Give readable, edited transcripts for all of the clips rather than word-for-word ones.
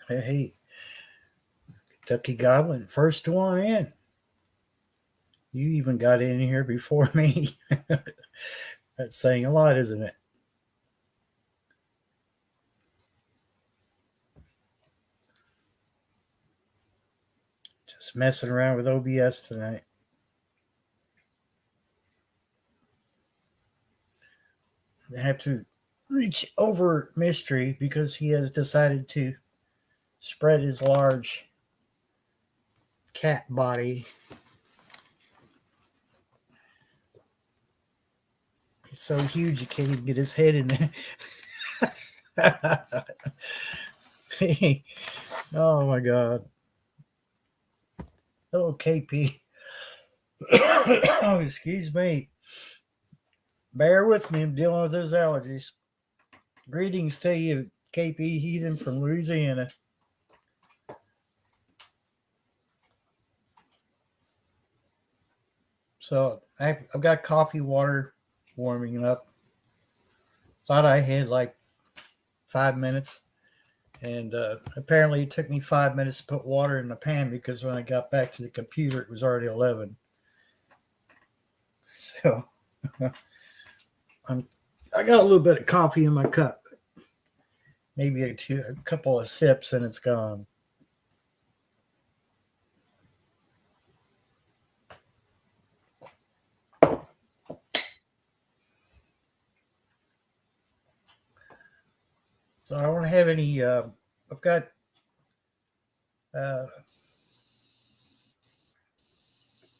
Hey, Kentucky Goblin, first one in. You even got in here before me. That's saying a lot, isn't it? Just messing around with OBS tonight. I have to reach over Mystery because he has decided to spread his large cat body. He's so huge you can't even get his head in there. Oh my god. Hello, KP. Oh, excuse me. Bear with me. I'm dealing with those allergies. Greetings to you, KP Heathen from Louisiana. So I've got coffee water warming up. Thought I had like 5 minutes. And apparently it took me 5 minutes to put water in the pan because when I got back to the computer, it was already 11. So I got a little bit of coffee in my cup. Maybe a couple of sips and it's gone. So I don't have any, I've got,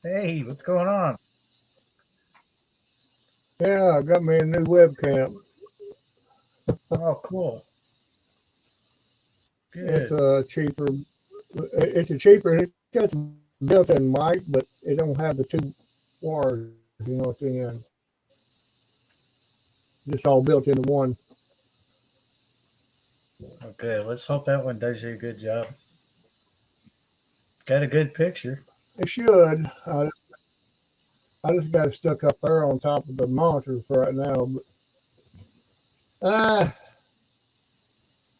hey, what's going on? Yeah, I got me a new webcam. Oh, cool. Good. It's cheaper. It's a cheaper. It's got some built-in mic, but it don't have the two wires. You know, at the end. Just all built into one. Okay, let's hope that one does you a good job. Got a good picture. It should. I just got it stuck up there on top of the monitor for right now. But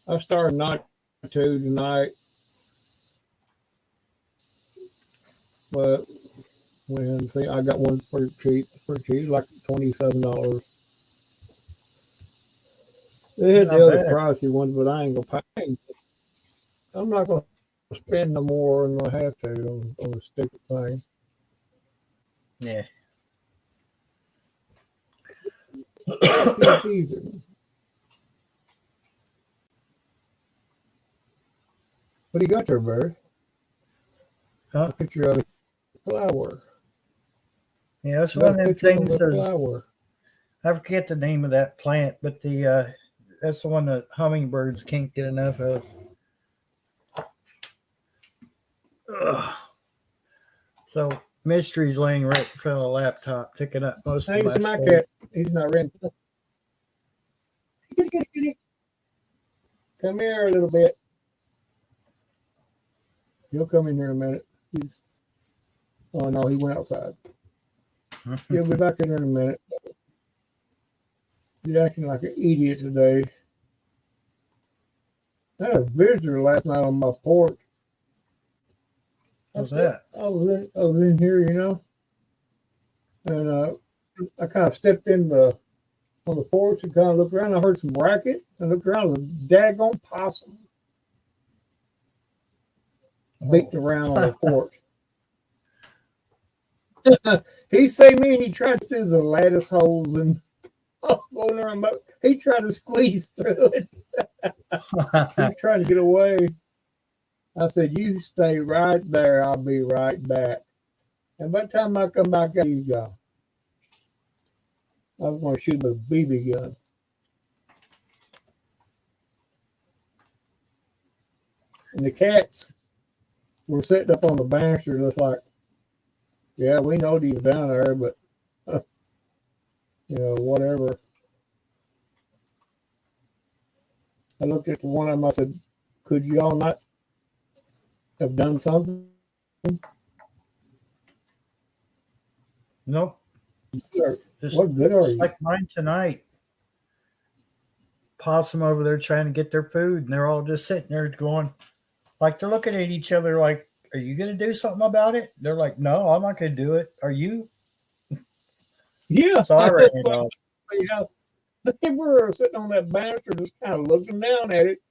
I started not to tonight, but see, I got one pretty cheap, like $27. They had Not the other bad. pricey ones, but I ain't gonna pay. I'm not gonna spend no more than I have to on the stupid thing. Yeah. It's easier. What do you got there, Barry? Huh? A picture of a flower. Yeah, it's one of them things. Flower. I forget the name of that plant, but that's the one that hummingbirds can't get enough of. Ugh. So Mystery's laying right in front of the laptop, taking up most of my Hey, my space. cat. He's not ready. Come here a little bit. He'll come in here in a minute. Oh no, he went outside. He'll be back in here in a minute. He's acting like an idiot today. I had a visitor last night on my porch. What's that? I was in here, you know, and I kind of stepped on the porch and kind of looked around. I heard some racket. I looked around, a daggone possum beating around on the porch. He saved me, and he tried through the lattice holes and he tried to squeeze through it. He was trying to get away. I said, "You stay right there. I'll be right back." And by the time I come back, you go. I was going to shoot with a BB gun. And the cats were sitting up on the banister, just like, "Yeah, we know he's down there, but whatever." I looked at one of them. I said, "Could you all not have done something?" Nope. What good are you? Like mine tonight. Possum over there trying to get their food, and they're all just sitting there going, like they're looking at each other like, "Are you going to do something about it?" They're like, "No, I'm not going to do it. Are you?" Yeah. So I ran it off. Yeah. They were sitting on that banister, just kind of looking down at it.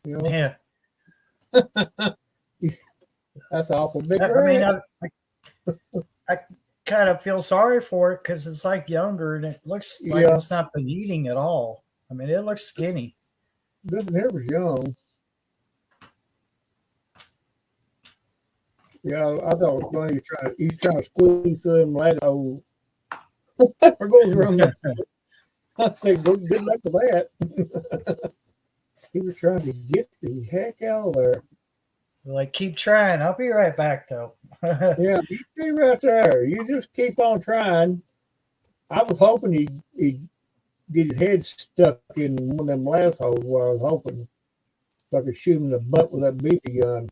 You know, Yeah, that's awful big I mean, rat. I kind of feel sorry for it because it's like younger and it looks like Yeah, it's not been eating at all. I mean, it looks skinny. this hair was young. Yeah, I thought it was funny. He's trying to squeeze through them ladder holes. Or goes around the. I say, good luck with that. He was trying to get the heck out of there. Like, keep trying. I'll be right back, though. Yeah, you stay right there. You just keep on trying. I was hoping he'd get his head stuck in one of them last holes where I was hoping so I could shoot him in the butt with that BB gun.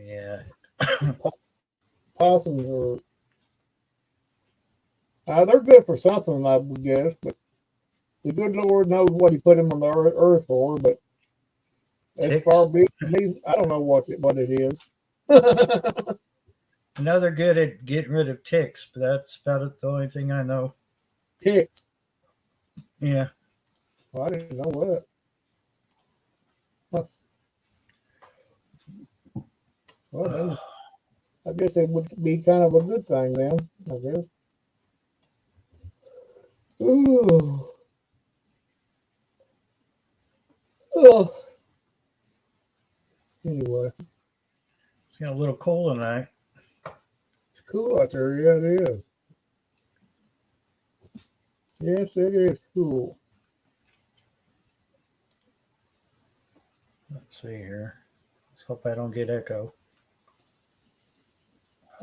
Yeah. Possums are they're good for something, I would guess, but the good Lord knows what he put them on the earth for. But as Ticks. far be it from me, I don't know what it is. I know they're good at getting rid of ticks, but that's about the only thing I know. Ticks. Yeah. Well, I didn't know that. Huh. Well, then, I guess it would be kind of a good thing then, I guess. Ooh. Ugh. Anyway, It's getting a little cold tonight. it's cool out there. Yeah, it is. Yes, it is cool. Let's see here. Let's hope I don't get echo.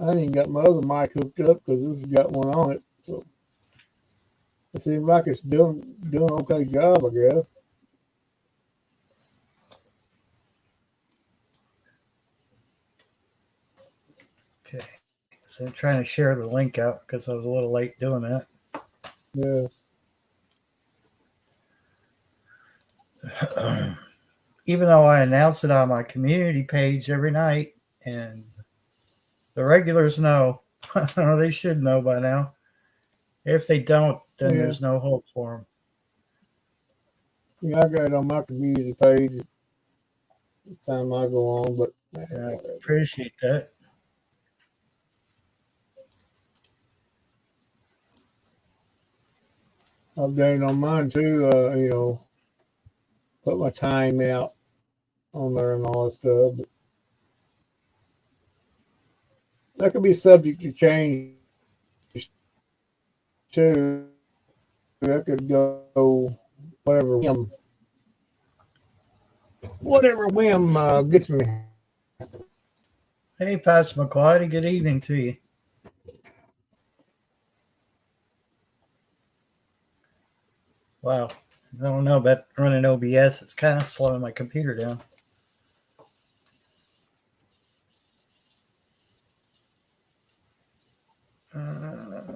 I ain't got my other mic hooked up because this has got one on it. So it seems like it's doing an okay job, I guess. Okay. So I'm trying to share the link out because I was a little late doing that. Yeah. Even though I announce it on my community page every night, and the regulars know, or they should know by now. If they don't, then there's no hope for them. Yeah, I got it on my community page the time I go on, but I appreciate that. I've done it on mine too, put my time out on there and all that stuff. But that could be subject to change too. That could go whatever whim gets me. Hey, Pastor McQuarrie, good evening to you. Wow. I don't know about running OBS. It's kind of slowing my computer down.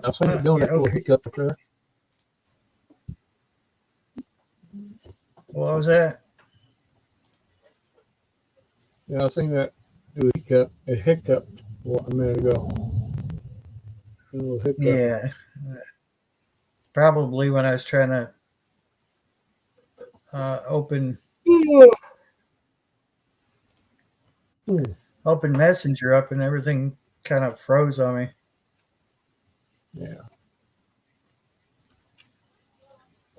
I've seen it doing that little hiccup there. What was that? Yeah, I seen that do a hiccup a minute ago. A little hiccup. Yeah. Probably when I was trying to open Messenger up and everything kind of froze on me. Yeah.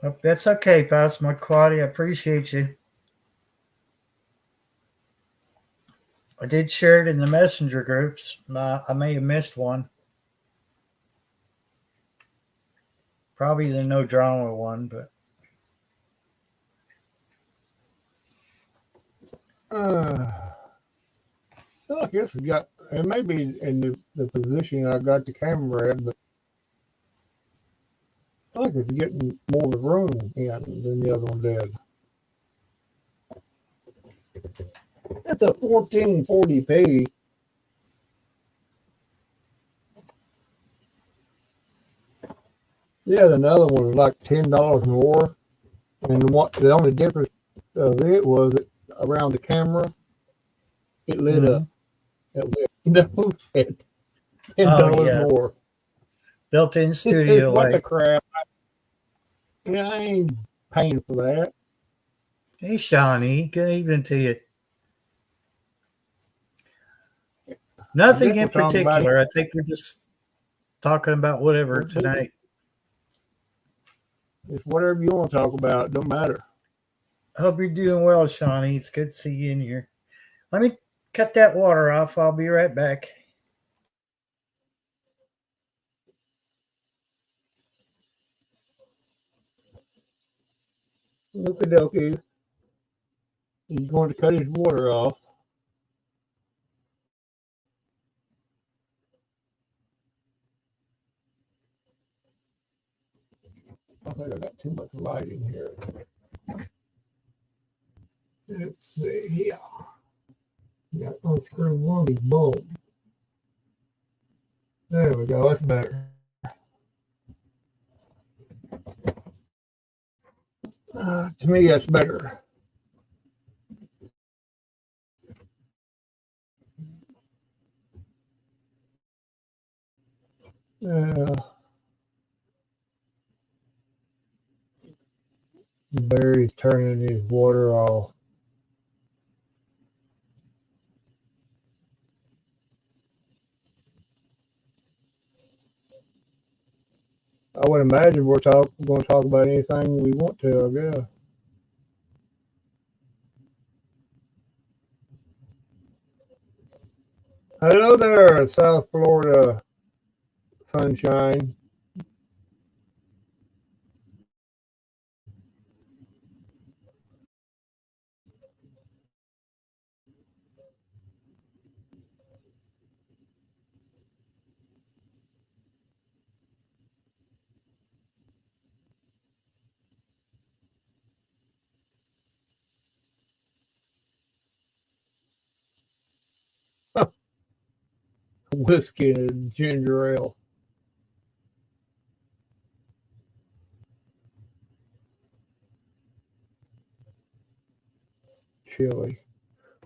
Oh, that's okay, Pastor McQuarrie. I appreciate you. I did share it in the messenger groups. I may have missed one. Probably the no drama one, but I guess it may be in the position I got the camera at, but I think it's getting more of the room than the other one did. That's a 1440p. Yeah, another one was like $10 more, and the only difference of it was around the camera. It lit up. That was it. $10 more. Built-in It's studio what the light. crap. Yeah, I ain't paying for that. Hey, Shawnee, good evening to you. Nothing in particular. I think we're just talking about whatever tonight. It's whatever you want to talk about. Don't matter. I hope you're doing well, Shawnee. It's good to see you in here. Let me cut that water off. I'll be right back. Okie dokie. He's going to cut his water off. I think I got too much light in here. Let's see here. Got to unscrew one of these bulbs. There we go. That's better. To me, that's better. Barry's turning his water off. I would imagine we're going to talk about anything we want to, I guess. Hello there, South Florida sunshine. Whiskey and ginger ale. Chili.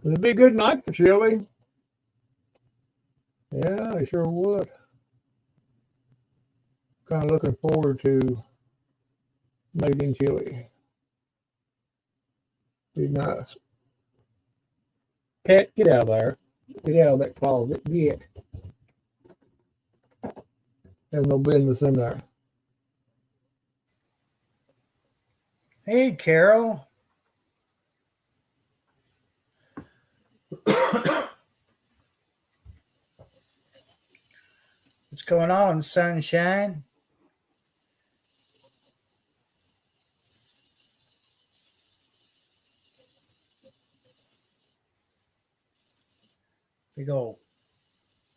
It'd be a good night for chili. Yeah, I sure would. Kind of looking forward to making chili. Be nice. Cat, get out of there. Get out of that closet. Get. There's no business in there. Hey, Carol. What's going on, sunshine? Big old.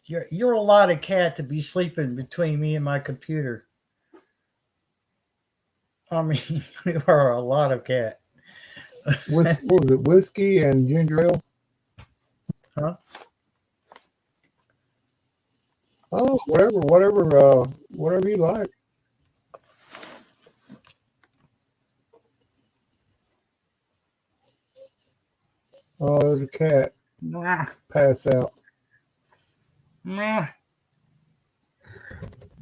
You're a lot of cat to be sleeping between me and my computer. I mean, you are a lot of cat. What was it? Whiskey and ginger ale? Huh? Oh, whatever you like. Oh, there's a cat. Nah. Passed out. Nah.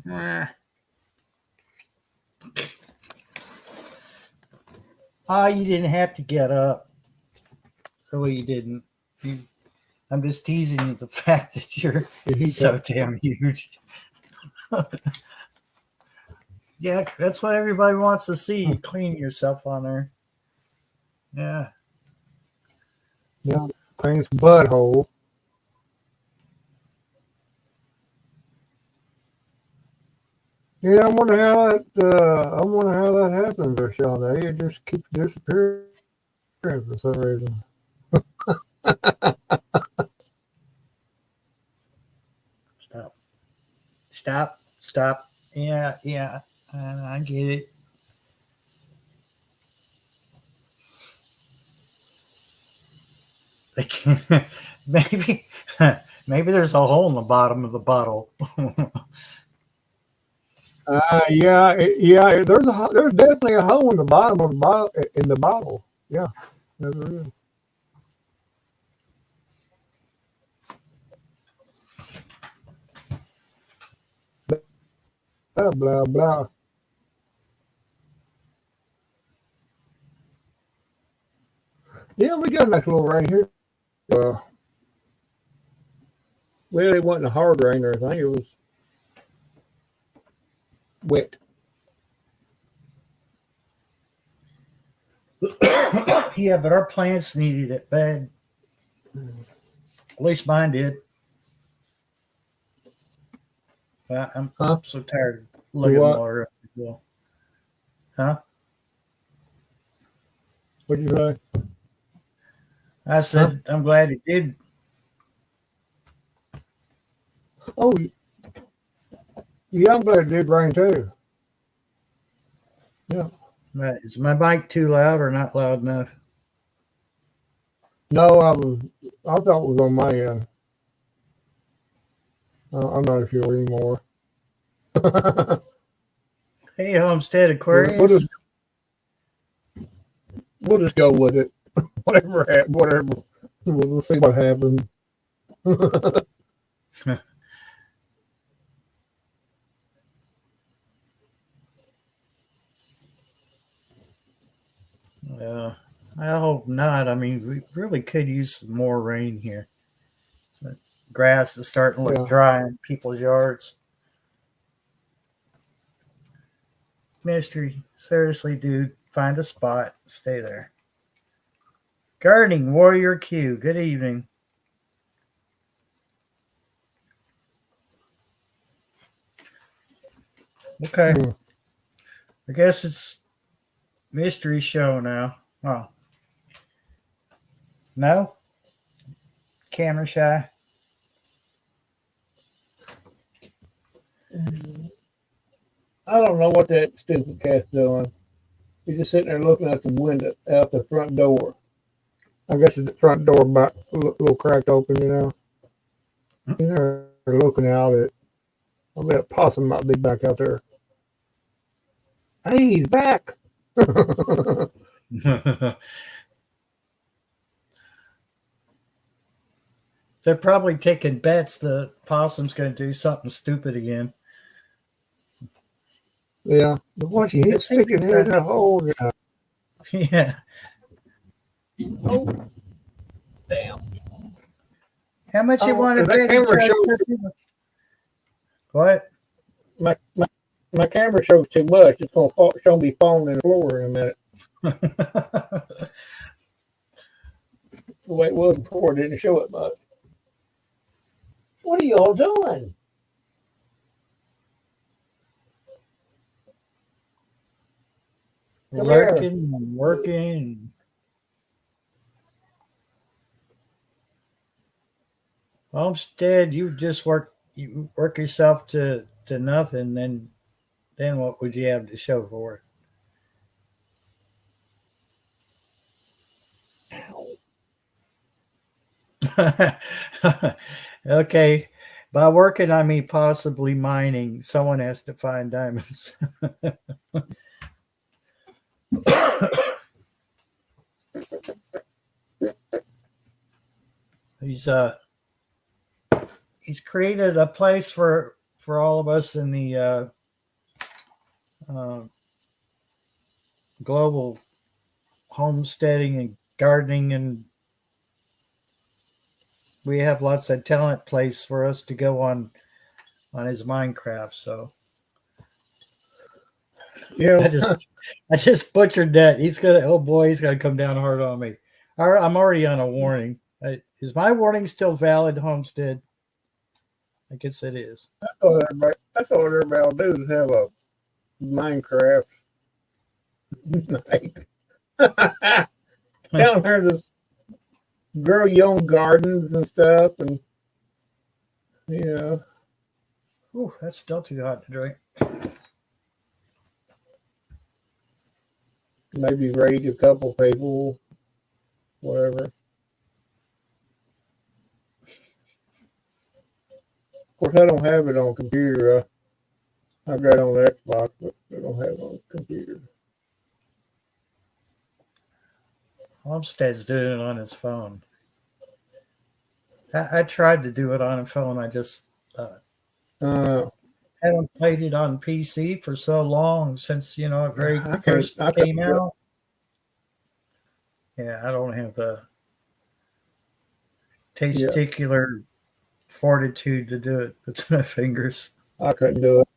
Nah. Oh, you didn't have to get up. Really, you didn't. I'm just teasing you the fact that you're so damn huge. Yeah, that's what everybody wants to see. You clean yourself on there. Yeah. Yeah, Prince butthole. Yeah, I wonder how that happens, or Sean. It just keeps disappearing for some reason. Stop. Yeah. I get it. Maybe there's a hole in the bottom of the bottle. Yeah. There's definitely a hole in the bottom of the bottle. Yeah. Never is. Blah, blah, blah. Yeah, we got a nice little rain here. Well, it wasn't a hard rain or anything. It was wet. Yeah, but our plants needed it bad. At least mine did. I'm Huh? so tired of looking what? water up the hill. Huh? What'd you say? I said, I'm glad it did. Oh, yeah, I'm glad it did rain too. Yeah. Is my mic too loud or not loud enough? No, I thought it was on my end. I'm not sure anymore. Hey, Homestead Aquarius. We'll just go with it. Whatever. We'll see what happens. I hope not. I mean, we really could use some more rain here. So grass is starting to look dry in people's yards. Mystery. Seriously, dude. Find a spot. Stay there. Gardening Warrior Q. Good evening. Okay. I guess it's mystery show now. Oh. No? Camera shy? I don't know what that stupid cat's doing. He's just sitting there looking at the window, out the front door. I guess the front door back, a little cracked open, you know. He's there looking out at. I bet a possum might be back out there. Hey, he's back. They're probably taking bets the possum's going to do something stupid again. Yeah. Watch, he's sticking here in that hole. Yeah. Oh, damn. How much you want to bet? What? My camera shows too much. It's going to show me falling in the floor in a minute. The way it was before, it didn't show it much. What are y'all doing? Lurking and working. Homestead, you work yourself to nothing, then what would you have to show for it? Okay. By working, I mean possibly mining. Someone has to find diamonds. He's created a place for all of us in the global homesteading and gardening, and we have lots of talent place for us to go on his Minecraft. So yeah, I just butchered that. He's gonna come down hard on me. I'm already on a warning. Is my warning still valid, Homestead? I guess it is. That's what everybody will do is have a Minecraft night. Down there, just grow your own gardens and stuff, and yeah. Ooh, that's still too hot to drink. Maybe raid a couple people, whatever. Of course, I don't have it on computer. I've got it on Xbox, but I don't have it on computer. Well, Homestead's doing it on his phone. I tried to do it on a phone. I just haven't played it on PC for so long since it very first came out. Yeah, I don't have the testicular fortitude to do it with my fingers. I couldn't do it.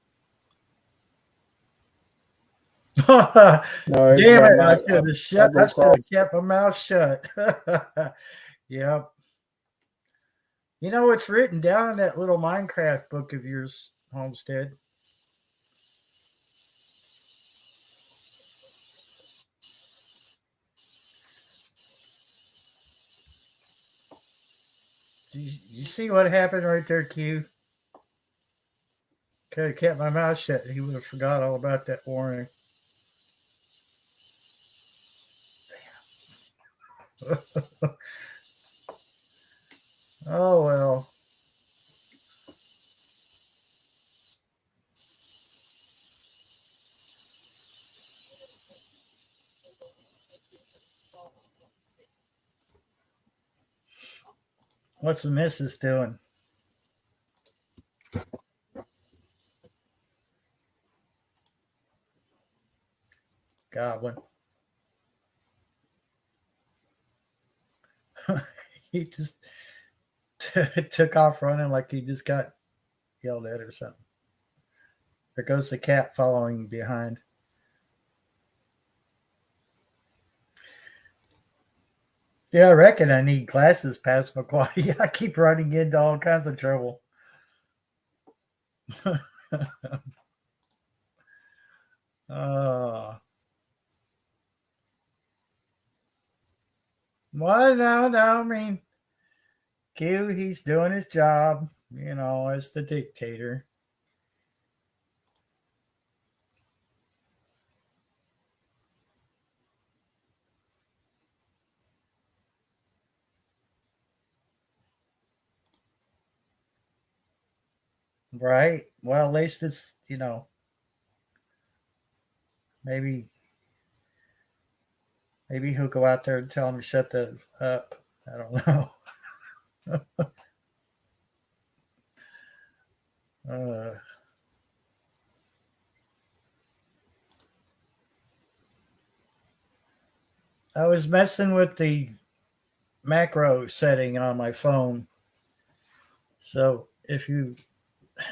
No, damn it! I should have kept my mouth shut. Yep. It's written down in that little Minecraft book of yours, Homestead. You see what happened right there, Q? Could have kept my mouth shut. He would have forgot all about that warning. Oh, well. What's the missus doing? Goblin. He just took off running like he just got yelled at or something. There goes the cat following behind. Yeah, I reckon I need glasses past Macquarie. I keep running into all kinds of trouble. Well, no, I mean, Q, he's doing his job, as the dictator. Right? Well, at least it's, maybe he'll go out there and tell him to shut up. I don't know. I was messing with the macro setting on my phone. So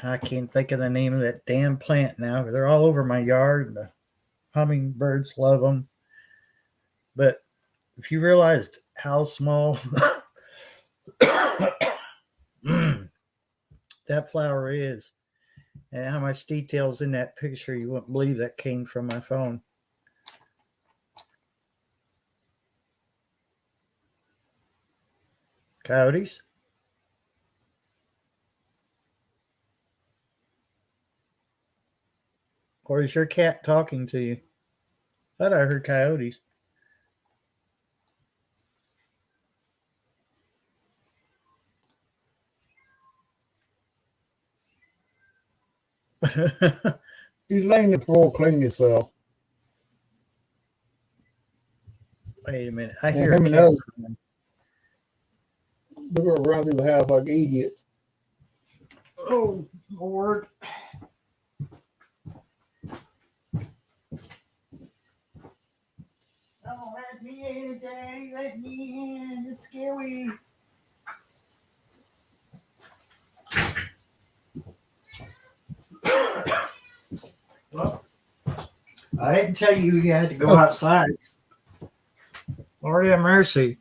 I can't think of the name of that damn plant now. They're all over my yard. The hummingbirds love them. But if you realized how small that flower is and how much details in that picture, you wouldn't believe that came from my phone. Coyotes? Or is your cat talking to you? I thought I heard coyotes. He's laying the floor, clean yourself. Wait a minute. I hear a cat crying. They're going to run through the house like idiots. Oh, Lord. Oh, let me in, Daddy. Let me in. It's scary. Well, I didn't tell you had to go outside. Lord have mercy.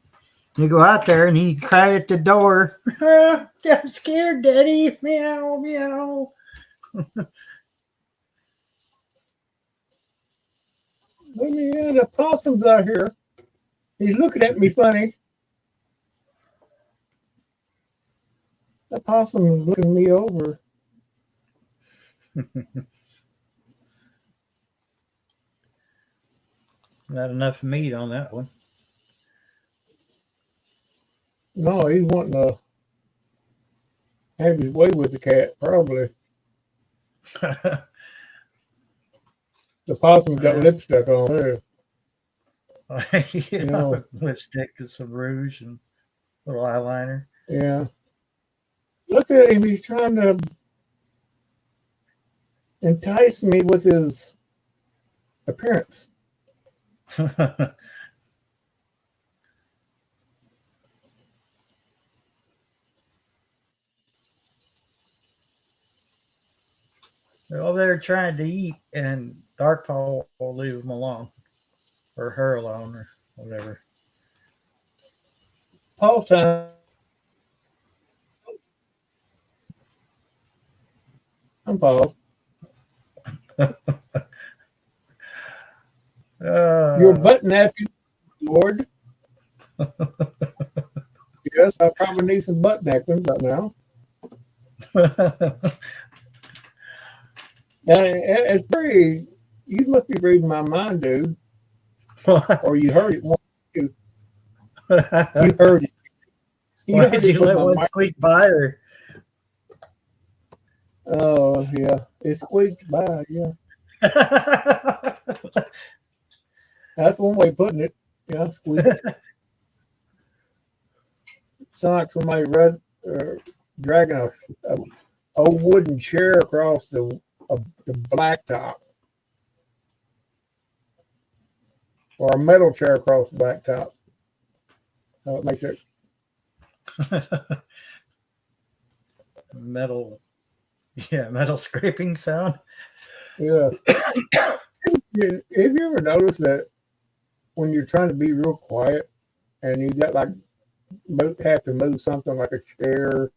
You go out there and he cried at the door. I'm scared, Daddy. Meow, meow. Let me in. The possum's out here. He's looking at me funny. The possum is looking me over. Not enough meat on that one. No, he's wanting to have his way with the cat, probably. The possum got lipstick on there. You know, lipstick and some rouge and little eyeliner. Yeah. Look at him. He's trying to entice me with his appearance. They're over there trying to eat, and Dark Paul will leave them alone, or her alone, or whatever. Paul time. I'm Paul. Your butt napkin, Lord. Yes, I probably need some butt napkins right now. It's very. You must be reading my mind, dude. Or you heard it. You heard it. Why did you let one squeak by her? Oh, yeah. It squeaked by, yeah. That's one way of putting it. Yeah, squeaked. Sound like somebody dragging a old wooden chair across the blacktop. Or a metal chair across the blacktop. How it makes it. Metal scraping sound. Yeah. Have you ever noticed that when you're trying to be real quiet and you got like have to move something like a chair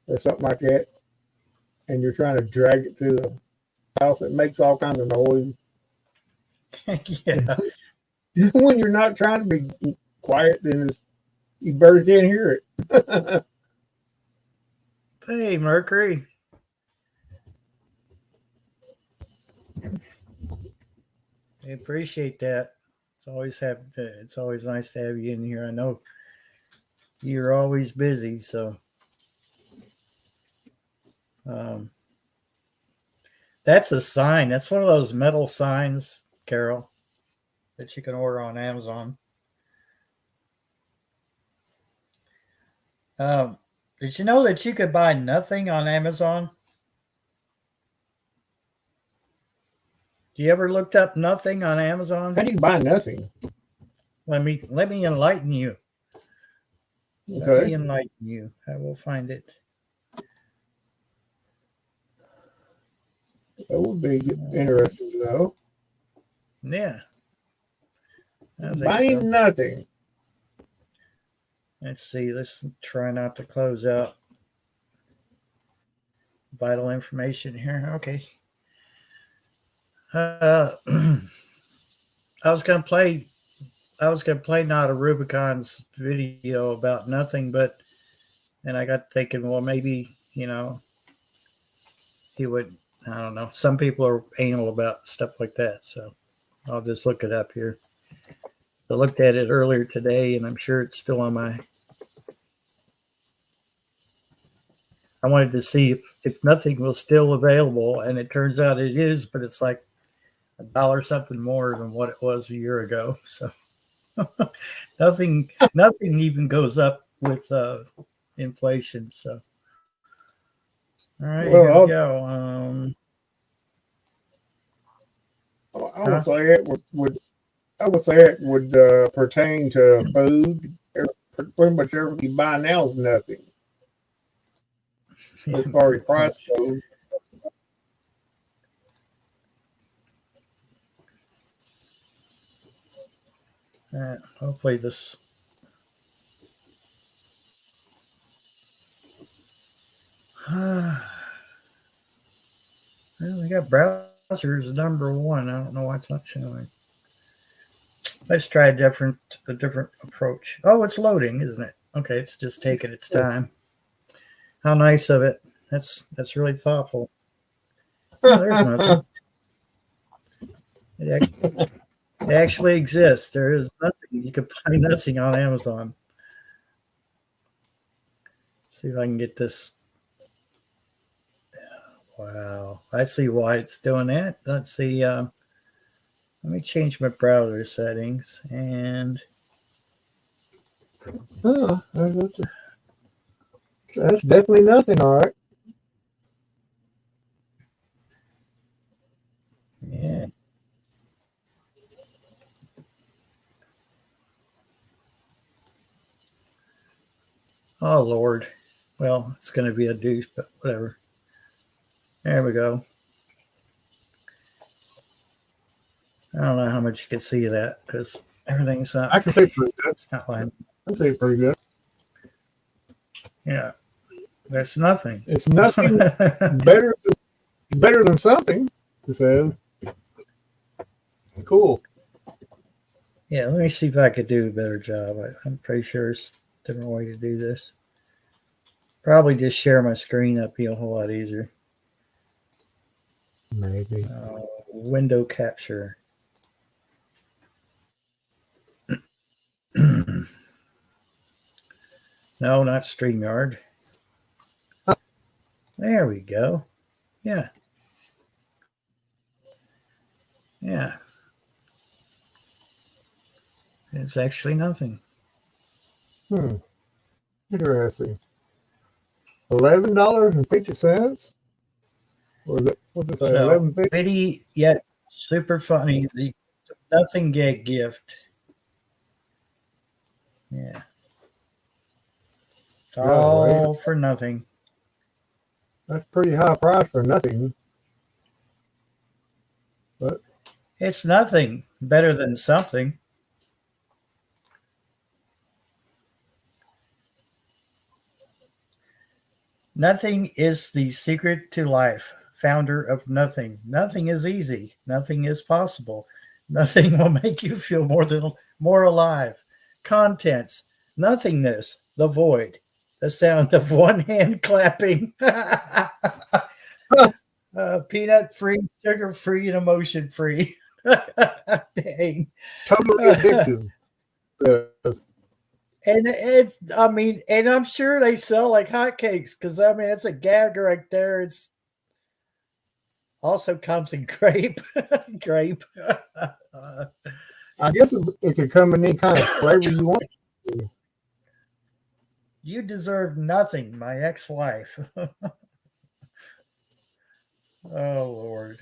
or something like that, and you're trying to drag it through the house, it makes all kinds of noise. Yeah. When you're not trying to be quiet, then you better can't hear it. Hey, Mercury. I appreciate that. It's always nice to have you in here. I know you're always busy, so that's a sign. That's one of those metal signs, Carol, that you can order on Amazon. Did you know that you could buy nothing on Amazon? Do you ever looked up nothing on Amazon? How do you buy nothing? Let me enlighten you. Okay. Let me enlighten you. I will find it. That would be interesting to know. Yeah. Buying nothing. Let's see. Let's try not to close out vital information here. Okay. I was gonna play Not a Rubicon's video about nothing, and I got thinking, well, maybe he would. I don't know. Some people are anal about stuff like that, so I'll just look it up here. I looked at it earlier today, and I'm sure it's still on my. I wanted to see if nothing was still available, and it turns out it is, but it's like $1 something more than what it was a year ago. So nothing even goes up with inflation. So all right, here we go. I would say it would pertain to food. Pretty much everything you buy now is nothing. As far as price goes. Hopefully this. Well, we got browsers #1. I don't know why it's not showing. Let's try a different approach. Oh, it's loading, isn't it? Okay, it's just taking its time. How nice of it. That's really thoughtful. Oh, there's nothing. It actually exists. There is nothing. You can find nothing on Amazon. Let's see if I can get this. Wow. I see why it's doing that. Let's see. Let me change my browser settings and Oh, that's definitely nothing. All right. yeah. Oh Lord. Well, it's going to be a douche, but whatever. There we go. I don't know how much you can see of that because everything's not. I can see pretty good. It's not like, I can see pretty good. yeah. There's nothing. It's nothing better than something. It says. Cool. Yeah, let me see if I could do a better job. I'm pretty sure there's a different way to do this. Probably just share my screen. That'd be a whole lot easier. Maybe. Window capture. No, not StreamYard. Oh. There we go. Yeah. Yeah. It's actually nothing. Interesting. $11.50. Or is it, what did it say? So, $11.50. witty yet super funny. The nothing gag gift. Yeah. It's all for nothing. That's pretty high price for nothing. But it's nothing. Better than something. Nothing is the secret to life. Founder of nothing. Nothing is easy. Nothing is possible. Nothing will make you feel more alive. Contents. Nothingness. The void. The sound of one hand clapping. Peanut free, sugar free, and emotion free. Dang. Totally addictive. And it's, I mean, and I'm sure they sell like hotcakes because I mean, it's a gag right there. It's also comes in grape. Grape. I guess it could come in any kind of flavor you want. You deserve nothing, my ex-wife. Oh Lord.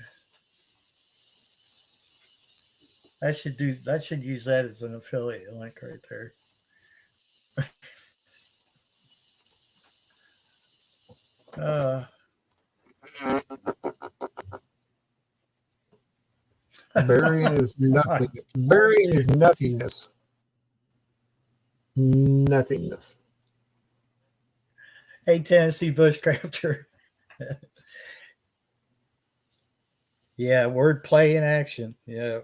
I should use that as an affiliate link right there. Burying is nothing. Burying is nothingness. Nothingness. Hey, Tennessee Bushcrafter. Yeah, wordplay in action. Yeah.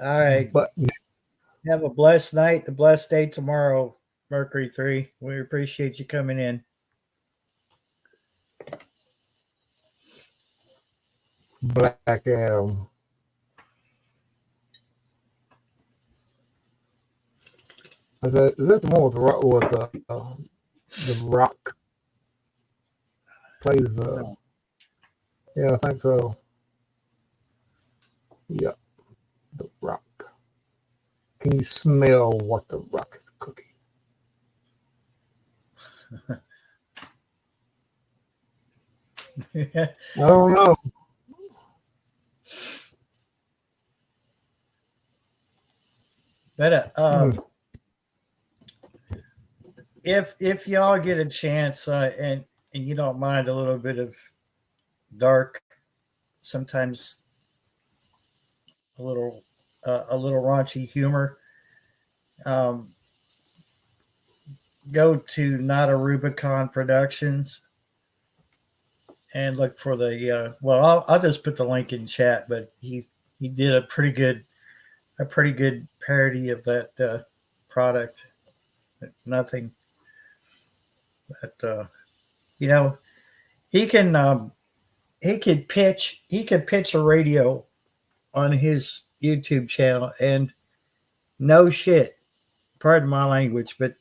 All right. But have a blessed night, a blessed day tomorrow, Mercury 3. We appreciate you coming in. Black Adam. Is that the one with the Rock? Plays yeah, I think so. Yep. The Rock. Can you smell what the Rock is cooking? I don't know. But if y'all get a chance and you don't mind a little bit of dark, sometimes a little raunchy humor, go to Not a Rubicon Productions and look for the well, I'll just put the link in chat, but he did a pretty good parody of that product. Nothing, but you know, he could pitch a radio on his YouTube channel, and no shit, pardon my language, but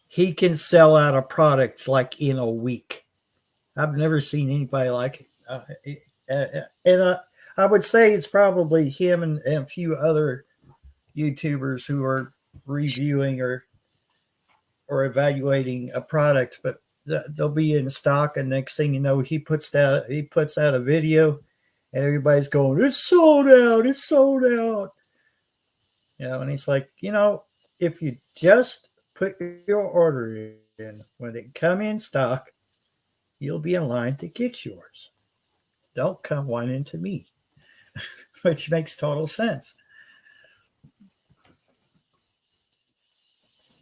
he can sell out a product like in a week. I've never seen anybody like it. And I would say it's probably him and a few other YouTubers who are reviewing or evaluating a product, but they'll be in stock, and next thing you know, he puts out a video, and everybody's going, "It's sold out! It's sold out!" And he's like, if you just put your order in when it come in stock, you'll be in line to get yours. Don't come whining to me, which makes total sense.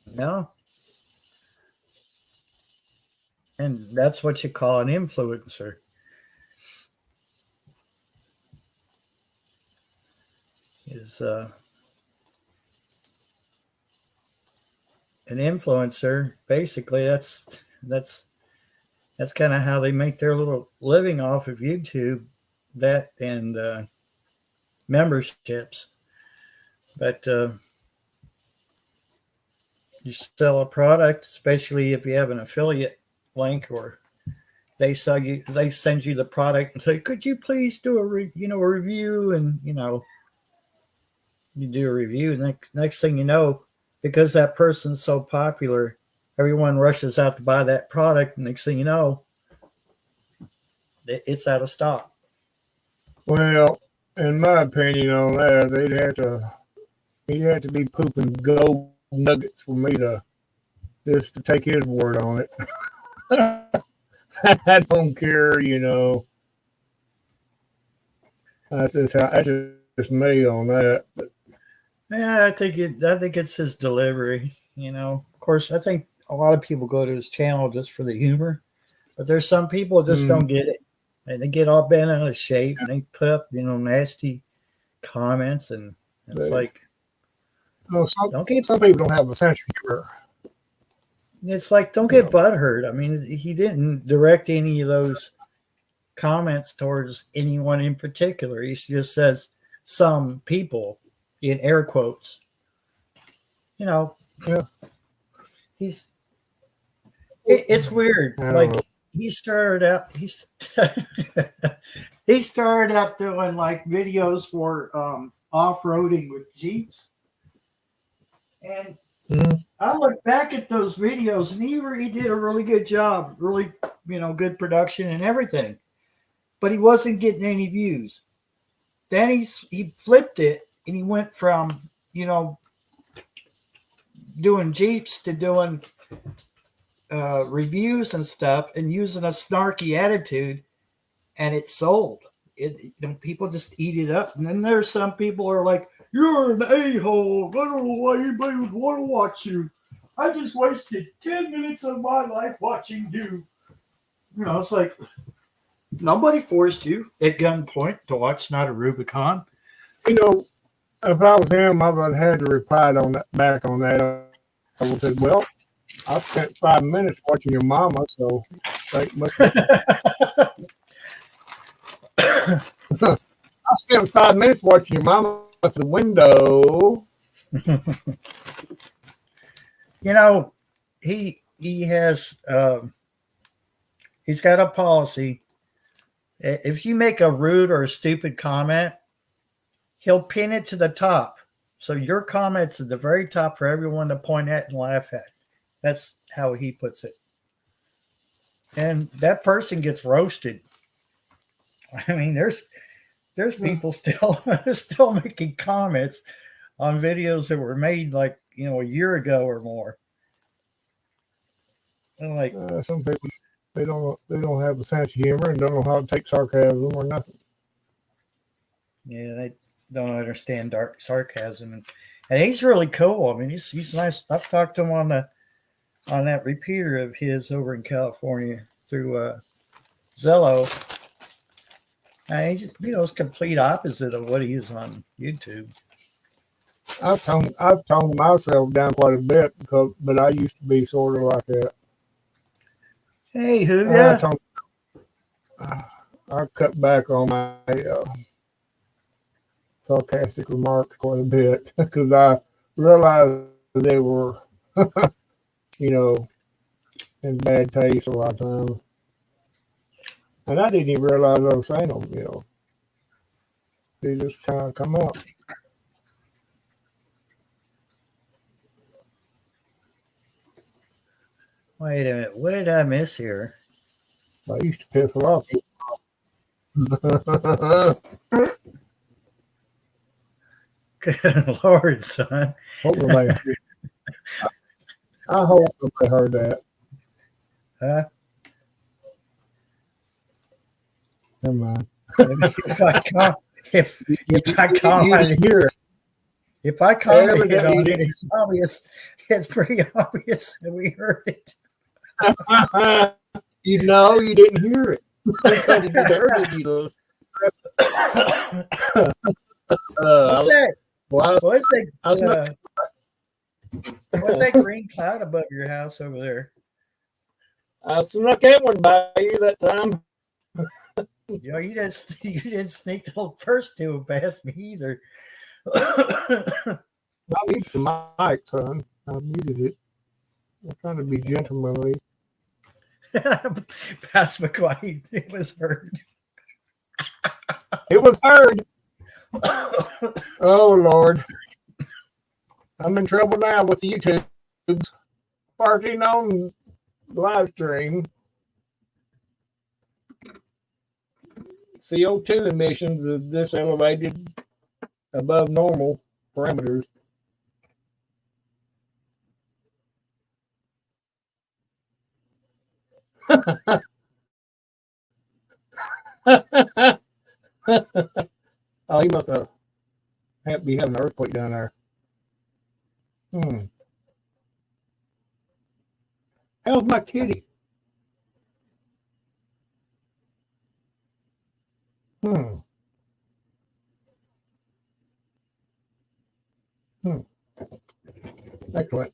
No. And that's what you call an influencer. Is an influencer basically that's kind of how they make their little living off of YouTube, that and memberships. But you sell a product, especially if you have an affiliate link, or they send you the product and say, "Could you please do a review?" And you do a review. And next thing you know, because that person's so popular, everyone rushes out to buy that product. And next thing you know, it's out of stock. Well, in my opinion on that, he'd have to be pooping gold nuggets for me to take his word on it. I don't care, That's just me on that. But yeah, I think it's his delivery. Of course, I think a lot of people go to his channel just for the humor, but there's some people just don't get it, and they get all bent out of shape, and they put up nasty comments, and it's like, some people don't have a sense of humor. It's like, don't get butthurt. I mean, he didn't direct any of those comments towards anyone in particular. He just says some people in air quotes. Yeah. It's weird. Like he started out doing like videos for off-roading with Jeeps. And I look back at those videos, and he did a really good job, really, good production and everything, but he wasn't getting any views. Then he flipped it, and he went from, doing Jeeps to doing reviews and stuff, and using a snarky attitude, and it sold. People just eat it up. And then there's some people who are like, "You're an a-hole. I don't know why anybody would want to watch you. I just wasted 10 minutes of my life watching you." It's like, nobody forced you at gunpoint to watch Not a Rubicon. If I was him, I would have had to reply back on that. I would say, "Well, I spent 5 minutes watching your mama, so thank much." I spent 5 minutes watching your mama out the window. He has he's got a policy. If you make a rude or a stupid comment, he'll pin it to the top. So your comment's at the very top for everyone to point at and laugh at. That's how he puts it. And that person gets roasted. I mean, there's people still making comments on videos that were made like, a year ago or more. And like, some people, they don't have a sense of humor and don't know how to take sarcasm or nothing. Yeah, they don't understand dark sarcasm, and he's really cool. I mean, he's nice. I've talked to him on that repeater of his over in California through Zello. And he's it's complete opposite of what he is on YouTube. I've toned myself down quite a bit but I used to be sort of like that. Hey, who? Yeah. I cut back on my sarcastic remarks quite a bit because I realized they were, in bad taste a lot of times. And I didn't even realize I was saying them, you know. They just kind of come out. Wait a minute. What did I miss here? I used to piss a lot of people off. Good Lord, son. Hope nobody, I hope nobody heard that. Huh? Never mind. If I com- if I You commented, hear it. if I commented Evidently on you it, it's obvious. It's pretty obvious that we heard it. You know you didn't hear it. Because if you heard it, you know. What's that? Well, What's that? I was not, What's that green cloud above your house over there? I snuck that one by you that time. You know, you didn't sneak the first two past me either. I muted the mic, son. I muted it. I'm trying to be gentlemanly. Pass McQuaid, it was heard. It was heard. Oh, Lord. I'm in trouble now with YouToobz. Parking on live stream. CO2 emissions of this elevated above normal parameters. Oh, he must have be having an earthquake down there. How's my kitty? Excellent.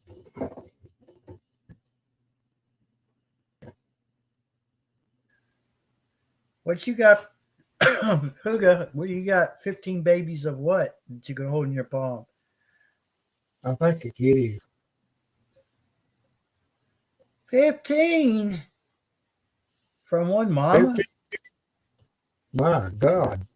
What you got? Huga, what do you got? 15 babies of what that you can hold in your palm? I think the kitty. 15 from one mama? 15. My God.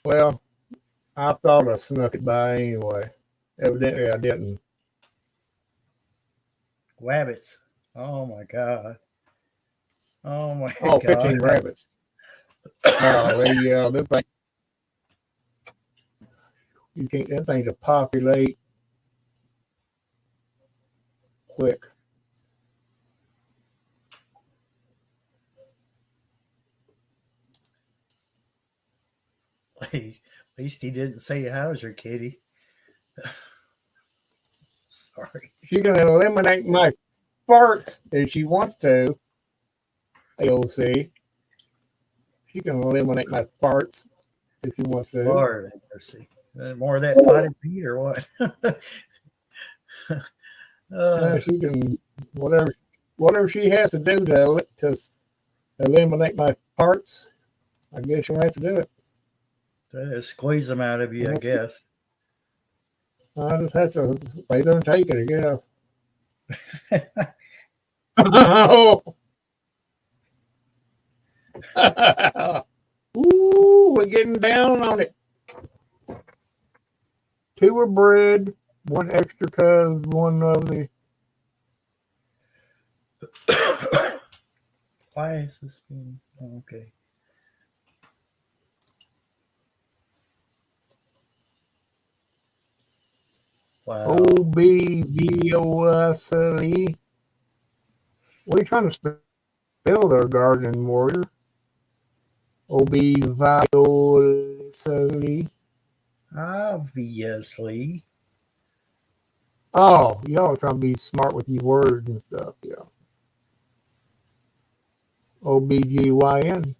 Well, I thought I snuck it by anyway. Evidently, I didn't. Wabbits. Oh my God. Oh my Oh, God. 15 rabbits. Oh, yeah, this thing. You can't, that thing to populate quick. At least he didn't say, how's your kitty? Sorry. She can eliminate my farts if she wants to. AOC. She can eliminate my farts if she wants to. Lord have mercy. More of that potted meat or what? She can, whatever she has to do to eliminate my parts, I guess she'll have to do it. Squeeze them out of you, I guess. I just have to wait and take it, I guess. Ooh, we're getting down on it. 2 were bred, 1 extra cuz, 1 of the. Why is this being okay? Wow. OBVOSLE. What are you trying to spell there, Garden Warrior? OBVOSLE. Obviously. Oh, y'all are trying to be smart with your words and stuff, yeah. OBGYN.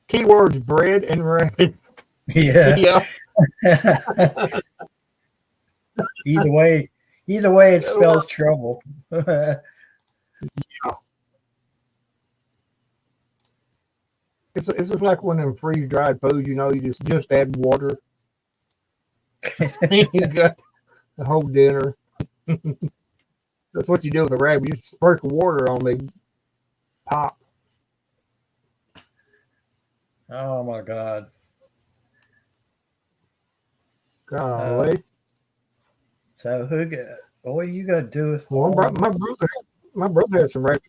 Keywords: bread and rabbits. Yeah. Yeah. Either way, it spells trouble. It's just like one of them freeze dried foods. You just add water. You got the whole dinner. That's what you do with a rabbit. You sprinkle water on, they pop. Oh my God. Golly. So what are you gonna do with Well, my brother had some rabbits.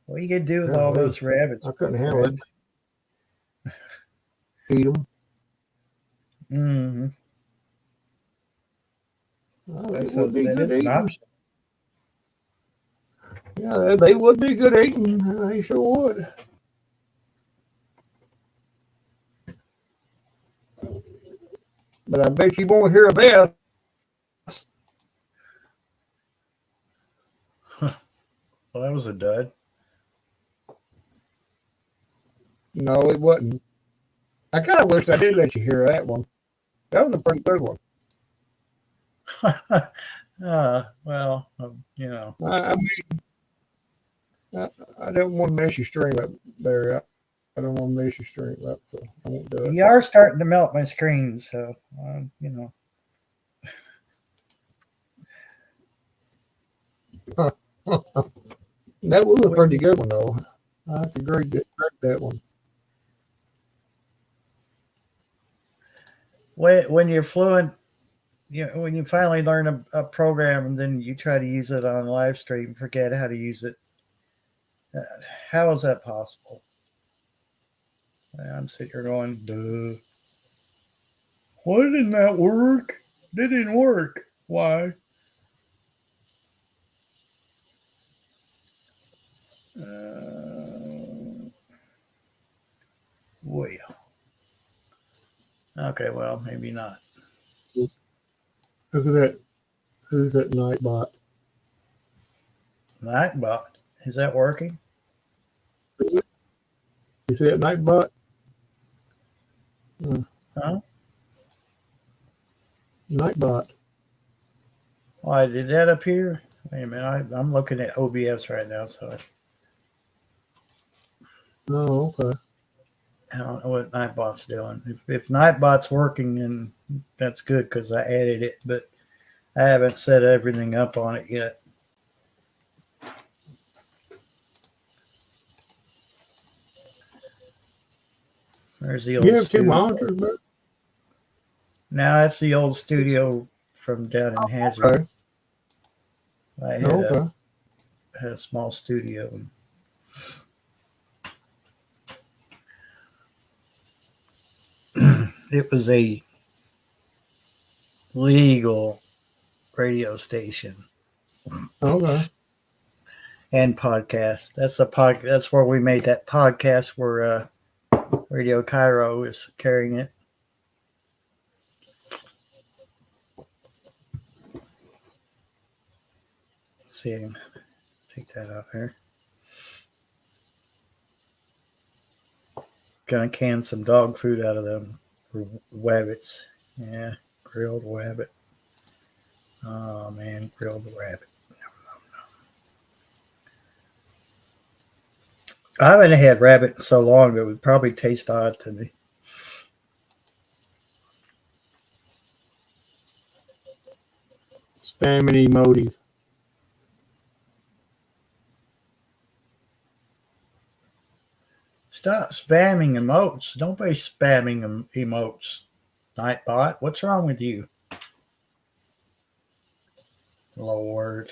what are you gonna do with all Golly. those rabbits? I couldn't handle it. Eat them. Mm-hmm. Well, they So would be that good is an eating. option. Yeah, they would be good eating. They sure would. But I bet you won't hear of this. Well, that was a dud. No, it wasn't. I kind of wish I did let you hear that one. That was a pretty good one. Well, I mean, I don't want to mess your stream up there. I don't want to mess your stream up, so I won't do it. you are starting to melt my screen, so That was a pretty good one, though. I have to grade that one. When you're fluent, when you finally learn a program and then you try to use it on live stream, forget how to use it. How is that possible? I'm sitting here going, duh. Why didn't that work? It didn't work. Why? Well. Okay, well, maybe not. Look at that. Who's that Nightbot? Nightbot. Is that working? You see that Nightbot? Huh? Nightbot. Why did that appear? Wait a minute. I'm looking at OBS right now, so Oh, okay. I don't know what Nightbot's doing. If Nightbot's working, then that's good because I added it, but I haven't set everything up on it yet. There's the old You have two studio. monitors, bro? Now that's the old studio from down in Hazard. Okay. I had, Okay. had a small studio. It was a legal radio station Okay. and podcast. That's where we made that podcast where Radio Cairo is carrying it. Let's see, I can take that out here. Gonna can some dog food out of them wabbits. Yeah, grilled wabbit. Oh man, grilled rabbit. I haven't had rabbit in so long that it would probably taste odd to me. Spamming emojis. Stop spamming emotes. Don't be spamming emotes. Nightbot, what's wrong with you? Lord.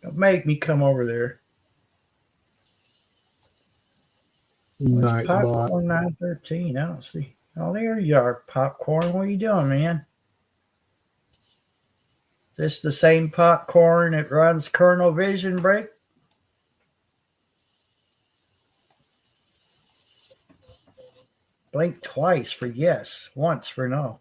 Don't make me come over there. Nightbot. Popcorn 913. I don't see. Oh, there you are, Popcorn. What are you doing, man? This the same Popcorn that runs Colonel Vision Break? Blink twice for yes, once for no.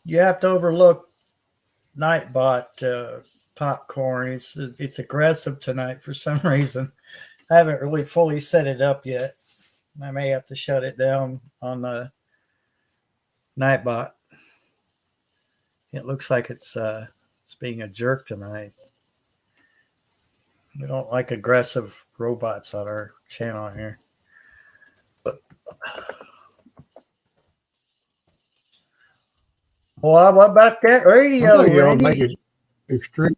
You have to overlook Nightbot Popcorn. It's aggressive tonight for some reason. I haven't really fully set it up yet. I may have to shut it down on the Nightbot. It looks like it's being a jerk tonight. We don't like aggressive robots on our channel here. Well, what about that radio, Y'all make Randy? it extreme.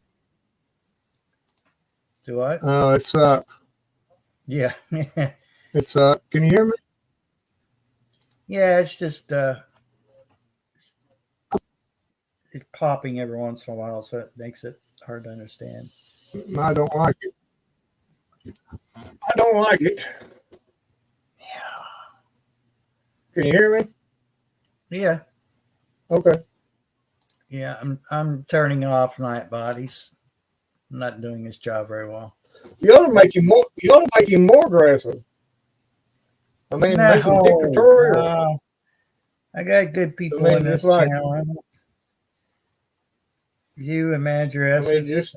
Do what? Oh, it sucks. Yeah. It sucks. Can you hear me? Yeah, it's just it's popping every once in a while, so it makes it hard to understand. I don't like it. I don't like it. Yeah. Can you hear me? Yeah. Okay. Yeah, I'm turning off night bodies. I'm not doing his job very well. You ought to make him more. You ought to make him more aggressive. I mean, make him dictatorial. No. I got good people in this just like channel. You and Manager I S mean, just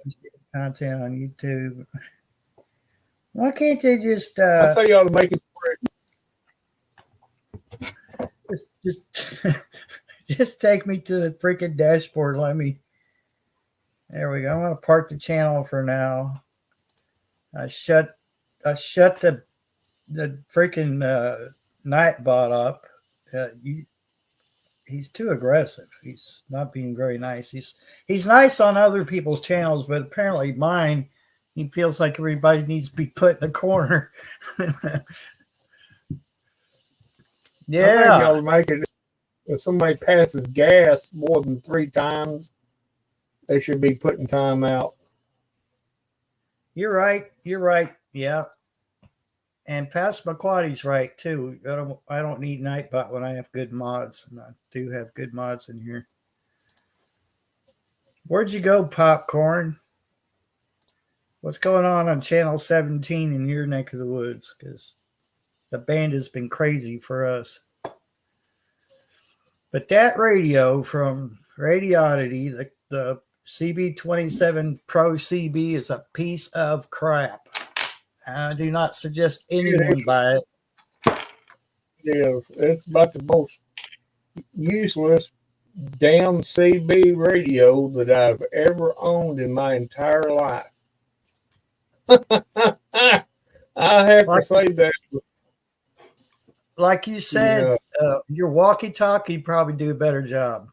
content on YouTube. Why can't they just I say you ought to make him just just take me to the freaking dashboard? Let me. There we go. I'm gonna park the channel for now. I shut the freaking Nightbot up. He's too aggressive. He's not being very nice. He's nice on other people's channels, but apparently mine, he feels like everybody needs to be put in a corner. Yeah. Y'all make it. If somebody passes gas more than 3 times, they should be putting time out. You're right. Yeah. And Passamaquoddy's right too. I don't need Nightbot when I have good mods, and I do have good mods in here. Where'd you go, Popcorn? What's going on channel 17 in your neck of the woods? Because the band has been crazy for us. But that radio from Radioddity, the CB27 Pro CB, is a piece of crap. I do not suggest anyone buy it. It's about the most useless damn CB radio that I've ever owned in my entire life. I have to say that. Like you said, your walkie-talkie probably do a better job.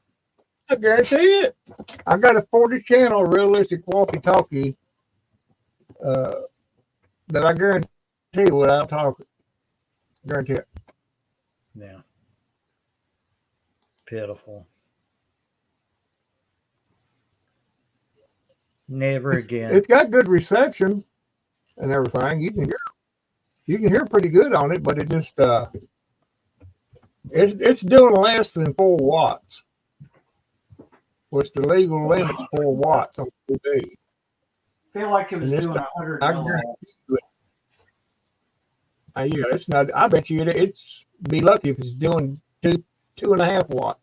I guarantee it. I got a 40-channel realistic walkie-talkie that I guarantee without talking. Guarantee it. Yeah. Pitiful. Never again. It's got good reception and everything. You can hear pretty good on it, but it just it's doing less than 4 watts, which the legal limit's 4 watts on TV. I feel like it was doing 100 milliwatts. Yeah, it's not. I bet you it's be lucky if it's doing 2.5 watts.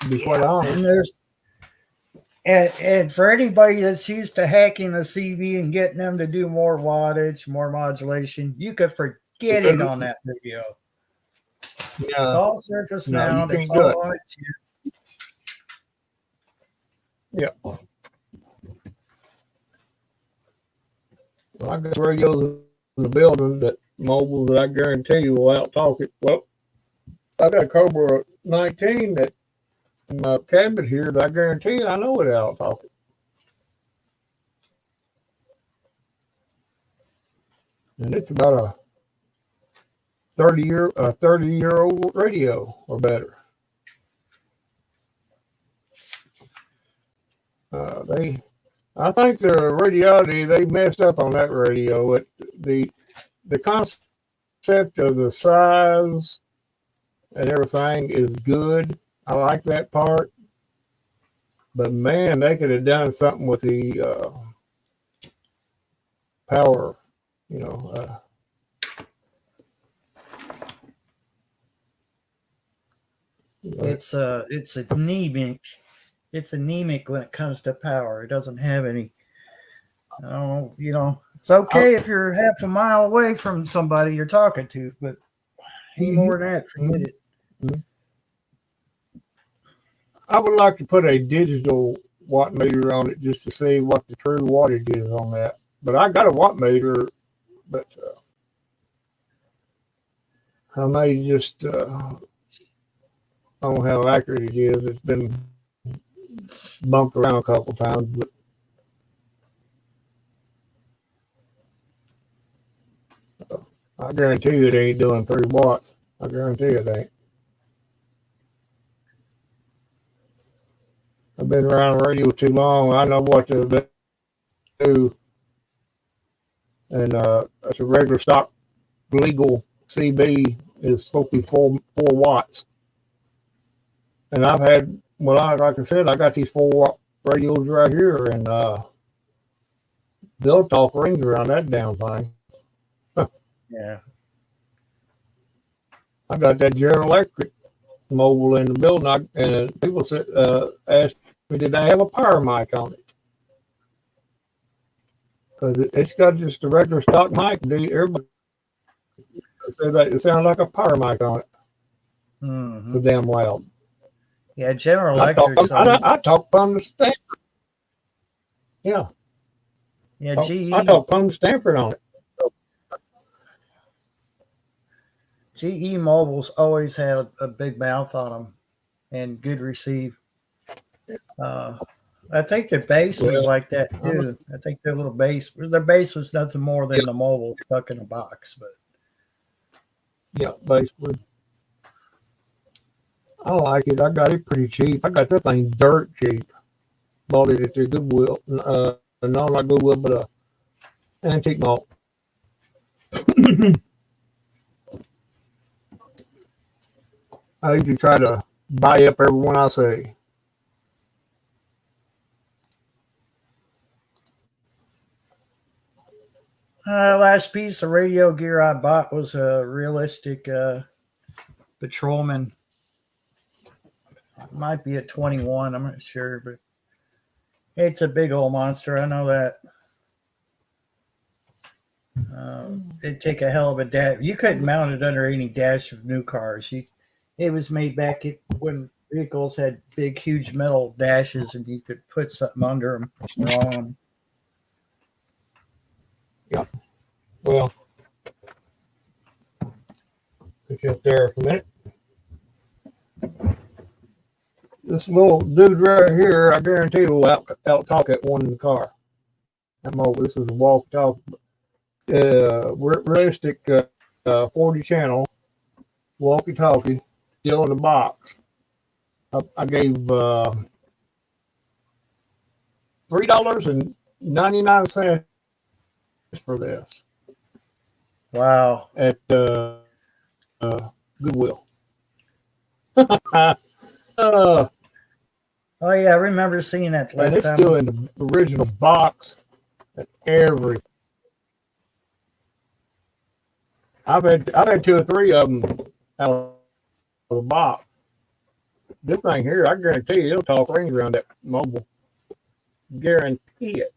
To be quite honest. And for anybody that's used to hacking the CV and getting them to do more wattage, more modulation, you could forget it on that video. Yeah. It's all surface mount. You It's can't do all on it. Yeah. Well, I got radios in the building that mobile that I guarantee you will outtalk it. Well, I got a Cobra 19 that in my cabinet here that I guarantee you I know it outtalk it. And it's about a 30-year-old radio or better. I think the Radioddity, they messed up on that radio. The concept of the size and everything is good. I like that part. But man, they could have done something with the power, It's anemic. It's anemic when it comes to power. It doesn't have any. It's okay if you're half a mile away from somebody you're talking to, but any more than that, forget it. I would like to put a digital watt meter on it just to see what the true wattage is on that. But I got a watt meter, but I may just, I don't know how accurate it is. It's been bumped around a couple times, but I guarantee you it ain't doing 3 watts. I guarantee it ain't. I've been around the radio too long. I know what to do. And it's a regular stock legal CB is supposed to be 4 watts. And I've had, well, like I said, I got these 4-watt radios right here, and they'll talk rings around that damn thing. Yeah. I got that General Electric mobile in the building, and people said, asked me, did I have a power mic on it? Because it's got just a regular stock mic. Everybody said that it sounded like a power mic on it. Mm-hmm. So damn loud. Yeah, General Electric. I talk from the Stanford. Yeah. Yeah, GE. I talk from the Stanford on it. GE mobiles always had a big mouth on them and good receive. I think their bass was like that too. I think their bass was nothing more than the mobile stuck in a box. But yeah, basically. I like it. I got it pretty cheap. I got that thing dirt cheap. Bought it at the Goodwill. No, not Goodwill, but Antique Mall. I usually try to buy up everyone I see. Last piece of radio gear I bought was a realistic Patrolman. It might be a 21. I'm not sure, but it's a big old monster. I know that. It'd take a hell of a dash. You couldn't mount it under any dash of new cars. It was made back when vehicles had big, huge metal dashes, and you could put something under them or on them. Yeah. Well, put you up there for a minute. This little dude right here, I guarantee will out talk at one in the car. This is a walk talk. Realistic 40 channel walkie talkie, still in the box. I gave $3.99 for this. Wow. At Goodwill. Oh yeah, I remember seeing that last time. It's still in the original box. I've had 2 or 3 of them out of the box. This thing here, I guarantee you, it'll talk rings around that mobile. Guarantee it.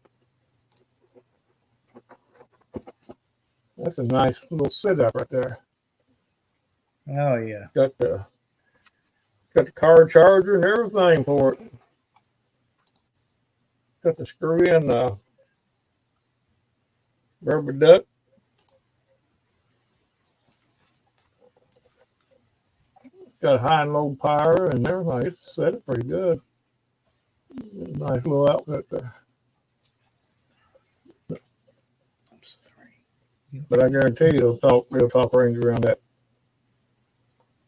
That's a nice little setup right there. Oh yeah. Got the car charger and everything for it. Got the screw in rubber duck. It's got high and low power and everything. It's set up pretty good. Nice little outfit there. But I guarantee you it'll talk rings around that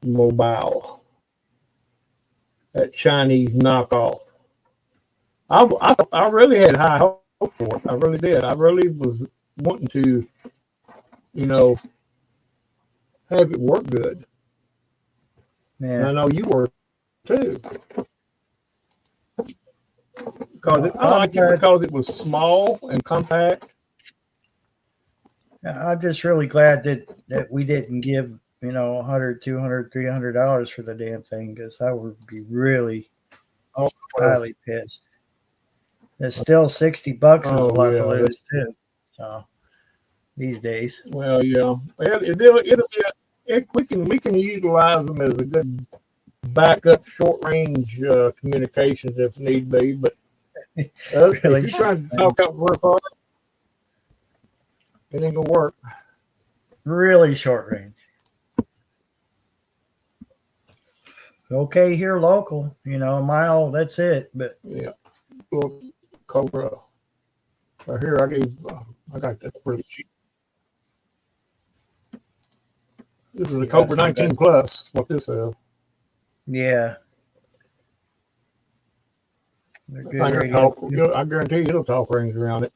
mobile. That Chinese knockoff. I really had high hope for it. I really did. I really was wanting to, have it work good. Yeah. And I know you were too. Because I liked it because it was small and compact. I'm just really glad that we didn't give $100, $200, $300 for the damn thing, because I would be really highly pissed. It's still $60 is a lot to lose too. So these days. Well, yeah, we can utilize them as a good backup short range communications if need be. But if Really you're trying to talk out real hard, it ain't gonna work. really short range. Okay, here local, a mile, that's it. But Yeah. Well, Cobra. Right here, I got that pretty cheap. This is a Cobra 19 Plus. What this is? yeah, they're good radio. I guarantee you it'll talk rings around it.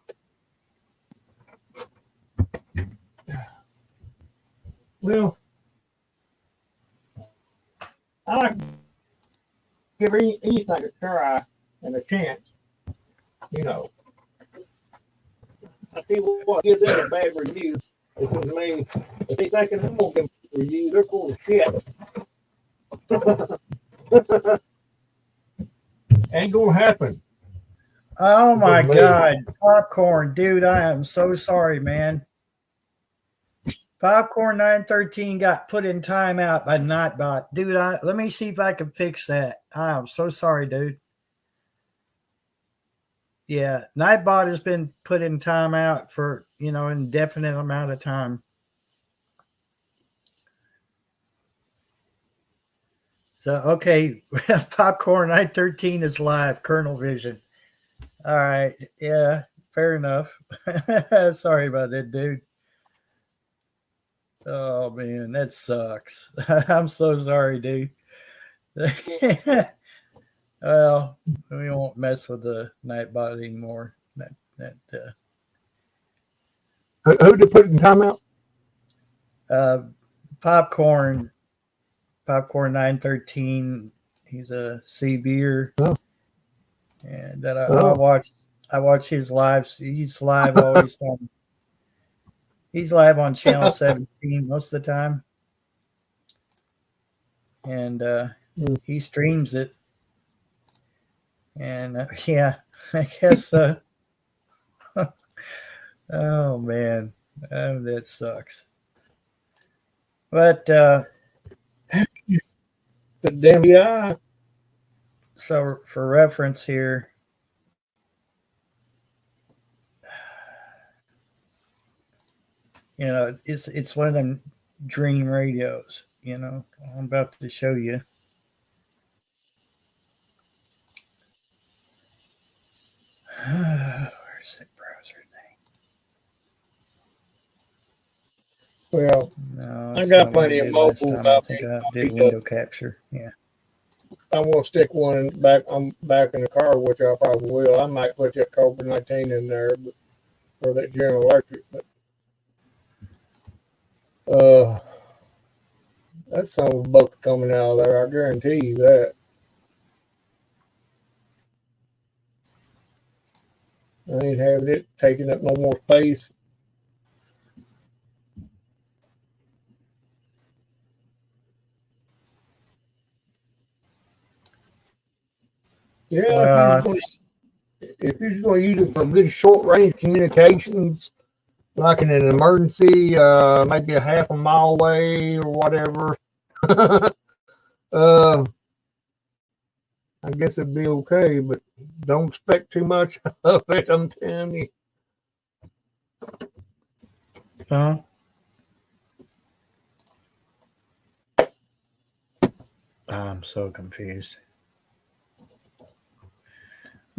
Well, I like to give anything a try and a chance. I feel what gives them a bad review because me, if they thinking I'm gonna give them a review, they're full of shit. Ain't gonna happen. Oh my God, Popcorn, dude, I am so sorry, man. Popcorn 913 got put in timeout by Nightbot. Dude, let me see if I can fix that. I'm so sorry, dude. Yeah, Nightbot has been put in timeout for, an indefinite amount of time. So, okay, Popcorn 913 is live, Colonel Vision. All right, yeah, fair enough. Sorry about that, dude. Oh, man, that sucks. I'm so sorry, dude. Well, we won't mess with the Nightbot anymore. Who did put in timeout? Popcorn 913. He's a C beer, and that I watch his lives. He's live always on. He's live on channel 17 most of the time, and he streams it. And yeah, I guess. Oh man, that sucks. But the damn guy. So for reference here, it's one of them dream radios. I'm about to show you. Where's that browser thing? Well, no, I got plenty of mobiles. I think I did window capture. Yeah. I want to stick one back. I'm back in the car, which I probably will. I might put that Cobra 19 in there for that General Electric. But that's some of the buck coming out of there. I guarantee you that. I ain't having it taking up no more space. Yeah, if you're just going to use it for good short range communications, like in an emergency, maybe a half a mile away or whatever, I guess it'd be okay, but don't expect too much of it, I'm telling you. Huh? I'm so confused.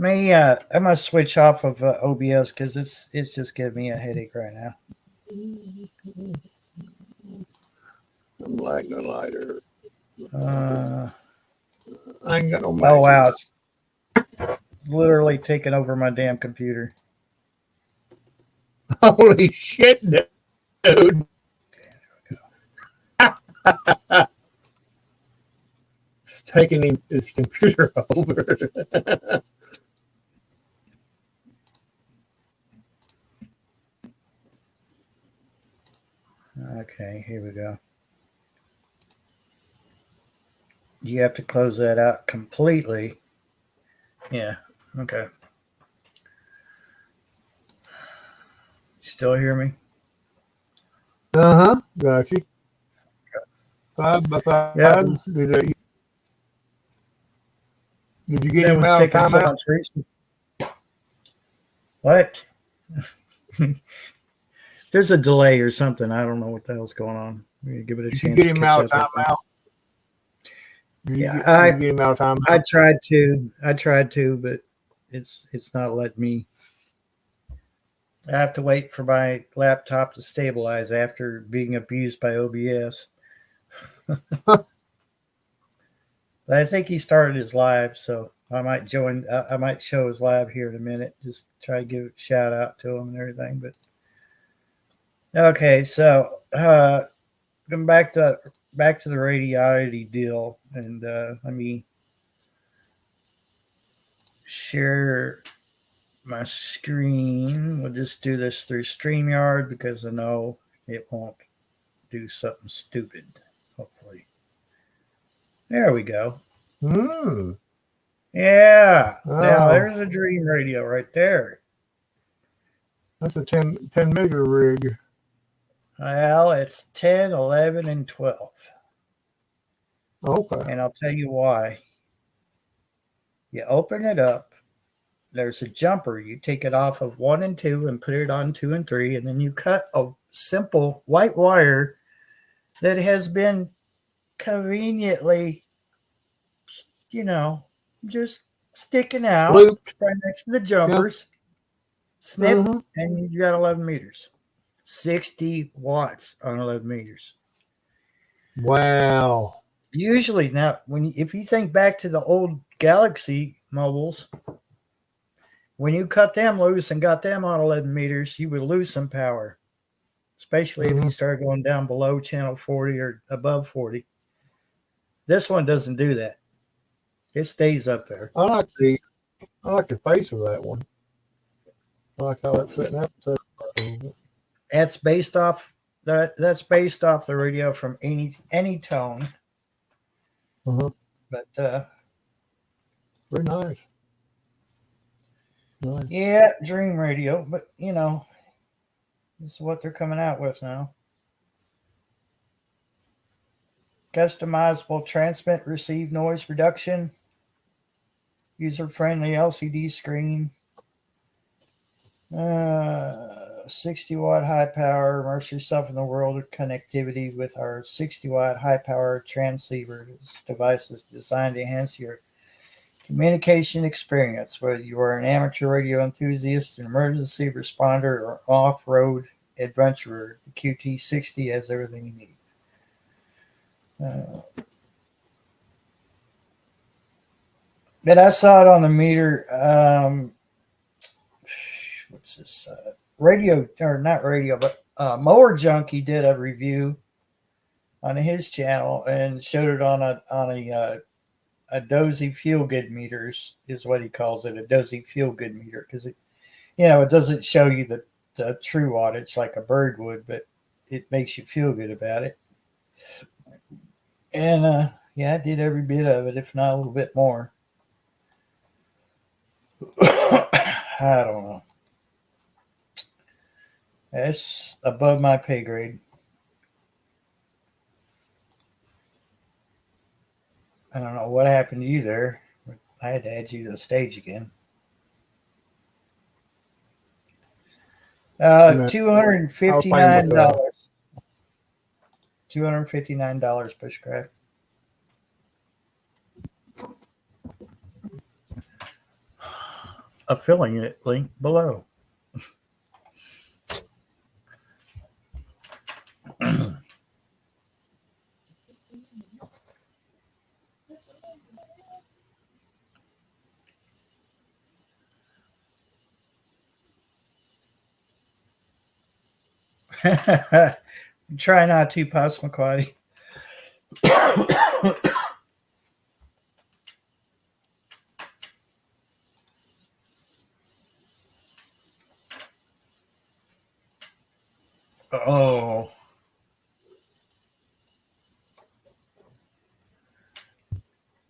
I must switch off of OBS because it's just giving me a headache right now. I'm lighting a lighter. I ain't got no matches. Oh wow, it's literally taking over my damn computer. Holy shit, dude. Okay, there we go. It's taking his computer over. Okay, here we go. You have to close that out completely. Yeah, okay. Still hear me? Uh-huh, got you. 5 by 5. Yeah. Did you get That him was out of taking so timeout? much reason. What? There's a delay or something. I don't know what the hell's going on. Give it a Did you chance get to him catch out up. of I think. timeout? Did you Yeah, get him out of timeout? I tried to, but it's not letting me. I have to wait for my laptop to stabilize after being abused by OBS. But I think he started his live, so I might join. I might show his live here in a minute. Just try to give a shout out to him and everything. But okay, so going back to the radiology deal, and let me share my screen. We'll just do this through StreamYard because I know it won't do something stupid. Hopefully, there we go. Hmm. Yeah. Now Oh, there's a dream radio right there. that's a 10 measure rig. Well, it's 10, 11, and 12. Okay. And I'll tell you why. You open it up, there's a jumper. You take it off of 1 and 2 and put it on 2 and 3, and then you cut a simple white wire that has been conveniently, just sticking out Loop. right next to the jumpers. Snip, and you got 11 meters. 60 watts on 11 meters. Wow. Usually, now, if you think back to the old Galaxy mobiles, when you cut them loose and got them on 11 meters, you would lose some power, especially if you start going down below channel 40 or above 40. This one doesn't do that. It stays up there. I like the face of that one. I like how that's sitting up. That's based off the radio from any tone. But very nice. Nice. Yeah, dream radio, but this is what they're coming out with now. Customizable transmit receive noise reduction, user-friendly LCD screen, 60-watt high power, immerse yourself in the world of connectivity with our 60-watt high power transceiver. This device is designed to enhance your communication experience, whether you are an amateur radio enthusiast, an emergency responder, or off-road adventurer. The QT60 has everything you need. But I saw it on the meter. What's this? Radio, or not radio, but Mower Junkie did a review on his channel and showed it on a dozy feel good meters, is what he calls it, a dozy feel good meter, because it doesn't show you the true wattage like a bird would, but it makes you feel good about it. And I did every bit of it, if not a little bit more. I don't know. That's above my pay grade. I don't know what happened to you there. I had to add you to the stage again. $259. $259 Bushcraft. Affiliate link below. Try not to, Passamaquoddy. Oh.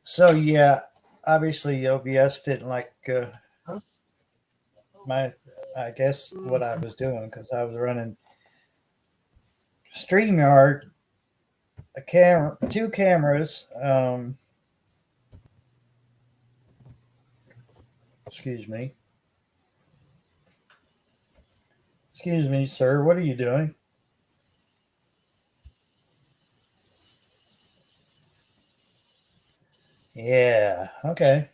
So yeah, obviously OBS didn't like I guess what I was doing, because I was running StreamYard, two cameras, Excuse me. Excuse me, sir. What are you doing? Yeah. Okay.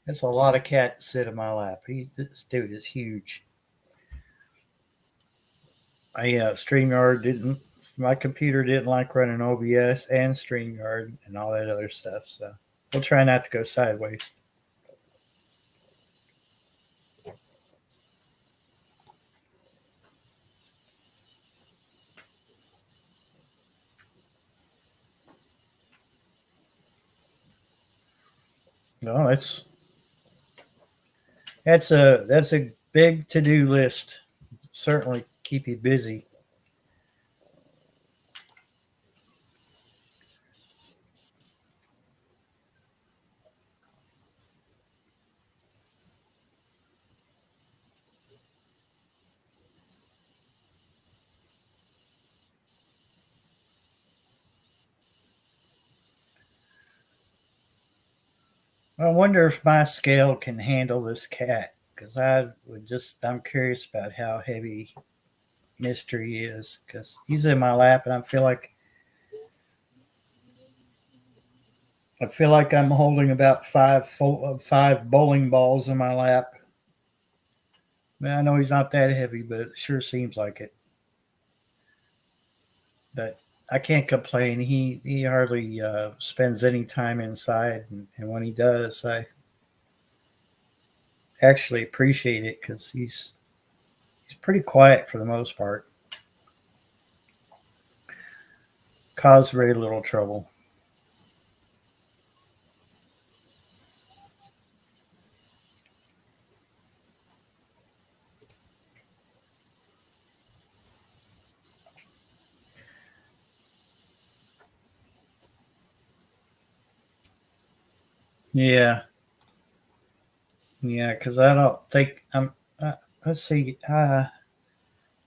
It's a lot of cat to sit in my lap. This dude is huge. StreamYard didn't. My computer didn't like running OBS and StreamYard and all that other stuff. So we'll try not to go sideways. No, that's a big to do list. Certainly keep you busy. I wonder if my scale can handle this cat because I'm curious about how heavy Mystery is because he's in my lap and I feel like I'm holding about five bowling balls in my lap. I know he's not that heavy, but it sure seems like it. But I can't complain. He hardly spends any time inside, and when he does, I actually appreciate it because he's pretty quiet for the most part. Cause very little trouble. Yeah, yeah. Because I don't think I'm. Let's see. I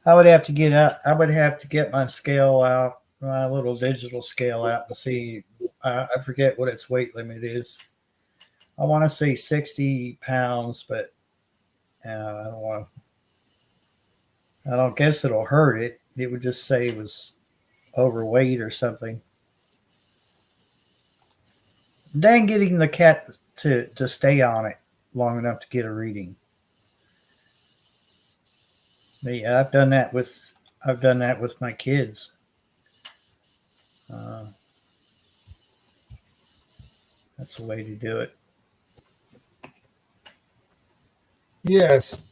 would have to get out. I would have to get my scale out, my little digital scale out, and see. I forget what its weight limit is. I want to say 60 pounds, but I don't want to. I don't guess it'll hurt it. It would just say it was overweight or something. Dang, getting the cat to stay on it long enough to get a reading. But yeah, I've done that with my kids. Uh, that's the way to do it. Yes.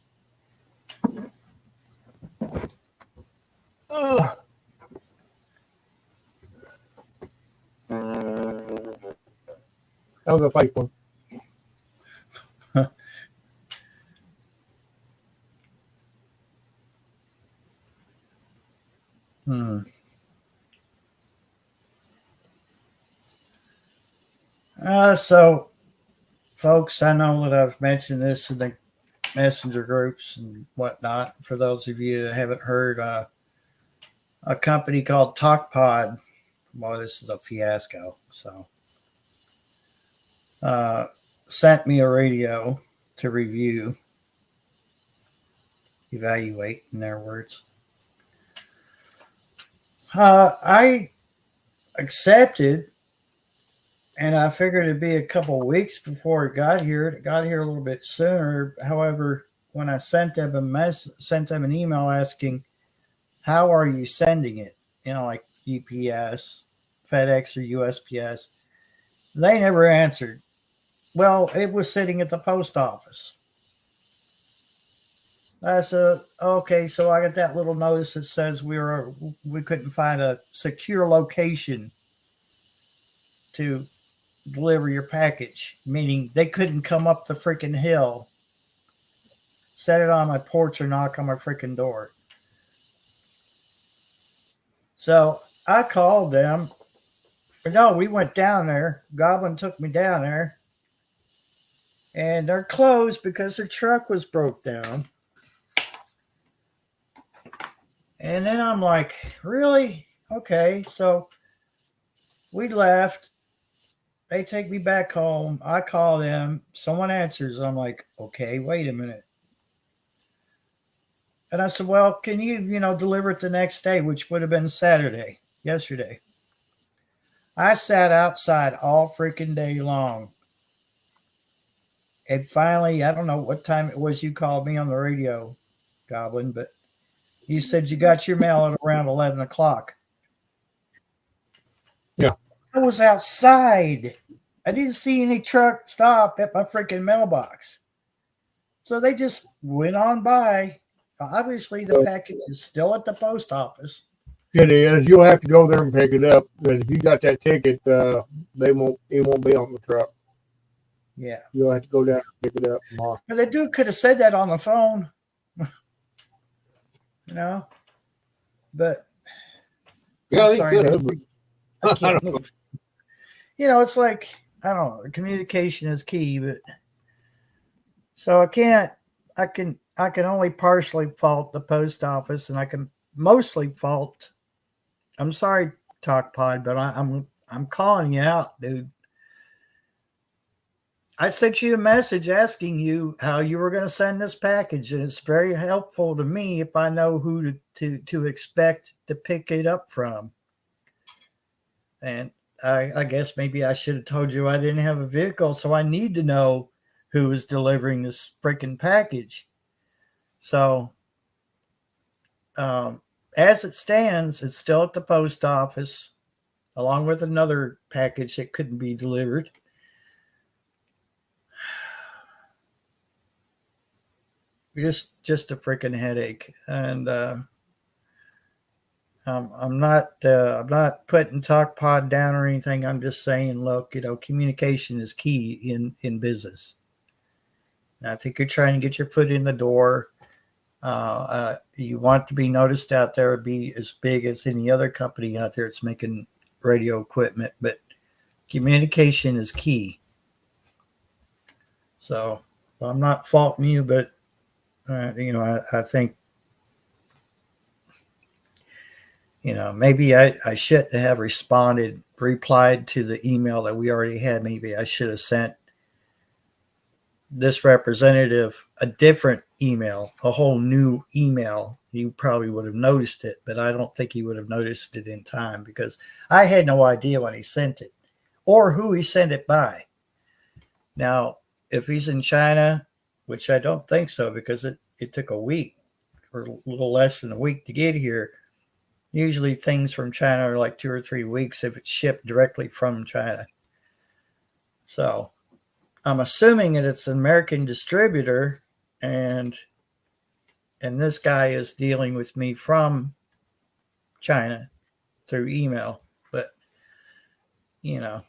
Oh. That was a fake one. Hmm. So, folks, I know that I've mentioned this in the messenger groups and whatnot. For those of you that haven't heard, a company called TalkPod. Boy, this is a fiasco. So, uh, sent me a radio to review, evaluate, in their words. I accepted, and I figured it'd be a couple of weeks before it got here. It got here a little bit sooner. However, when I sent them an email asking, "How are you sending it?" Like UPS, FedEx, or USPS, they never answered. Well, it was sitting at the post office. I said, okay, so I got that little notice that says we couldn't find a secure location to deliver your package, meaning they couldn't come up the freaking hill, set it on my porch, or knock on my freaking door. So I called them. No, we went down there. Goblin took me down there, and they're closed because their truck was broke down. And then I'm like, really? Okay. So we left. They take me back home. I call them. Someone answers. I'm like, okay, wait a minute. And I said, well, can you, deliver it the next day, which would have been Saturday, yesterday. I sat outside all freaking day long. And finally, I don't know what time it was you called me on the radio, Goblin, but you said you got your mail at around 11 o'clock. Yeah. I was outside. I didn't see any truck stop at my freaking mailbox. So they just went on by. Obviously, the package is still at the post office. It is. You'll have to go there and pick it up. But if you got that ticket, it won't be on the truck. Yeah. You'll have to go down and pick it up tomorrow. But the dude could have said that on the phone. But Yeah, I'm sorry, they could have. I can't move. It's like, I don't know, communication is key, but so I can only partially fault the post office, and I can mostly fault, I'm sorry, Talk Pod, but I'm calling you out, dude. I sent you a message asking you how you were going to send this package, and it's very helpful to me if I know who to expect to pick it up from. And I guess maybe I should have told you I didn't have a vehicle, so I need to know who is delivering this freaking package. So, as it stands, it's still at the post office, along with another package that couldn't be delivered. Just a freaking headache, and I'm not putting Talk Pod down or anything. I'm just saying, look, communication is key in business. And I think you're trying to get your foot in the door. You want to be noticed out there, be as big as any other company out there that's making radio equipment, but communication is key. So I'm not faulting you, but I think, maybe I shouldn't have replied to the email that we already had. Maybe I should have sent this representative a different email, a whole new email. You probably would have noticed it, but I don't think he would have noticed it in time because I had no idea when he sent it or who he sent it by. Now, if he's in China, which I don't think so because it took a week or a little less than a week to get here. Usually things from China are like 2 or 3 weeks if it's shipped directly from China. So I'm assuming that it's an American distributor and this guy is dealing with me from China through email. But, yeah,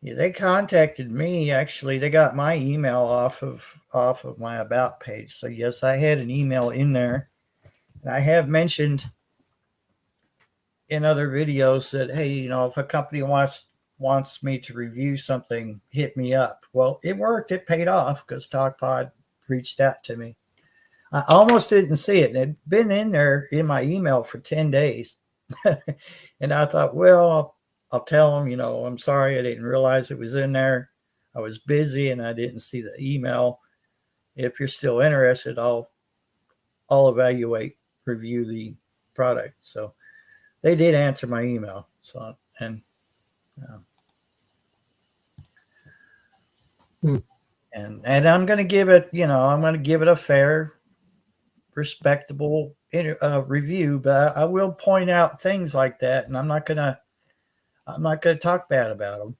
they contacted me. Actually, they got my email off of my about page. So yes, I had an email in there. And I have mentioned in other videos that, hey, if a company wants me to review something, hit me up. Well, it worked. It paid off because TalkPod reached out to me. I almost didn't see it. It had been in there in my email for 10 days. And I thought, well, I'll tell them, I'm sorry. I didn't realize it was in there. I was busy and I didn't see the email. If you're still interested, I'll review the product. So they did answer my email. So, and I'm going to give it, a fair, respectable review, but I will point out things like that, and I'm not gonna talk bad about them.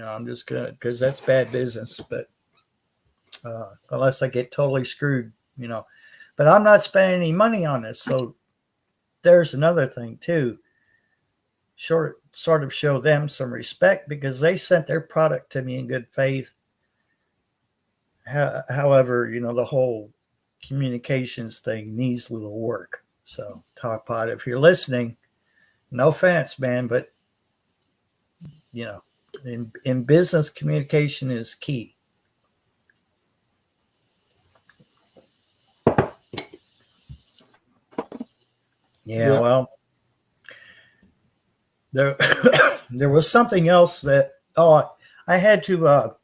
I'm just gonna, because that's bad business. But unless I get totally screwed, but I'm not spending any money on this. So there's another thing too. Sort of show them some respect because they sent their product to me in good faith. However, the whole communications thing needs a little work. So TalkPod, if you're listening, no offense, man, but in business, communication is key. Yeah. Well, there there was something else that I had to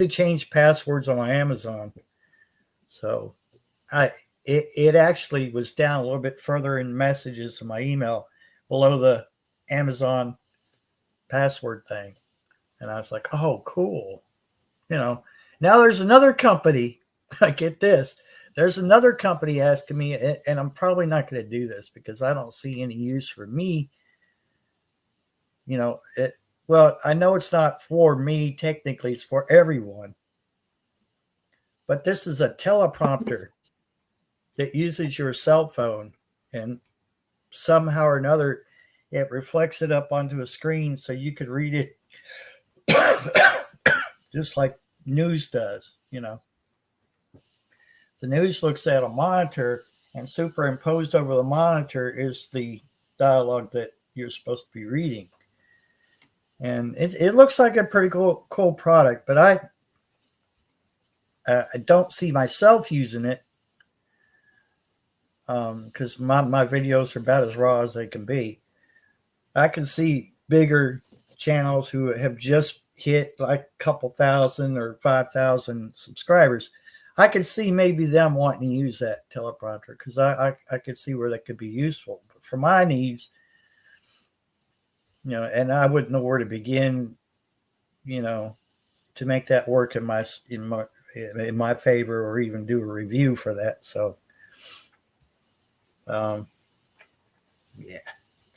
change passwords on my Amazon. So it actually was down a little bit further in messages in my email below the Amazon password thing. And I was like, oh, cool. Now there's another company. I get this. There's another company asking me, and I'm probably not going to do this because I don't see any use for me. Well, I know it's not for me. Technically, it's for everyone. But this is a teleprompter that uses your cell phone, and somehow or another, it reflects it up onto a screen so you could read it just like news does. The news looks at a monitor, and superimposed over the monitor is the dialogue that you're supposed to be reading. And it looks like a pretty cool product, but I don't see myself using it because my videos are about as raw as they can be. I can see bigger channels who have just hit like a couple thousand or 5,000 subscribers. I could see maybe them wanting to use that teleprompter because I could see where that could be useful. But for my needs, and I wouldn't know where to begin, to make that work in my favor or even do a review for that. So, yeah,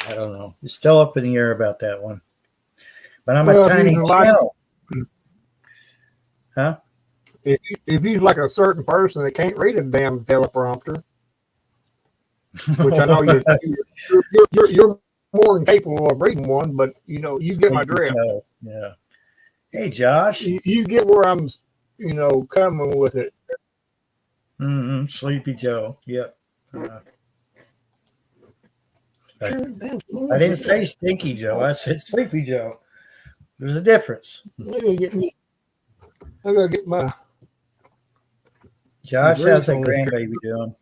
I don't know. It's still up in the air about that one. But I'm a tiny channel. Huh? If he's like a certain person that can't read a damn teleprompter, which I know you're more than capable of reading one, but you get my drift. Yeah. Hey, Josh. You get where I'm, coming with it. Sleepy Joe. Yep. I didn't say Stinky Joe. I said Sleepy Joe. There's a difference. I gotta get my. Josh, how's that grandbaby doing?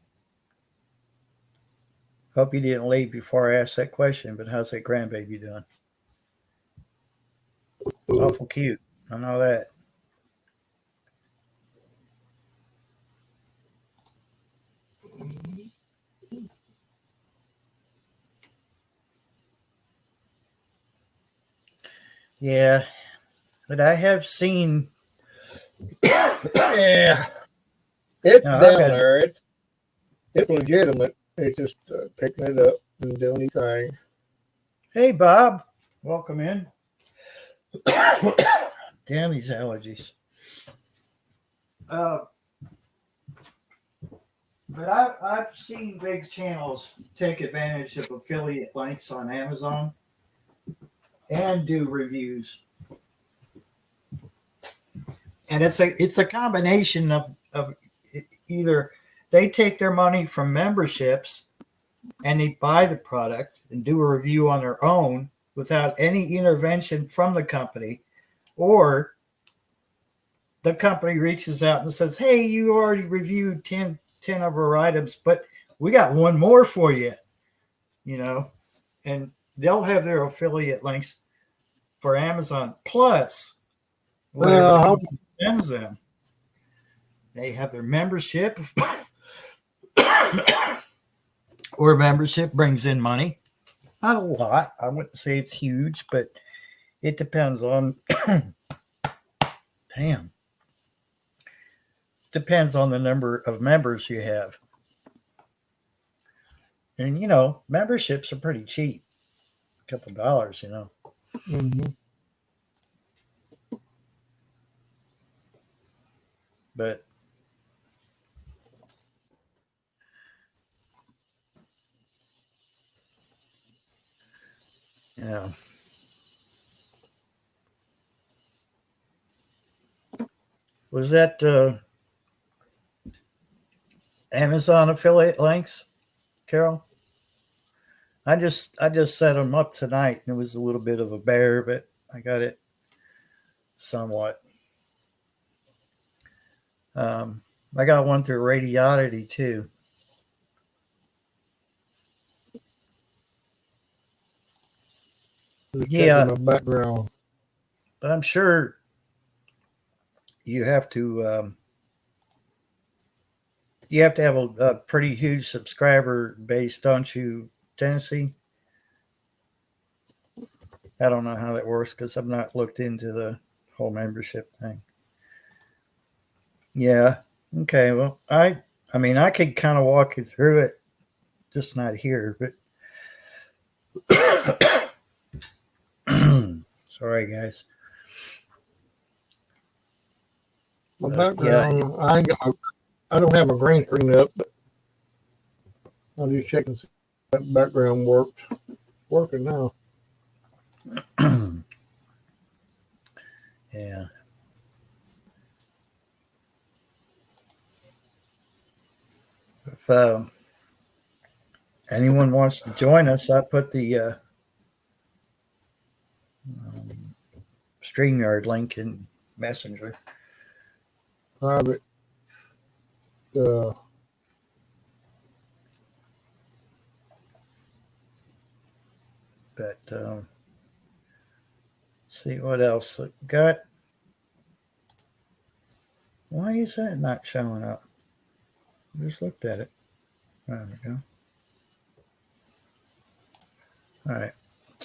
Hope you didn't leave before I asked that question, but how's that grandbaby doing? Awful cute. I know that. Yeah, but I have seen. Yeah, it's down there. It's legitimate. It's just picking it up and doing his thing. Hey, Bob, welcome in. Damn these allergies. But I've seen big channels take advantage of affiliate links on Amazon and do reviews. And it's a combination of either they take their money from memberships and they buy the product and do a review on their own without any intervention from the company, or the company reaches out and says, hey, you already reviewed 10 of our items, but we got one more for you, and they'll have their affiliate links for Amazon plus whatever sends them. They have their membership or membership brings in money. Not a lot. I wouldn't say it's huge, but it depends on depends on the number of members you have. And memberships are pretty cheap. A couple dollars, Mm-hmm. But yeah. Was that Amazon affiliate links, Carol? I just set them up tonight, and it was a little bit of a bear, but I got it somewhat. I got one through Radiodity too. Just Yeah, checking my background. but I'm sure you have to have a pretty huge subscriber base, don't you, Tennessee? I don't know how that works because I've not looked into the whole membership thing. Yeah. Okay. Well, I mean, I could kind of walk you through it, just not here. But sorry, guys. My Yeah. background, I don't have a green screen up, but I'll just check and see if that background worked. Working now. Yeah. If anyone wants to join us, I put the StreamYard link in Messenger. Private. But see what else I got. Why is that not showing up? I just looked at it. There we go. All right.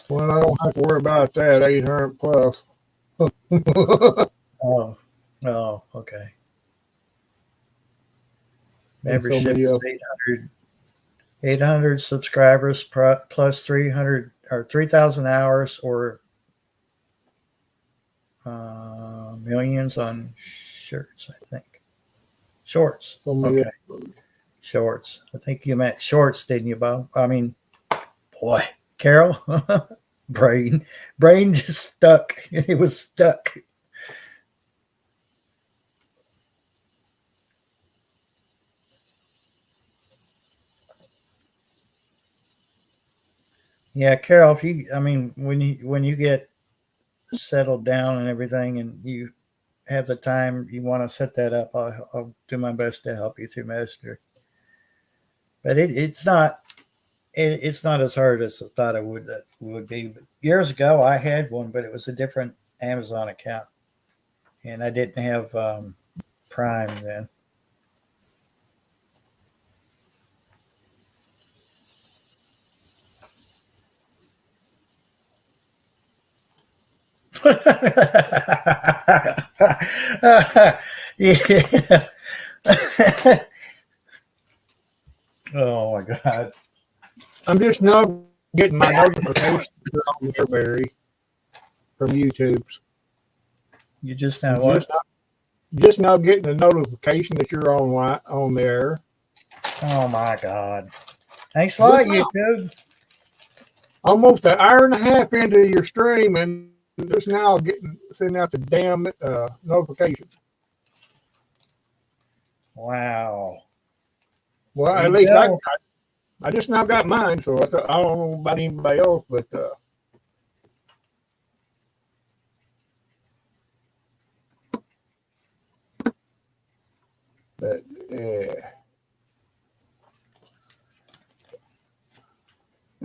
Well, I don't have to worry about that. 800 plus. Oh, okay. And so Membership many is 800 subscribers plus 300 or 3,000 hours or millions on shirts, I think. Shorts. So many. Okay. Shorts. I think you meant shorts, didn't you, Bob? I mean, boy, Carol, brain just stuck. It was stuck. Yeah, Carol, when you get settled down and everything, and you have the time you want to set that up, I'll do my best to help you through Messenger. But it's not as hard as I thought it would be. But years ago, I had one, but it was a different Amazon account, and I didn't have Prime then. Yeah. Oh my God. I'm just now getting my notifications on there, Barry, from YouTube's. You just now what? Just now getting a notification that you're on there. Oh my God. Thanks a lot, YouTube. Almost an hour and a half into your stream and just now sending out the damn notification. Wow. Well, There at you least go. I just now got mine, so I don't know about anybody else, but yeah.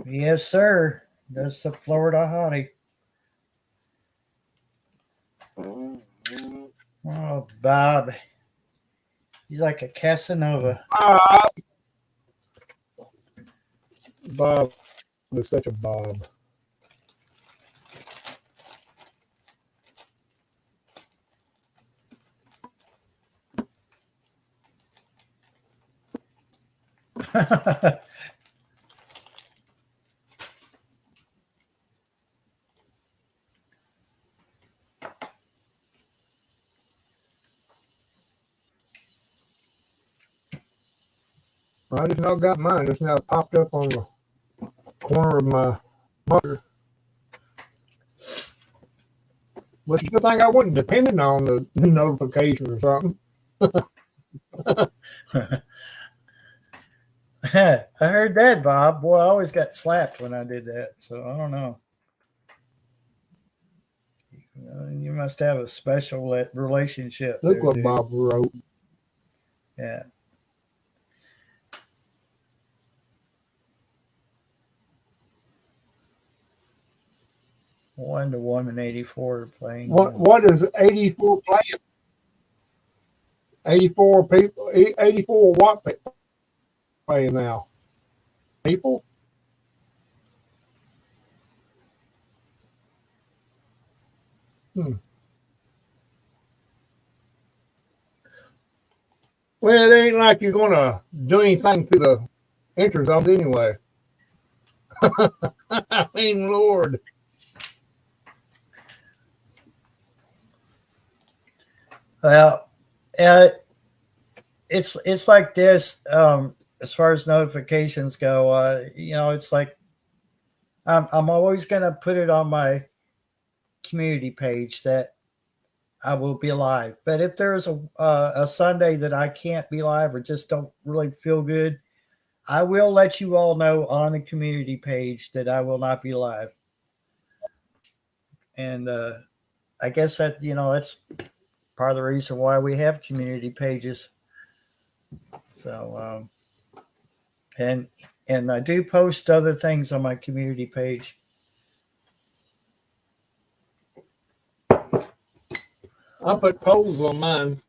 Yes, sir. That's the Florida hottie. Oh, Bob. He's like a Casanova. Bob is such a Bob. I just now got mine. Just now popped up on the corner of my monitor. But you think I wasn't depending on the notification or something? I heard that, Bob. Boy, I always got slapped when I did that. So I don't know. You must have a special relationship. Look there, what dude. Bob wrote. Yeah. Wonder Woman 84 playing. What is 84 playing? 84 people. 84 what people playing now? People. Well, it ain't like you're gonna do anything to the entry zones anyway. I mean, Lord. Well, it's like this. As far as notifications go, it's like I'm always gonna put it on my community page that I will be live. But if there's a Sunday that I can't be live or just don't really feel good, I will let you all know on the community page that I will not be live. And I guess that that's part of the reason why we have community pages. So and I do post other things on my community page. I put polls on mine.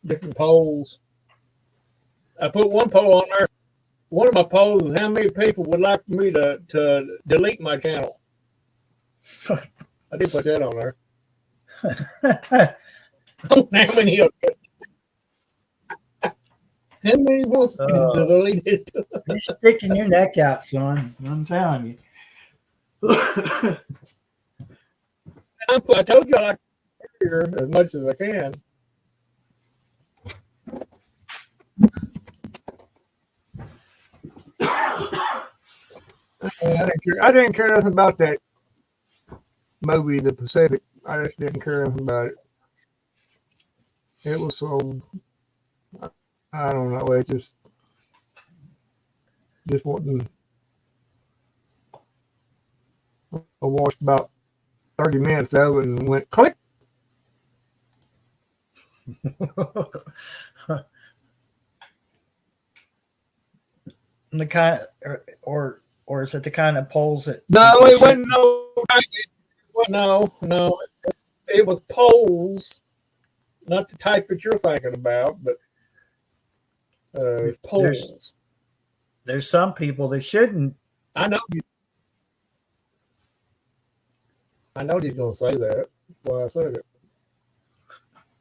Different polls. I put one poll on there. One of my polls is how many people would like me to delete my channel. I did put that on there. How many of it? How many wants me to delete it? You're sticking your neck out, son. I'm telling you. I told you I like here as much as I can. I didn't care nothing about that movie, The Pacific. I just didn't care nothing about it. It was so, I don't know. It just wasn't. I watched about 30 minutes of it and went click. The kind or is it the kind of polls that? No, it wasn't. No. It was polls, not the type that you're thinking about, but polls. There's some people that shouldn't. I know he's going to say that. That's why I said it.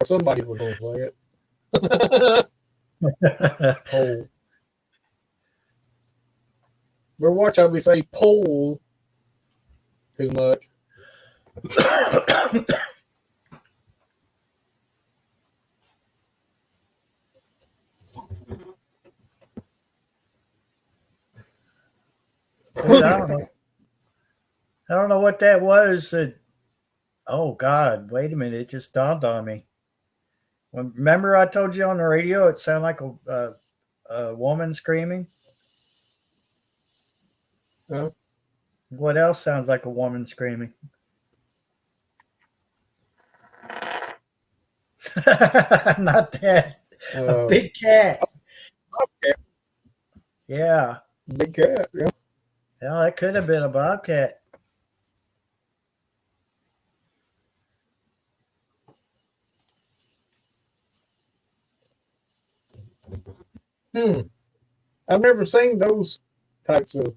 Or somebody was going to say it. Poll. But watch how we say poll too much. Dude, I don't know what that was. Oh God! Wait a minute! It just dawned on me. Remember, I told you on the radio it sounded like a woman screaming. Huh? What else sounds like a woman screaming? Not that. A big cat. Okay. Yeah. Big cat. Yeah. Yeah, that could have been a bobcat. I've never seen those types of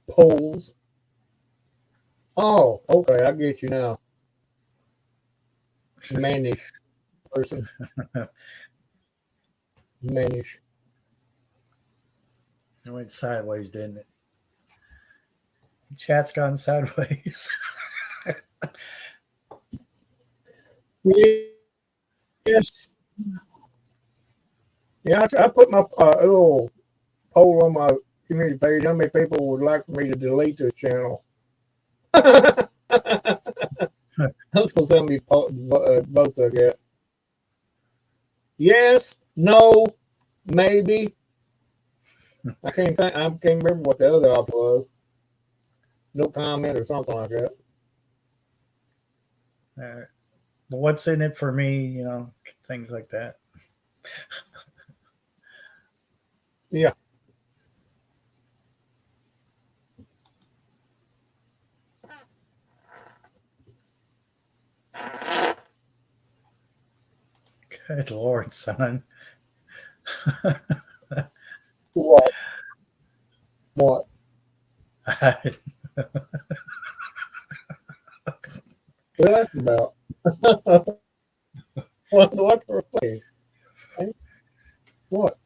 polls. Oh, okay, I get you now. Mannish person. Mannish. It went sideways, didn't it? Chat's gone sideways. Yes. Yeah, I put my little poll on my community page. How many people would like for me to delete this channel? That's because how many votes I get. Yes, no, maybe. I can't remember what the other option was. No comment or something like that. What's in it for me? Things like that. Yeah. Good Lord, son. What? What? What about? What's the thing? What?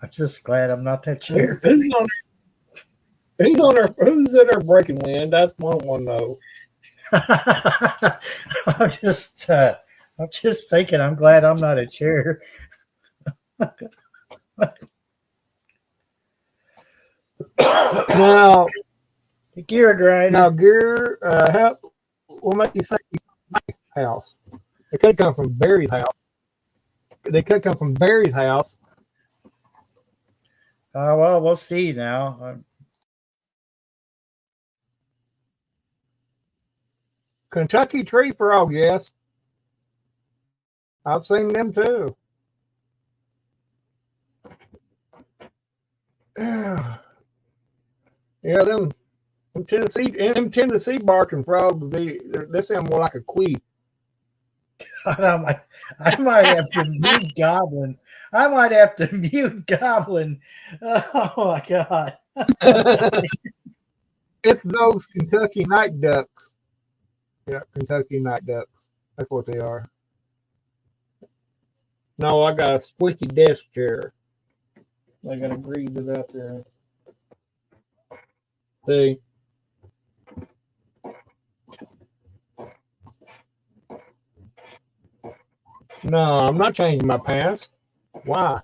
I'm just glad I'm not that chair. Who's on? Who's on our? Who's in our breaking wind? That's one I want to know. I'm just thinking. I'm glad I'm not a chair. Now, The gear grinder. now, gear. What make you think my house? It could come from Barry's house. They could come from Barry's house. Well, we'll see now. Kentucky tree frog, yes. I've seen them too. Yeah, them Tennessee barking frogs. They sound more like a quee. I might have to mute Goblin. I might have to mute Goblin. Oh my God. It's those Kentucky night ducks. Yeah, Kentucky night ducks. That's what they are. No, I got a squeaky desk chair. I gotta breathe it out there. See? No, I'm not changing my pants. Why?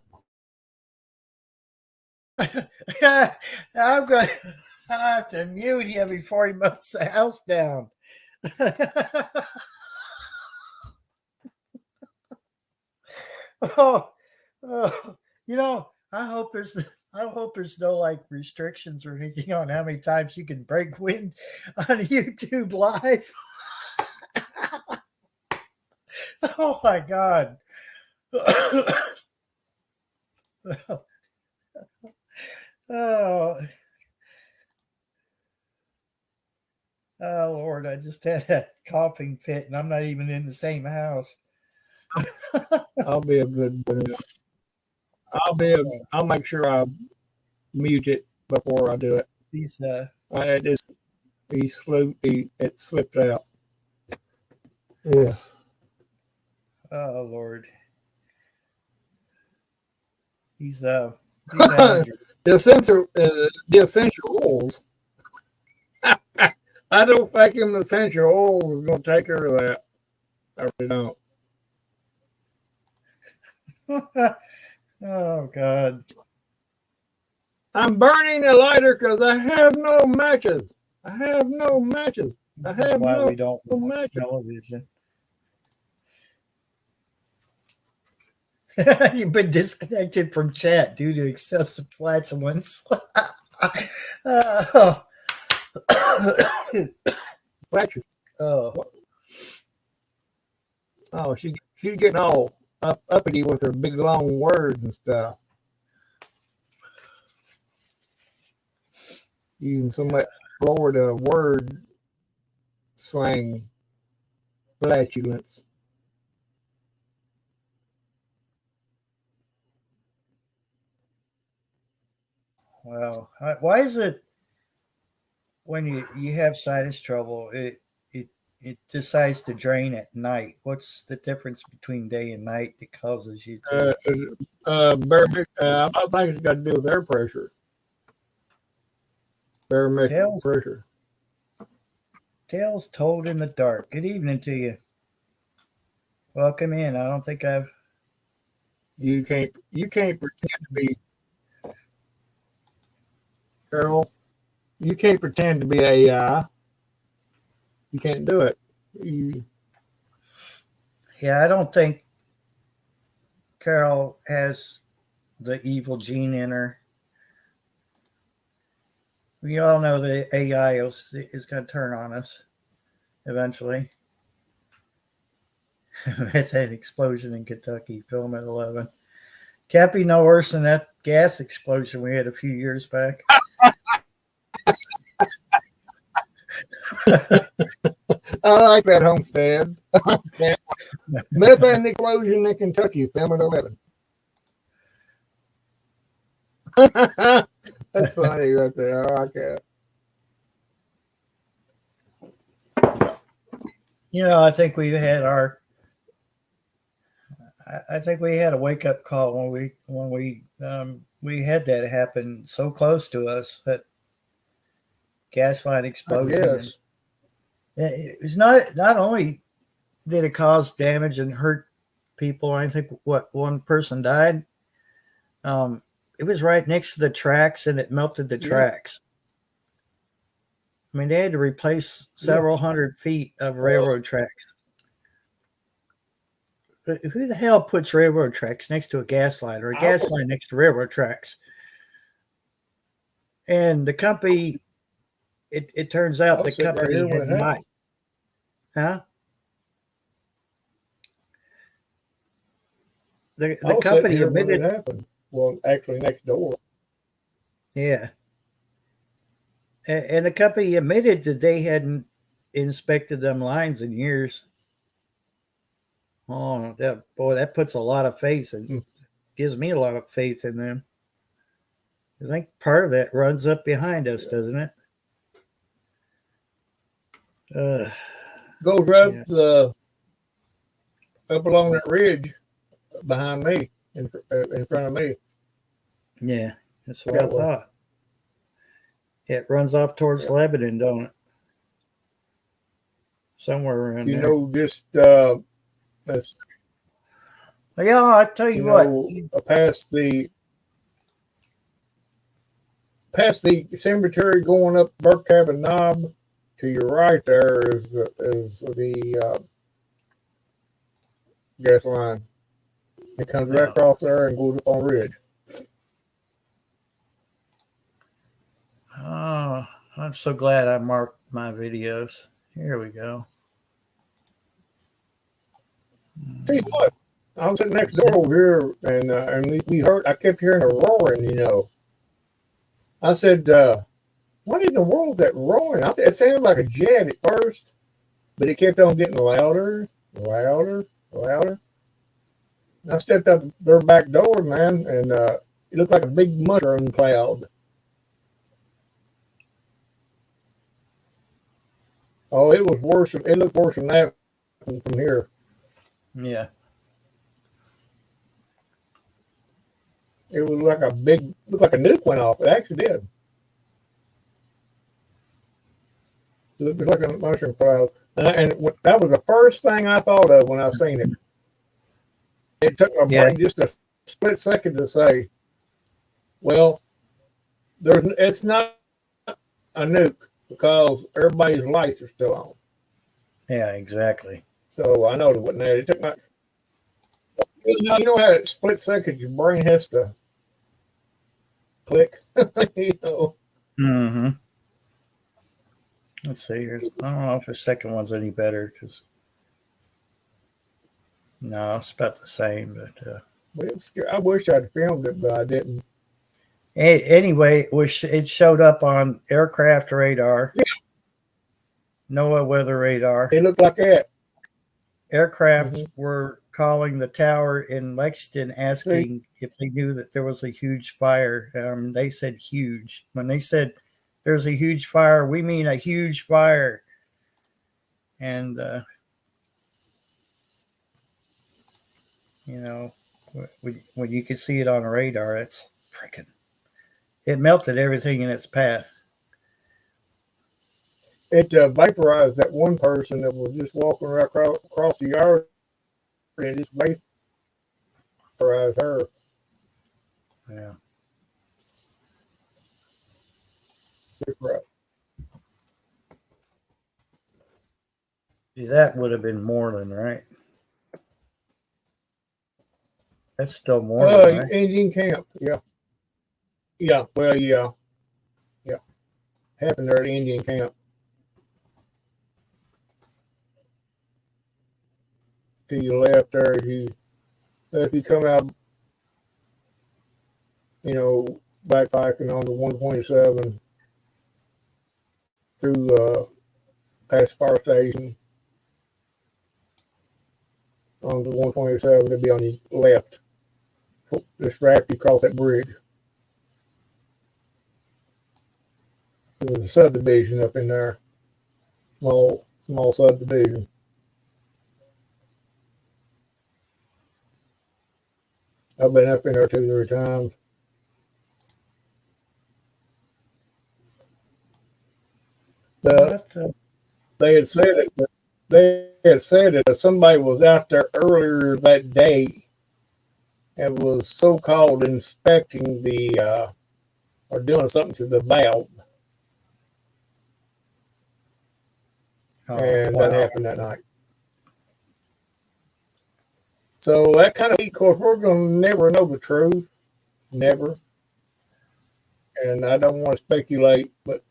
I'm going to have to mute him before he melts the house down. Oh, you know, I hope there's no like restrictions or anything on how many times you can break wind on YouTube live. Oh my God. Oh, Lord, I just had a coughing fit and I'm not even in the same house. I'll be a good boy. I'll make sure I mute it before I do it. It slipped out. Yes. Oh Lord. He's the essential oils. I don't think him essential oils is gonna take care of that. I really don't. Oh God. I'm burning a lighter because I have no matches. I have no matches. This is why we don't watch television. You've been disconnected from chat due to excessive flatulence. Oh. Flatulence. Oh. Oh, she's getting all uppity with her big long words and stuff. Using so much Florida word slang flatulence. Wow. Why is it when you have sinus trouble, it decides to drain at night? What's the difference between day and night that causes you to? I think it's got to do with air pressure. Barometric pressure. Tales told in the dark. Good evening to you. Welcome in. I don't think I've. You can't pretend to be Carol. You can't pretend to be AI. You can't do it. Yeah, I don't think Carol has the evil gene in her. We all know that AI is going to turn on us eventually. It's an explosion in Kentucky. Film at 11. Can't be no worse than that gas explosion we had a few years back. I like that homestead. Methane explosion in Kentucky, film at 11. That's funny right there. I like that. You know, I think we had our. I think we had a wake up call we had that happen so close to us, that gas line explosion. And it was not only did it cause damage and hurt people. I think one person died. It was right next to the tracks, and it melted the tracks. I mean, they had to replace several hundred feet of railroad tracks. Who the hell puts railroad tracks next to a gas line, or a gas line next to railroad tracks? And the company, it turns out the company had not. Huh? The company admitted it happened. Well, actually, next door. Yeah. And the company admitted that they hadn't inspected them lines in years. Oh, that puts a lot of faith, and gives me a lot of faith in them. I think part of that runs up behind us, doesn't it? Goes right up along that ridge behind me, in front of me. Yeah, that's what I thought. It runs off towards Lebanon, don't it? Somewhere around there. You know, just yeah, I tell you what. Past the cemetery, going up Burke Cabin Knob, to your right there is the gas line. It comes right across there and goes up on ridge. Oh, I'm so glad I marked my videos. Here we go. Tell you what, I was sitting next door over here, and we heard. I kept hearing a roaring. You know, I said, "What in the world is that roaring?" It sounded like a jet at first, but it kept on getting louder, louder, louder. And I stepped up their back door, man, and it looked like a big mushroom cloud. Oh, it was worse. It looked worse than that from here. Yeah. It was like looked like a nuke went off. It actually did. It looked like a mushroom cloud. And that was the first thing I thought of when I seen it. It took my brain just a split second to say, well, it's not a nuke, because everybody's lights are still on. Yeah, exactly. So I know it wasn't that. It took my. You know how at split second your brain has to click. You know. Mm-hmm. Let's see here. I don't know if the second one's any better, because no, it's about the same. But I wish I'd filmed it, but I didn't. Anyway, it showed up on aircraft radar, NOAA weather radar. It looked like that. Aircraft were calling the tower in Lexington, asking if they knew that there was a huge fire. They said huge. When they said there's a huge fire, we mean a huge fire. And you know, when you can see it on a radar, it's freaking. It melted everything in its path. It vaporized that one person that was just walking right across the yard, and just vaporized her. Yeah. See, that would have been Moreland, right? That's still Moreland, right? Indian camp, yeah. Yeah, well, yeah. Happened there at the Indian camp. To your left there, if you come out, you know, backpacking on the 127 through past the fire station, on the 127. It'd be on the left. Just right after you cross that bridge. There was a subdivision up in there. Small subdivision. I've been up in there 2 or 3 times. They had said that somebody was out there earlier that day and was so-called inspecting or doing something to the valve. And that happened that night. So that kind of course, we're going to never know the truth. Never. And I don't want to speculate, but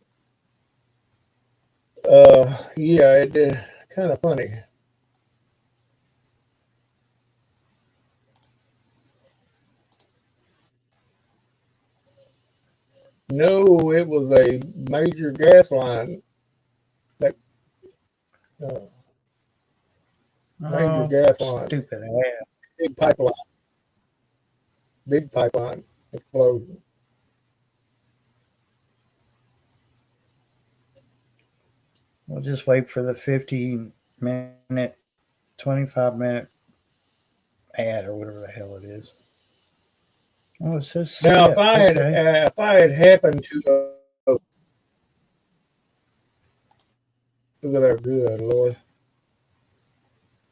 yeah, it's kind of funny. No, it was a major gas line. That major gas line. Stupid. Big pipeline. Big pipeline explosion. We'll just wait for the 50-minute, 25-minute ad or whatever the hell it is. Oh, it says skip. Now, if I had happened to look at that, good Lord!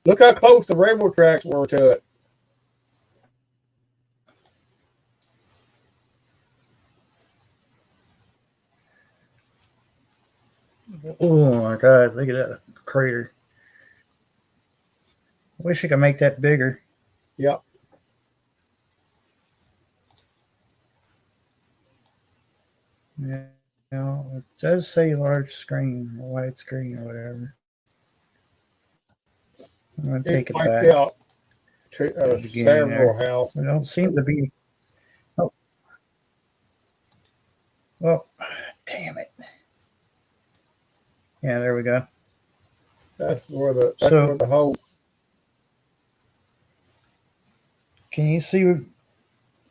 Look how close the railroad tracks were to it. Oh my God! Look at that crater. I wish I could make that bigger. Yep. Yeah, it does say large screen, or widescreen, or whatever. I'm gonna take it back. Out several houses. It don't seem to be. Oh, well, damn it! Yeah, there we go. That's where the whole. Can you see?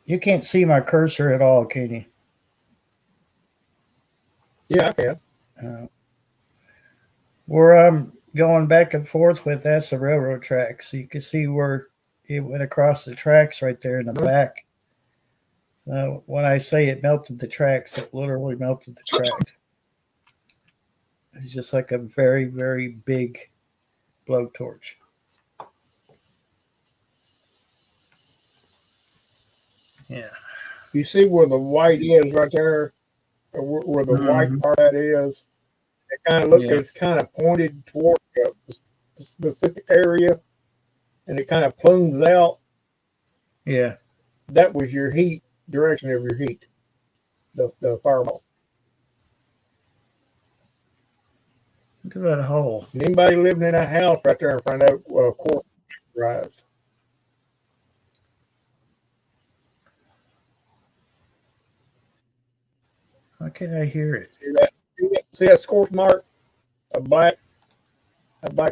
You can't see my cursor at all, can you? Yeah, I can. Where I'm going back and forth with, that's the railroad tracks. So you can see where it went across the tracks right there in the back. So when I say it melted the tracks, it literally melted the tracks. It's just like a very, very big blowtorch. Yeah. You see where the white is right there? Or where the white part that is? It kind of looks, it's kind of pointed toward a specific area, and it kind of plumes out. Yeah. That was your heat, direction of your heat, the fireball. Look at that hole. Anybody living in that house right there in front of that, of course, rise. How can I hear it? See that? See that scorch mark? A black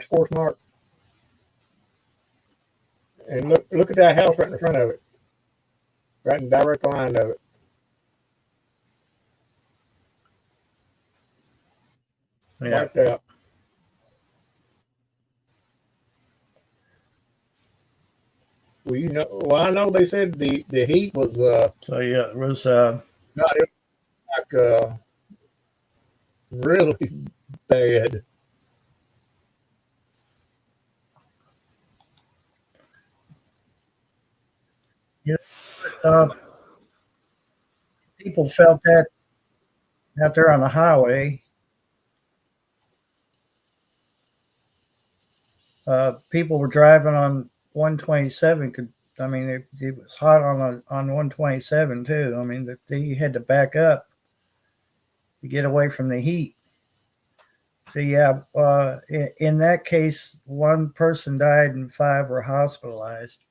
scorch mark. And look at that house right in front of it. Right in direct line of it. Yeah. Wiped out. Well, I know they said the heat was so yeah, it was not like really bad. Yeah. People felt that out there on the highway. People were driving on 127. It was hot on 127 too. I mean, you had to back up to get away from the heat. So yeah, in that case, 1 person died and 5 were hospitalized.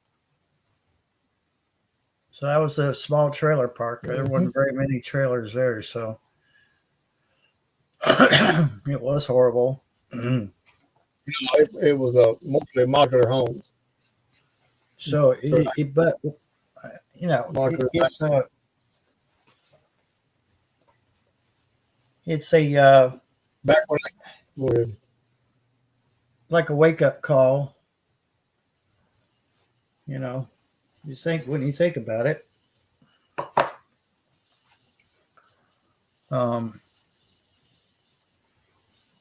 So that was a small trailer park. There wasn't very many trailers there, so it was horrible. It was mostly modular homes. So, but Like it's a back when I would. like a wake up call. You think when you think about it.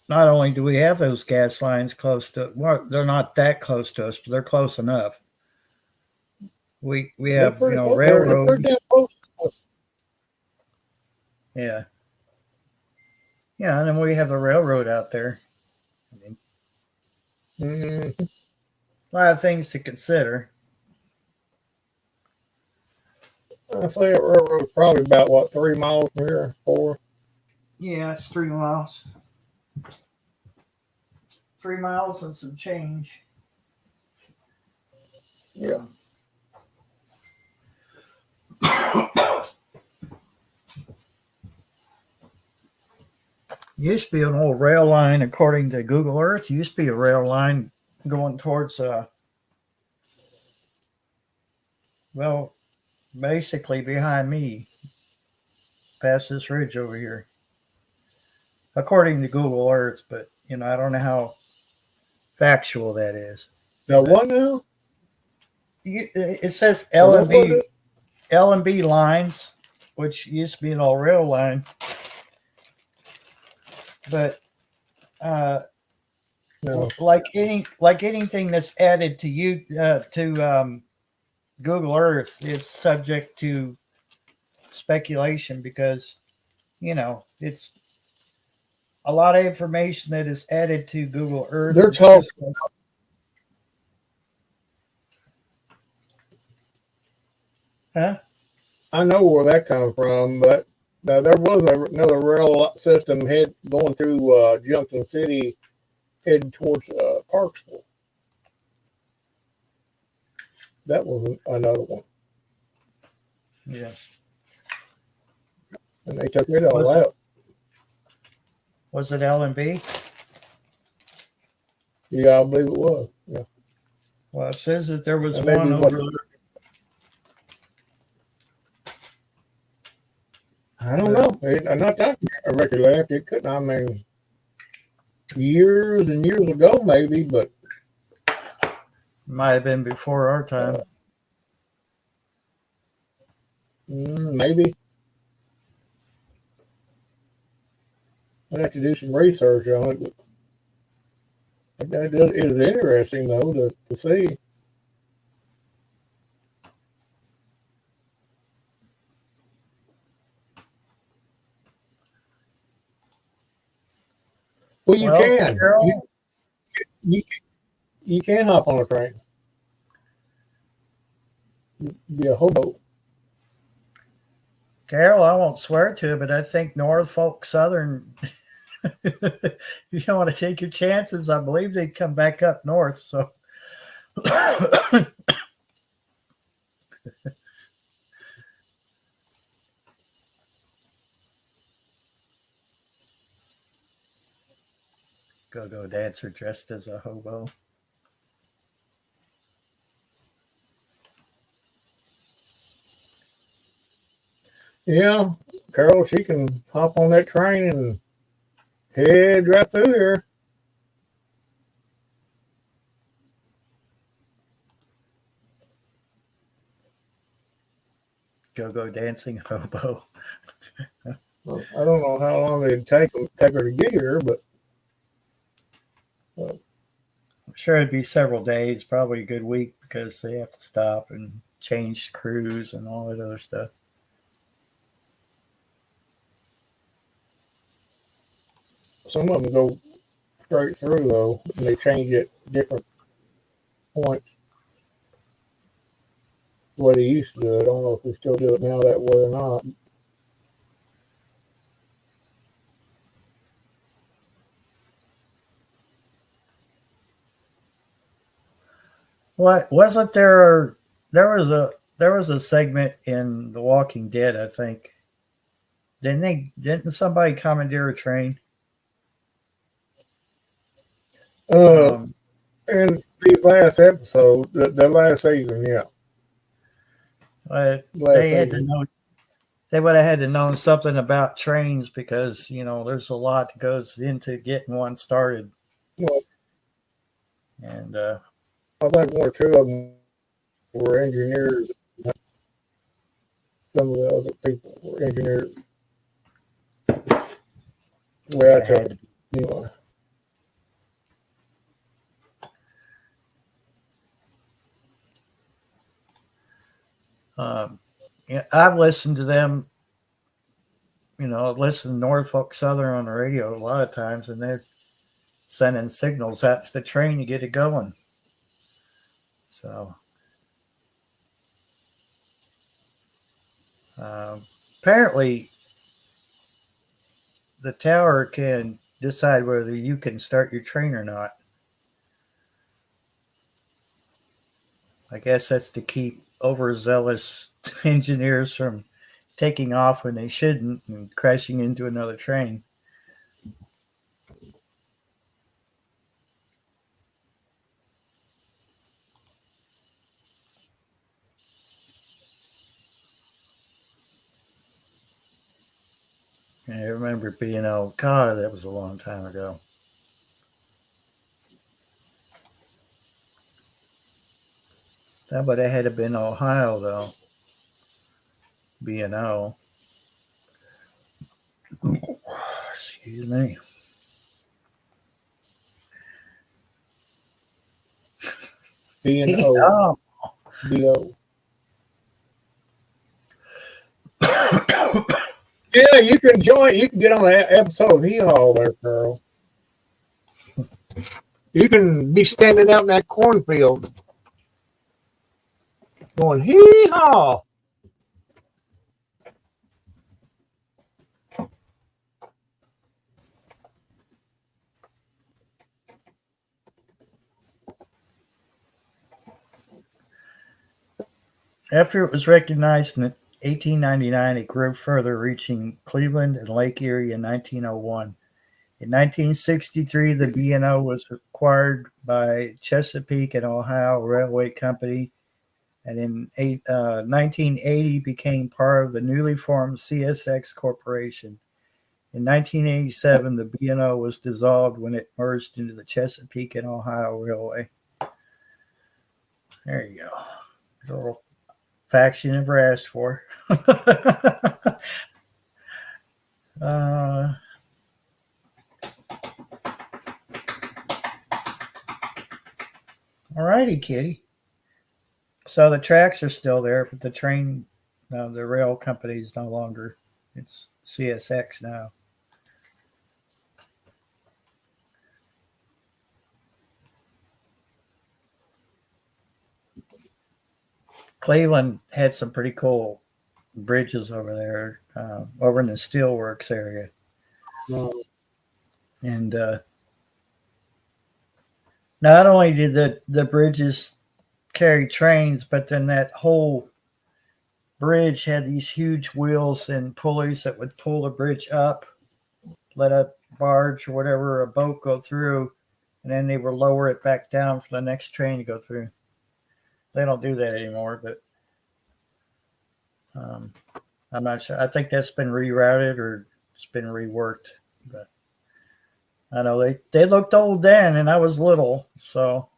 Not only do we have those gas lines close to, well, they're not that close to us, but they're close enough. We have railroad. They're damn close to us. Yeah, and then we have the railroad out there. Mm-hmm. A lot of things to consider. I say a railroad probably about what 3 miles from here, 4. Yeah, it's 3 miles. 3 miles and some change. Yeah. Used to be an old rail line, according to Google Earth. Used to be a rail line going towards, basically behind me, past this ridge over here, according to Google Earth. But I don't know how factual that is. Now what now? It says So what was it? L&B lines, which used to be an old rail line, but No. like anything that's added to Google Earth, it's subject to speculation because it's a lot of information that is added to Google Earth. They're talking. Huh? I know where that comes from, but there was another rail system going through Junction City, heading towards Parksville. That was another one. Yeah. And they took it all out. Was it L&B? Yeah, I believe it was. Yeah. Well, it says that there was That one may be over. I don't know. I'm not talking a record left. It couldn't. I mean, years and years ago, maybe, but Might have been before our time. Maybe. I'd have to do some research on it. But it is interesting, though, to see. Well, you can. Carol, You can hop on a train. Be a hobo. Carol, I won't swear to it, but I think Norfolk Southern, you don't want to take your chances. I believe they come back up north. So go dancer dressed as a hobo. Yeah, Carol, she can hop on that train and head right through here. Go dancing hobo. Well, I don't know how long it'd take her to get here, but I'm sure it'd be several days, probably a good week, because they have to stop and change crews and all that other stuff. some of them go straight through, though, and they change at different points. The way they used to do it. I don't know if they still do it now that way or not. What wasn't there? There was a segment in The Walking Dead, I think. Didn't somebody commandeer a train? And the last episode, the last season, yeah. But Last they had to season. know. They would have had to know something about trains because there's a lot that goes into getting one started. Well, And I think one or two of them were engineers. Some of the other people were engineers. yeah, it had to be. Anyway. I've listened to them. I've listened to Norfolk Southern on the radio a lot of times, and they're sending signals out to the train to get it going. So apparently, the tower can decide whether you can start your train or not. I guess that's to keep overzealous engineers from taking off when they shouldn't and crashing into another train. And I remember being, oh God, that was a long time ago. That would have had to been Ohio, though. B&O. Excuse me. B&O. B-O. Yeah, you can join. You can get on that episode of Hee Haw there, Carl. You can be standing out in that cornfield going, Hee Haw. After it was recognized in 1899, it grew further, reaching Cleveland and Lake Erie in 1901. In 1963, the B&O was acquired by Chesapeake and Ohio Railway Company, and in 1980 became part of the newly formed CSX Corporation. In 1987, the B&O was dissolved when it merged into the Chesapeake and Ohio Railway. There you go. A little facts you never asked for. All righty, kitty. So the tracks are still there, but the train, the rail company is no longer. It's CSX now. Cleveland had some pretty cool bridges over there, over in the steelworks area. And not only did the bridges carry trains, but then that whole bridge had these huge wheels and pulleys that would pull the bridge up, let a barge or whatever, a boat go through, and then they would lower it back down for the next train to go through. They don't do that anymore, but I'm not sure. I think that's been rerouted or it's been reworked. But I know they looked old then, and I was little, so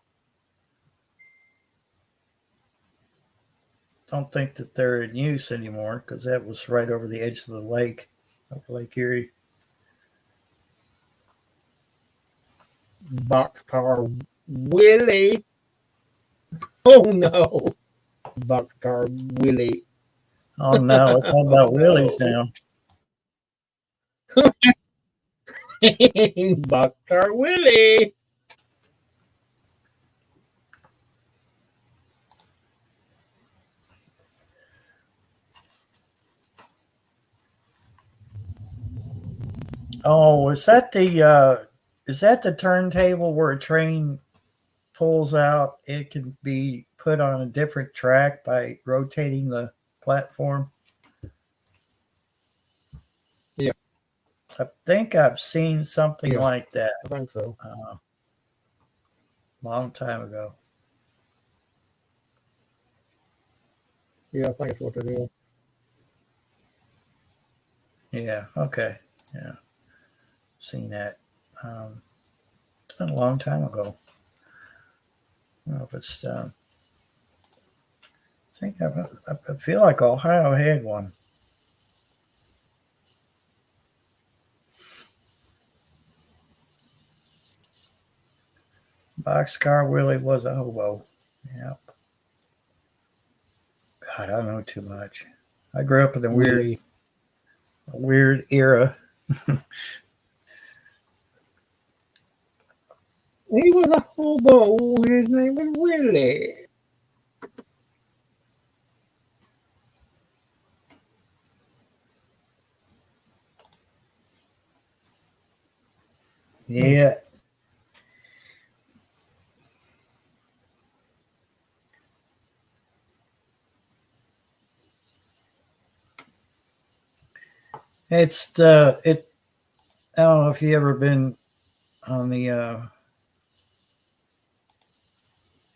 don't think that they're in use anymore because that was right over the edge of the lake, over Lake Erie. Boxcar Willie. Oh no. Boxcar Willie. Oh no, it's all about Willie's now. Boxcar Willie. Oh, is that the turntable where a train pulls out? It can be put on a different track by rotating the platform. Yeah. I think I've seen something Yeah. like that. I think so. Long time ago. Yeah, I think that's what it is. Yeah. Okay. Yeah. Seen that. It's been a long time ago. I don't know if it's. I think I feel like Ohio had one. Boxcar Willie was a hobo. Yep. God, I don't know too much. I grew up in a Willie. weird era. He was a hobo. His name was Willie. Yeah. It's the it. I don't know if you ever been on the.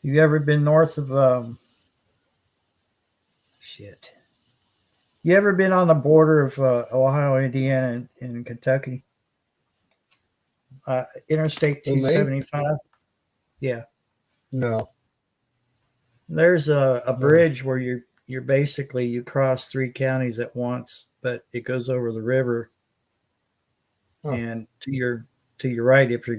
You ever been north of shit? You ever been on the border of Ohio, Indiana, and Kentucky? Interstate Who, me? 275. Yeah, No. there's a No. bridge where you're basically you cross three counties at once, but it goes over the river. Huh. And to your right, um, if you're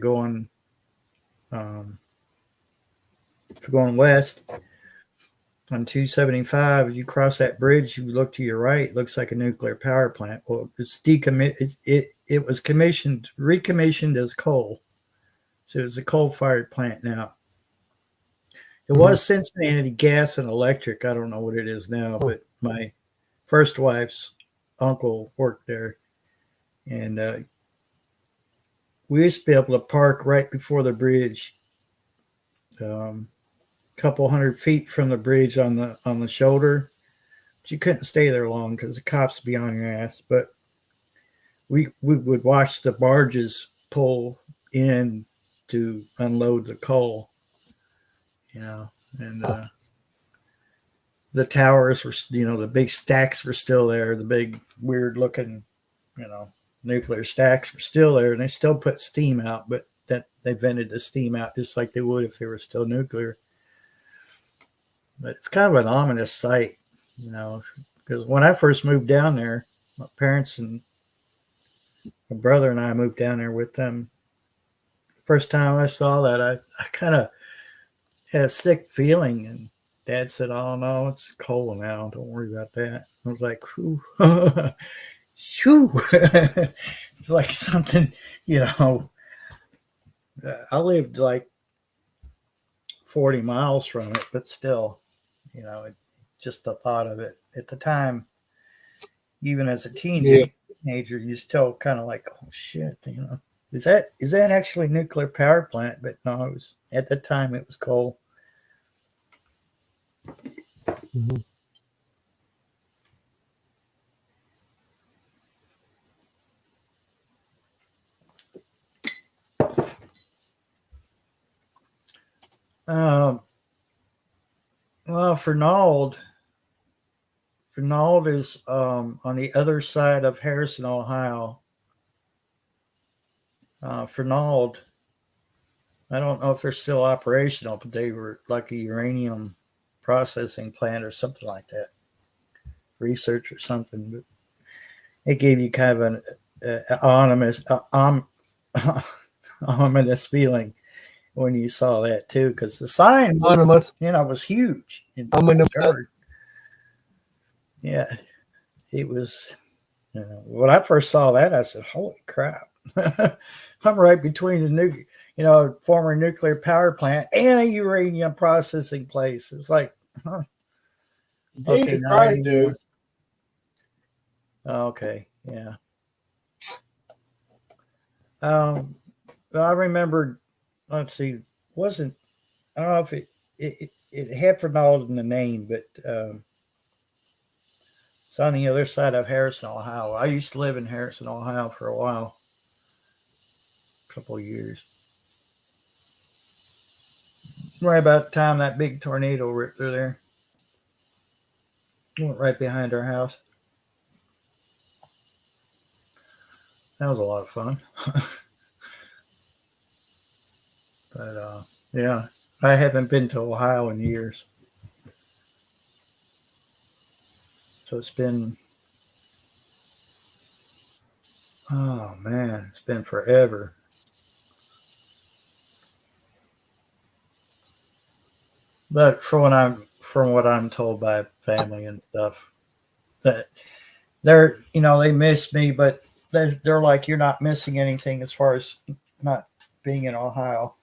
going west on 275, you cross that bridge. You look to your right, it looks like a nuclear power plant. Well, it's decommit. It was recommissioned as coal, so it's a coal-fired plant now. It was Cincinnati Gas and Electric. I don't know what it is now, but my first wife's uncle worked there, and we used to be able to park right before the bridge, a couple hundred feet from the bridge on the shoulder. But you couldn't stay there long because the cops would be on your ass. But we would watch the barges pull in to unload the coal, and the towers were, the big stacks were still there. The big weird looking, nuclear stacks were still there, and they still put steam out, but that they vented the steam out just like they would if they were still nuclear. But it's kind of an ominous sight, because when I first moved down there, my parents and my brother and I moved down there with them. First time I saw that, I kind of had a sick feeling, and Dad said, "Oh no, it's cold now. Don't worry about that." I was like, "Whew." Shoo. It's like something, I lived like 40 miles from it, but still, just the thought of it at the time, even as a teenager, you still kind of like, oh shit, is that actually a nuclear power plant? But no, it was, at the time it was coal. Mm-hmm. Well, Fernald is on the other side of Harrison, Ohio. Fernald, I don't know if they're still operational, but they were like a uranium processing plant or something like that, research or something. But it gave you kind of an ominous feeling when you saw that too, because the sign was huge. Yeah, it was. When I first saw that, I said, "Holy crap!" I'm right between the former nuclear power plant and a uranium processing place. It's like, huh? Okay, now I need more. Okay, yeah. I remember. Let's see. Wasn't I don't know if it had Fernald in the name, but it's on the other side of Harrison, Ohio. I used to live in Harrison, Ohio for a while, a couple of years. Right about the time that big tornado ripped through there. Went right behind our house. That was a lot of fun. But yeah, I haven't been to Ohio in years. So it's been, oh man, it's been forever. But from what I'm told by family and stuff, that they miss me, but they're like, you're not missing anything as far as not being in Ohio.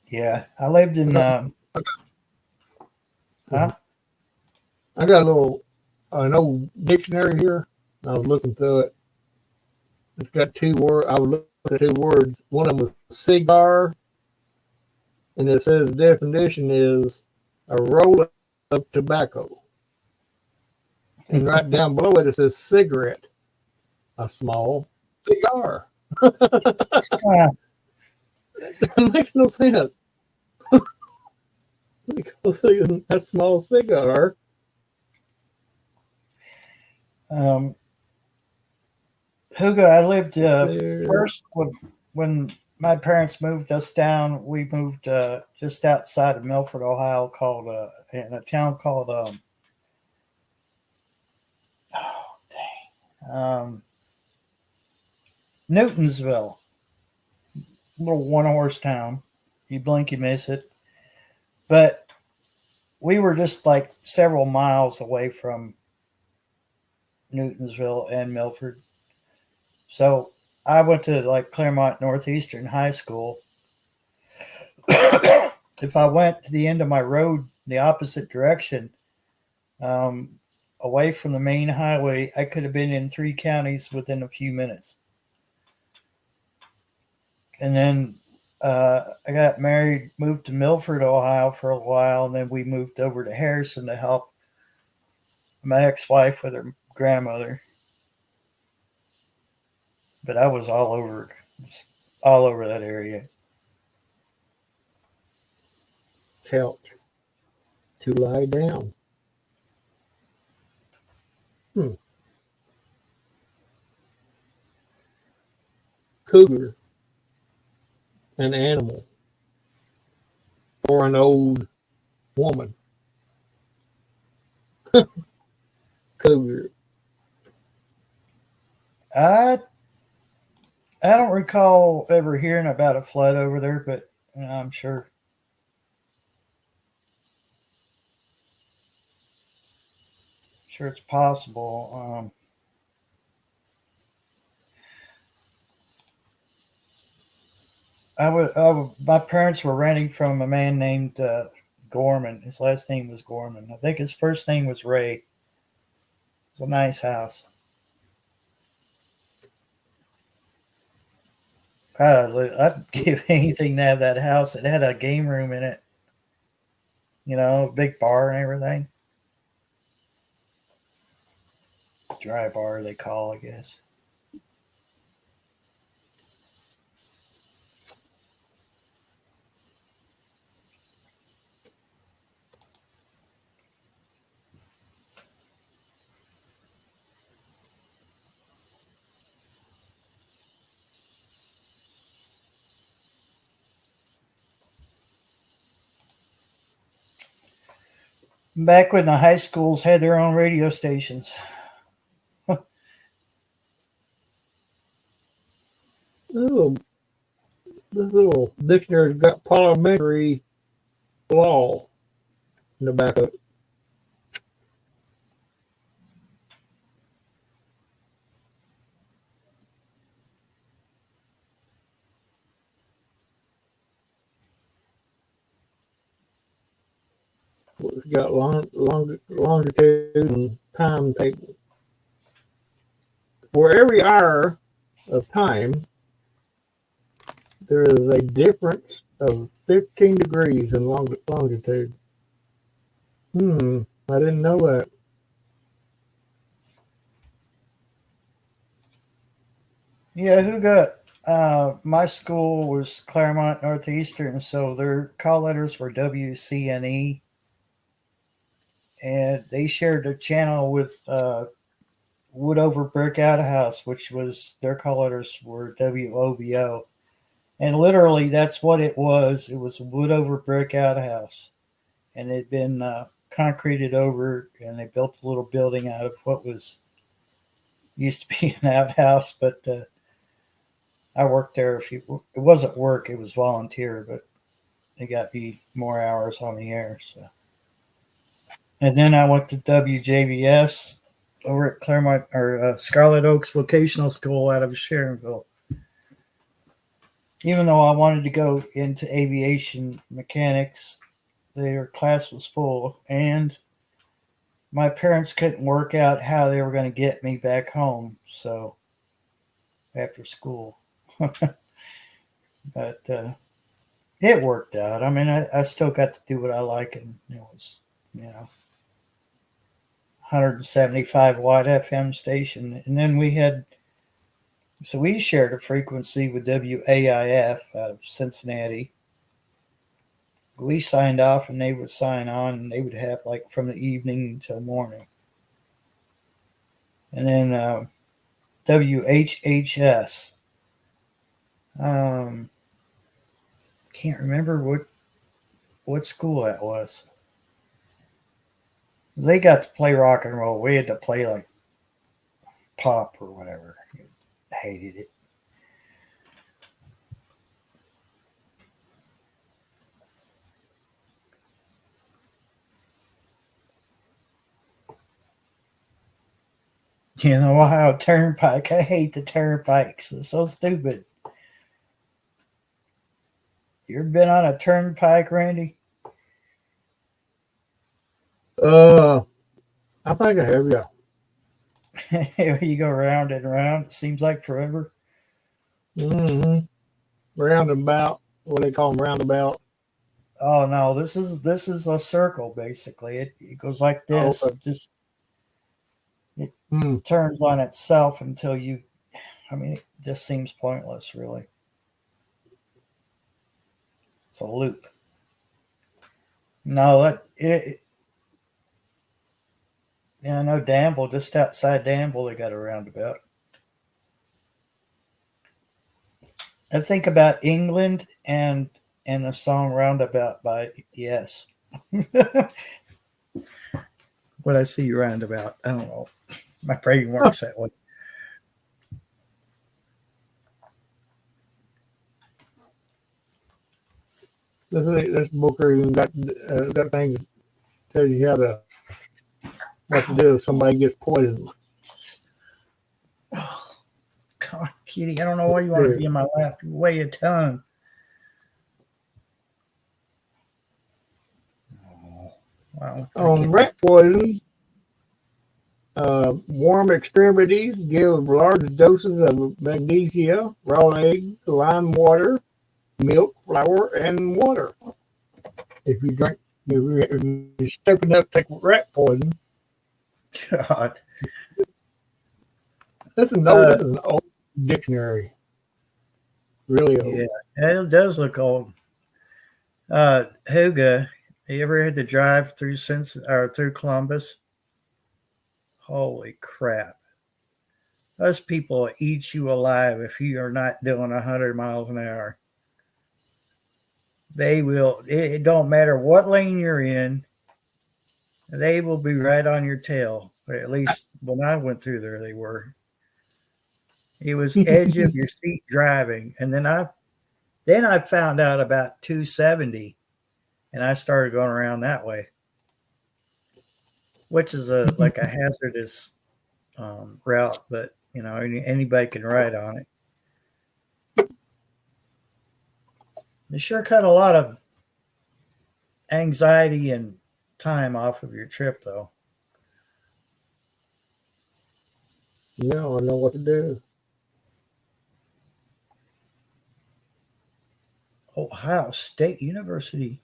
Yeah, I lived in huh? I got an old dictionary here. I was looking through it. It's got two words. I was looking at two words. One of them was cigar, and it says the definition is a roll of tobacco. And right down below it, it says cigarette, a small cigar. That makes no sense. Because a small cigar. Hugo, I lived first when my parents moved us down. We moved just outside of Milford, Ohio, called in a town called oh dang, Newtonsville, little one-horse town. You blink, you miss it. But we were just like several miles away from Newtonsville and Milford. So I went to like Claremont Northeastern High School. If I went to the end of my road, the opposite direction, away from the main highway, I could have been in 3 counties within a few minutes. And then I got married, moved to Milford, Ohio for a while, and then we moved over to Harrison to help my ex-wife with her grandmother. But I was all over that area. Couch to lie down. Cougar, an animal, or an old woman. Cougar. I don't recall ever hearing about a flood over there, but I'm sure it's possible. My parents were renting from a man named Gorman. His last name was Gorman. I think his first name was Ray. It was a nice house. God, I'd give anything to have that house. It had a game room in it, big bar and everything. Dry bar, they call, I guess. Back when the high schools had their own radio stations. Oh, this little dictionary's got parliamentary law in the back of it. It's got longitude and timetable. For every hour of time, there is a difference of 15 degrees in longitude. I didn't know that. Yeah, who got My school was Claremont Northeastern, so their call letters were WCNE, and they shared a channel with Wood Over Brick Outhouse, which was their call letters were WOBO. And literally, that's what it was. It was a wood over brick outhouse, and it had been concreted over, and they built a little building out of what was used to be an outhouse. But I worked there it wasn't work, it was volunteer, but they got me more hours on the air. So, and then I went to WJBS over at Claremont or Scarlet Oaks Vocational School out of Sharonville. Even though I wanted to go into aviation mechanics, their class was full, and my parents couldn't work out how they were going to get me back home. So after school, but it worked out. I mean, I still got to do what I like, and it was, 175 watt FM station, and then we shared a frequency with WAIF out of Cincinnati. We signed off and they would sign on, and they would have like from the evening until morning. And then WHHS. Can't remember what school that was. They got to play rock and roll. We had to play like pop or whatever. Hated it. Ohio Turnpike. I hate the turnpikes. It's so stupid. You ever been on a turnpike, Randy? I think I have, yeah. You go round and round. It seems like forever. Mm-hmm. Roundabout. What do they call them? Roundabout. Oh no, this is a circle basically. It goes like this. Okay. It turns on itself until it just seems pointless, really. It's a loop. No, I know Danville, just outside Danville, they got a roundabout. I think about England and the song Roundabout by Yes. When I see roundabout, I don't know. My brain works that way. This booker even got thing that tells you what to do if somebody gets poisoned. Oh, God, Kitty, I don't know why you want to be in my lap. You weigh a ton. Oh, wow. Rat poison, warm extremities give large doses of magnesia, raw eggs, lime water, milk, flour, and water. If you're stepping up, take rat poison. God. This is an old dictionary. Really old. Yeah, it does look old. Huga, you ever had to drive through through Columbus? Holy crap. Those people will eat you alive if you are not doing 100 miles an hour. They will. It don't matter what lane you're in. They will be right on your tail. Or at least when I went through there, they were. It was edge of your seat driving. And then I found out about 270, and I started going around that way, which is like a hazardous route, but anybody can ride on it. They sure cut a lot of anxiety and time off of your trip, though. Yeah, I know what to do. Ohio State University,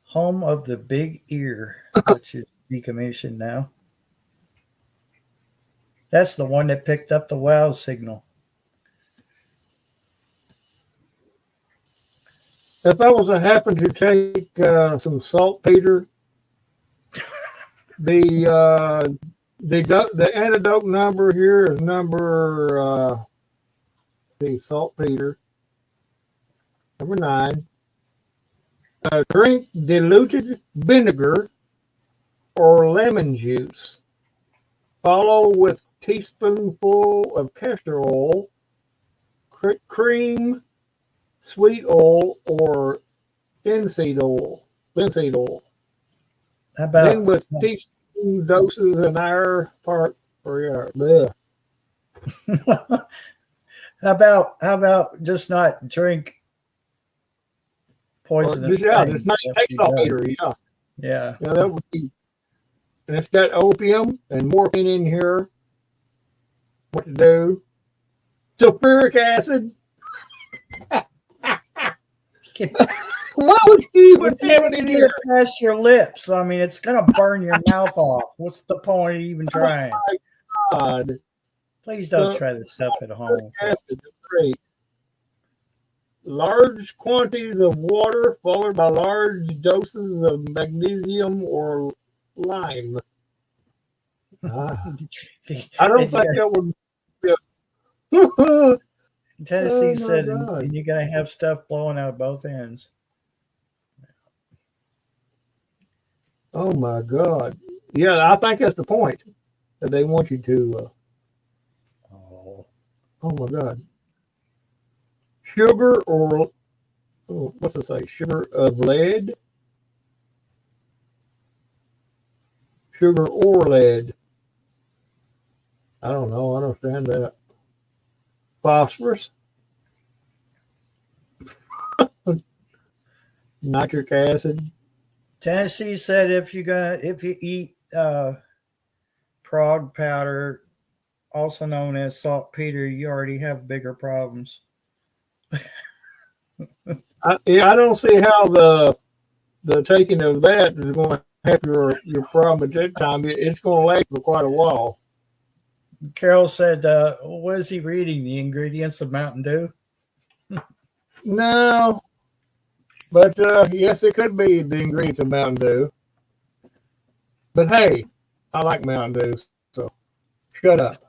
home of the Big Ear, which is decommissioned now. That's the one that picked up the WOW signal. if I was to happen to take some saltpeter, the antidote number here is number the saltpeter number 9. Drink diluted vinegar or lemon juice. Follow with teaspoonful of castor oil, cream, sweet oil, or linseed oil. How Then about with teaspoon doses an hour apart per yard. Blech. how about just not drink Or poisonous just, yeah, things just not after take you're done? saltpeter. Yeah, Yeah. yeah, that would be. And it's got opium and morphine in here. What to do? Sulfuric acid. Why would you even If you have it didn't in get here? it past your lips, I mean, it's gonna burn your mouth off. What's the point of even trying? God. Please don't So, try this stuff at sulfuric home, folks. acid is great. Large quantities of water followed by large doses of magnesium or lime. Ah, I don't And you think got that would be a Tennessee oh my said, and God. you're gonna have stuff blowing out both ends. Oh my God. Yeah, I think that's the point that they want you to. Oh, Oh my God. Sugar or, what's it say? Sugar of lead? Sugar or lead? I don't know. I don't understand that. Phosphorus? Nitric acid? Tennessee said if you eat prog powder, also known as saltpeter, you already have bigger problems. Yeah, I don't see how the taking of that is going to help your problem at that time. It's going to last for quite a while. Carol said, "What is he reading? The ingredients of Mountain Dew?" No, but yes, it could be the ingredients of Mountain Dew. But hey, I like Mountain Dew, so shut up.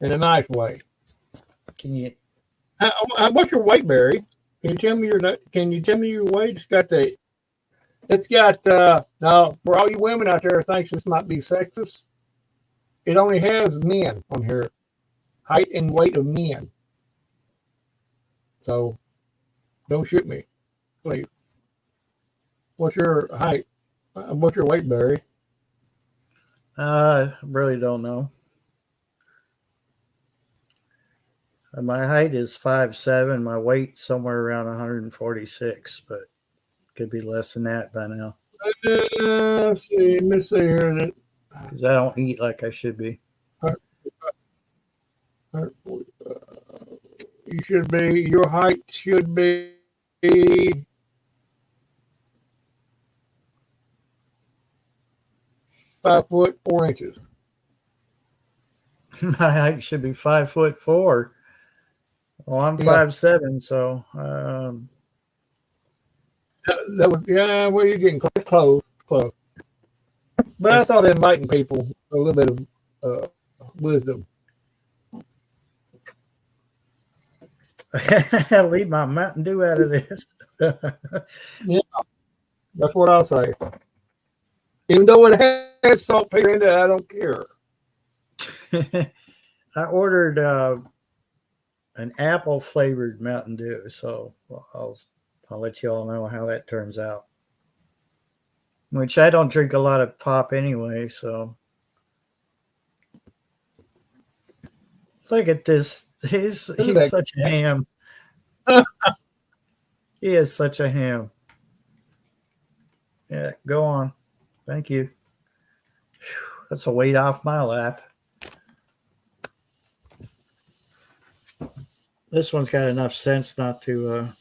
In a nice way. Can you? What's your weight, Barry? Can you tell me your weight? It's got now for all you women out there who thinks this might be sexist, it only has men on here. Height and weight of men. So don't shoot me, please. What's your height? What's your weight, Barry? Really don't know. My height is 5'7". My weight somewhere around 146, but could be less than that by now. Let's see. Let me see here. Because I don't eat like I should be. You should be. Your height should be 5'4". My height should be 5'4". Well, I'm Yeah. 5'7", so That would, yeah. Well, you're getting close. But I thought enlightening people a little bit of wisdom. leave my Mountain Dew out of this. Yeah, that's what I'll say. Even though it has saltpeter in it, I don't care. I ordered an apple flavored Mountain Dew, so I'll let you all know how that turns out. Which I don't drink a lot of pop anyway, so look at this. He's such a ham. He is such a ham. Yeah, go on. Thank you. Whew, that's a weight off my lap. This one's got enough sense not to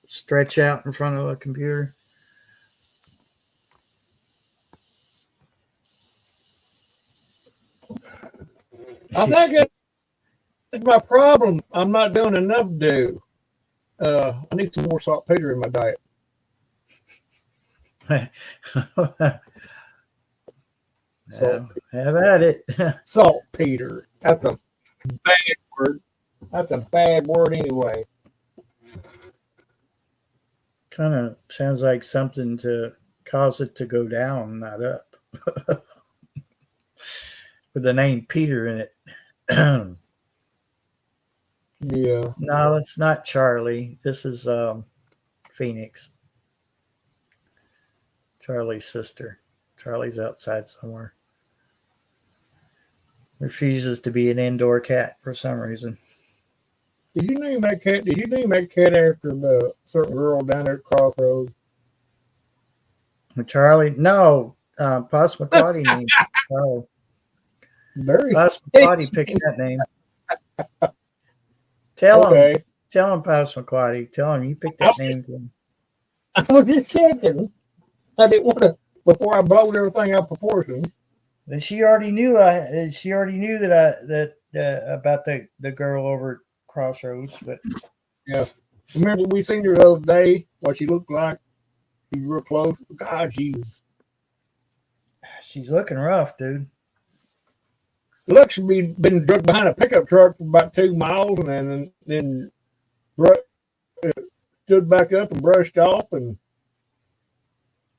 stretch out in front of a computer. I think That's my problem. I'm not doing enough dew. I need some more saltpeter in my diet. Well, have at it. Saltpeter. That's a bad word. That's a bad word anyway. Kind of sounds like something to cause it to go down, not up. With the name Peter in it. Yeah. No, it's not Charlie. This is Phoenix. Charlie's sister. Charlie's outside somewhere. Refuses to be an indoor cat for some reason. Did you name that cat? Did you name that cat after the certain girl down there at Crossroads? Charlie? No. Passamaquoddy named Charlie. Very. Passamaquoddy picked that name. Tell Okay. him, Passamaquoddy. Tell him you picked that name for him. I was just checking. I didn't want to before I blowed everything out of proportion. And she already knew. That about the girl over at Crossroads. But Yeah. Remember we seen her the other day? What she looked like? She's real close. God, she's looking rough, dude. Look, she'd been drugged behind a pickup truck for about 2 miles, and then stood back up and brushed off and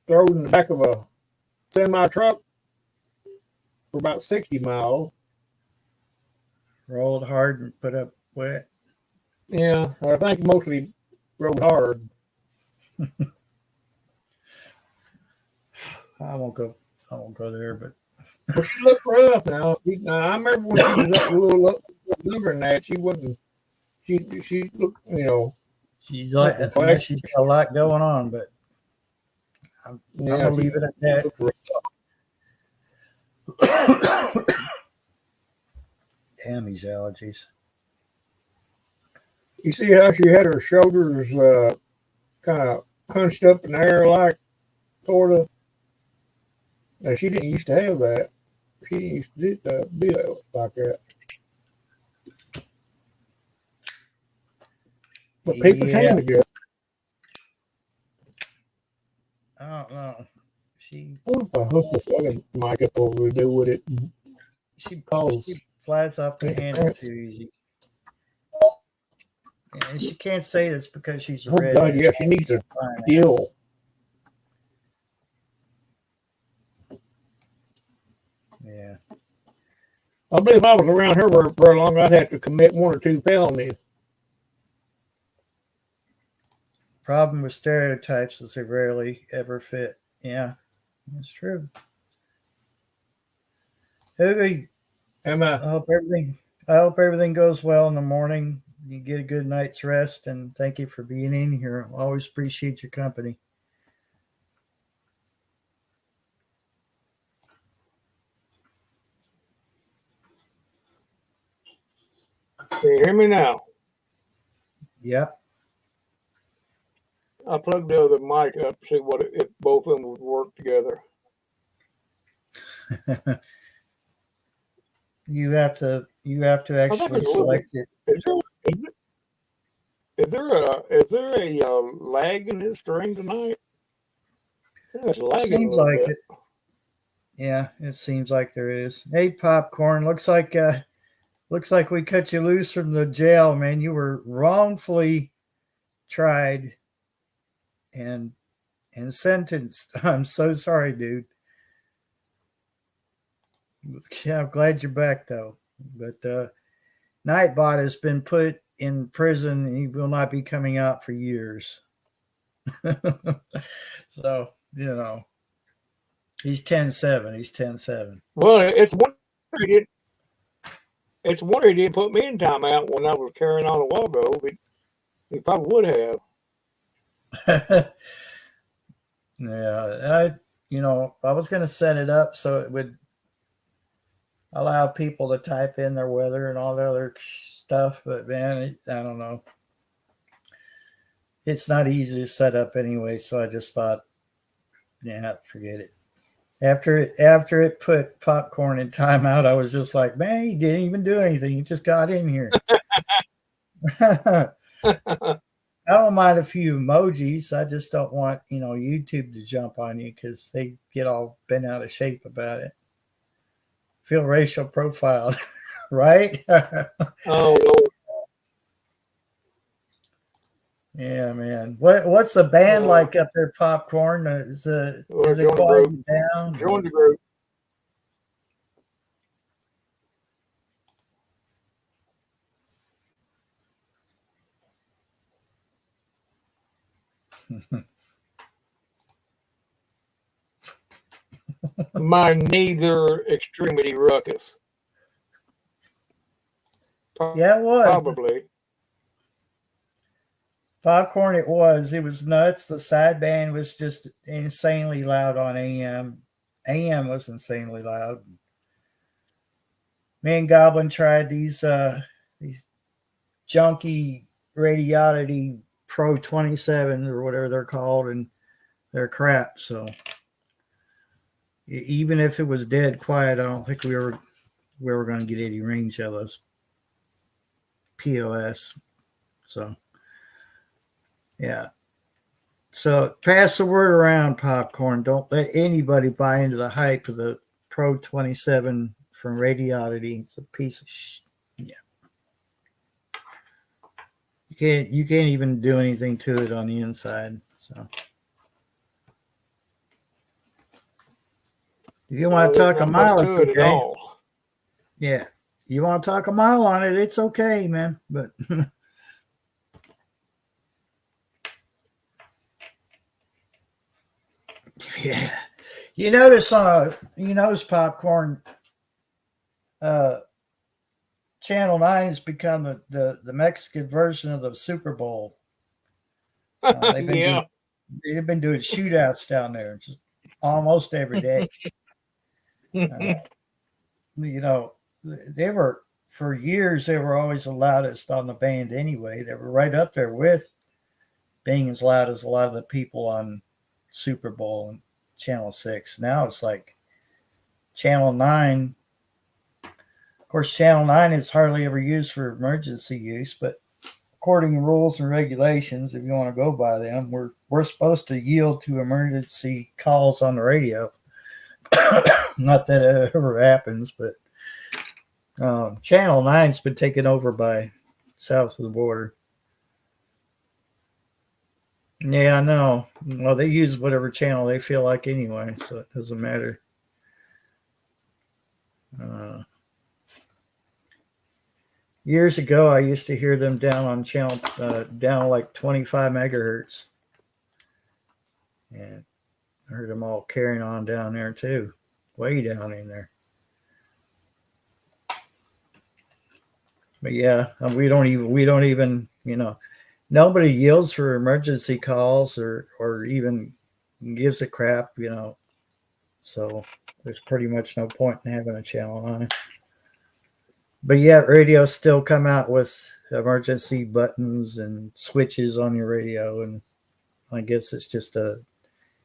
thrown in the back of a semi truck for about 60 miles. Rolled hard and put up wet. Yeah, I think mostly rode hard. I won't go there, but she looked rough now. I remember when she was a little younger than that. She wasn't. She looked, she's like she's got a lot going on, but I'm gonna leave it at that. Damn these allergies. You see how she had her shoulders kind of hunched up in the air, like sort of. Now she didn't used to have that. She used to be like that. But people came together. I don't know. What if I hook this other mic up over to do with it? She flies off the handle too easy. And she can't say this because she's red. God, yeah, she needs to deal. Yeah. I believe if I was around her very long, I'd have to commit 1 or 2 felonies. Problem with stereotypes is they rarely ever fit. Yeah, that's true. Hey, I hope everything goes well in the morning. You get a good night's rest, and thank you for being in here. I always appreciate your company. Can you hear me now? Yep. I plugged the other mic up to see if both of them would work together. You have to actually select it. Is there a lag in this stream tonight? It seems like it. Yeah, it seems like there is. Hey, Popcorn, looks like we cut you loose from the jail, man. You were wrongfully tried and sentenced. I'm so sorry, dude. Yeah, I'm glad you're back though. But Nightbot has been put in prison and he will not be coming out for years. So, he's 10-7. He's 10-7. Well, it's wonder he didn't put me in timeout when I was carrying on a while ago. He probably would have. Yeah, I was going to set it up so it would allow people to type in their weather and all the other stuff, but man, I don't know. It's not easy to set up anyway, so I just thought, yeah, forget it. After it put popcorn in timeout, I was just like, man, he didn't even do anything. He just got in here. I don't mind a few emojis. I just don't want, YouTube to jump on you because they get all bent out of shape about it. Feel racial profiled, right? Oh Lord. Yeah, man. What's the band like up there, Popcorn? Is it quieting down? Join the group. My neither extremity ruckus. Yeah, it was. Probably. Popcorn, it was. It was nuts. The sideband was just insanely loud on AM. AM was insanely loud. Me and Goblin tried these junky Radiodity Pro 27 or whatever they're called, and they're crap. So even if it was dead quiet, I don't think we were going to get any range out of those POS. So yeah. So pass the word around, Popcorn. Don't let anybody buy into the hype of the Pro 27 from Radiodity. It's a piece of yeah. You can't even do anything to it on the inside. So if you want to talk a mile, it's okay. Yeah. You want to talk a mile on it, it's okay, man. But yeah. You notice Popcorn, Channel 9 has become the Mexican version of the Super Bowl. They've been doing shootouts down there just almost every day. They were, for years, they were always the loudest on the band anyway. They were right up there with being as loud as a lot of the people on Super Bowl and Channel 6. Now it's like Channel 9. Of course, Channel 9 is hardly ever used for emergency use, but according to rules and regulations, if you want to go by them, we're supposed to yield to emergency calls on the radio. Not that it ever happens, but Channel 9's been taken over by south of the border. Yeah, I know. Well, they use whatever channel they feel like anyway, so it doesn't matter. Years ago, I used to hear them down on channel, down like 25 megahertz. And I heard them all carrying on down there too, way down in there. But yeah, we don't even, nobody yields for emergency calls or even gives a crap, So there's pretty much no point in having a channel on it. But yet radio still come out with emergency buttons and switches on your radio. And I guess it's just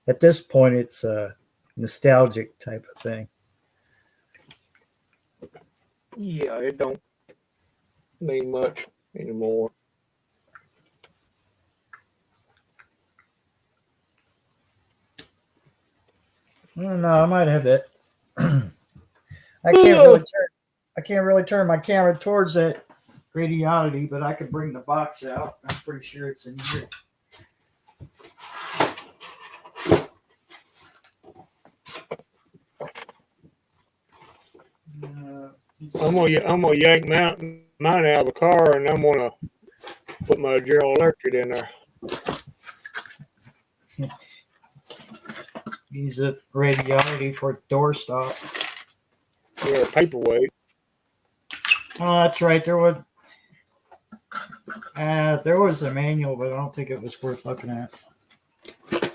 at this point, it's a nostalgic type of thing. Yeah, it don't mean much anymore. I don't know. I might have it. I can't really turn my camera towards that Radiodity, but I can bring the box out. I'm pretty sure it's in here. I'm gonna yank mine out of the car, and I'm gonna put my Gerald Electric in there. Use a Radiodity for doorstop. Yeah, paperweight. Oh, that's right. There was a manual, but I don't think it was worth looking at. I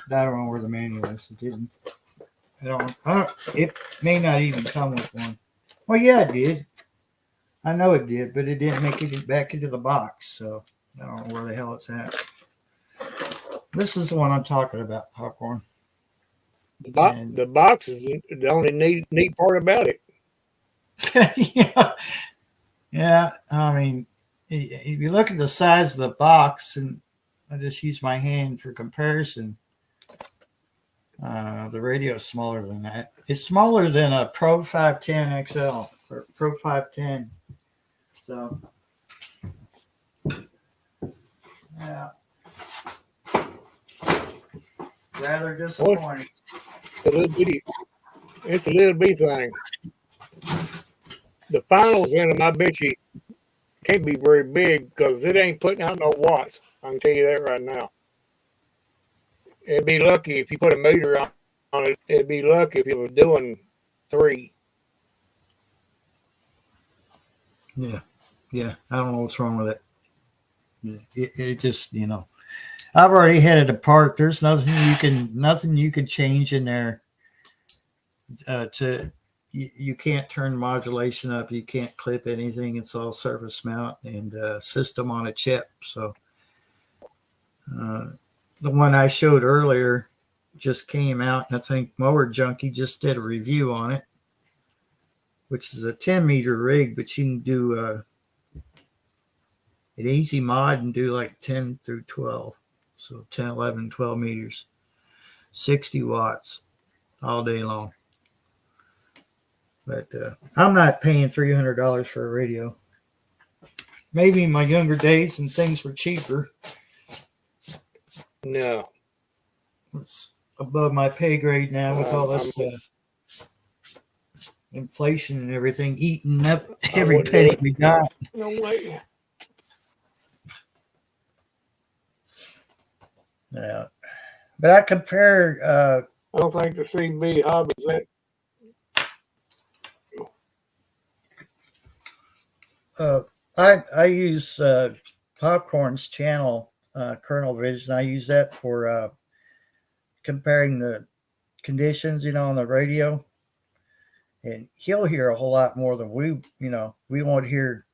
don't know where the manual is. It didn't. It may not even come with one. Well, yeah, it did. I know it did, but it didn't make it back into the box, so I don't know where the hell it's at. This is the one I'm talking about, Popcorn. And The box is the only neat part about it. yeah, yeah. I mean, if you look at the size of the box, and I just use my hand for comparison, the radio is smaller than that. It's smaller than a Pro 510 XL or Pro 510. So, yeah, rather disappointing. It's a little bitty. It's a little bitty thing. The finals in them, I bet you, can't be very big because it ain't putting out no watts. I can tell you that right now. It'd be lucky if you put a meter on it. It'd be lucky if it was doing 3. Yeah, yeah. I don't know what's wrong with it. It just, I've already had it apart. There's nothing you can change in there. You can't turn modulation up. You can't clip anything. It's all surface mount and system on a chip. So the one I showed earlier just came out, and I think Mower Junkie just did a review on it, which is a 10-meter rig, but you can do an easy mod and do like 10 through 12. So 10, 11, 12 meters, 60 watts all day long. But I'm not paying $300 for a radio. Maybe in my younger days and things were cheaper. No. It's above my pay grade now with all this inflation and everything eating up every penny we got. No way. Yeah. But I compare. I don't think the CB hobby is that. I use Popcorn's channel, Kernel Vision. I use that for comparing the conditions, on the radio. And he'll hear a whole lot more than we won't hear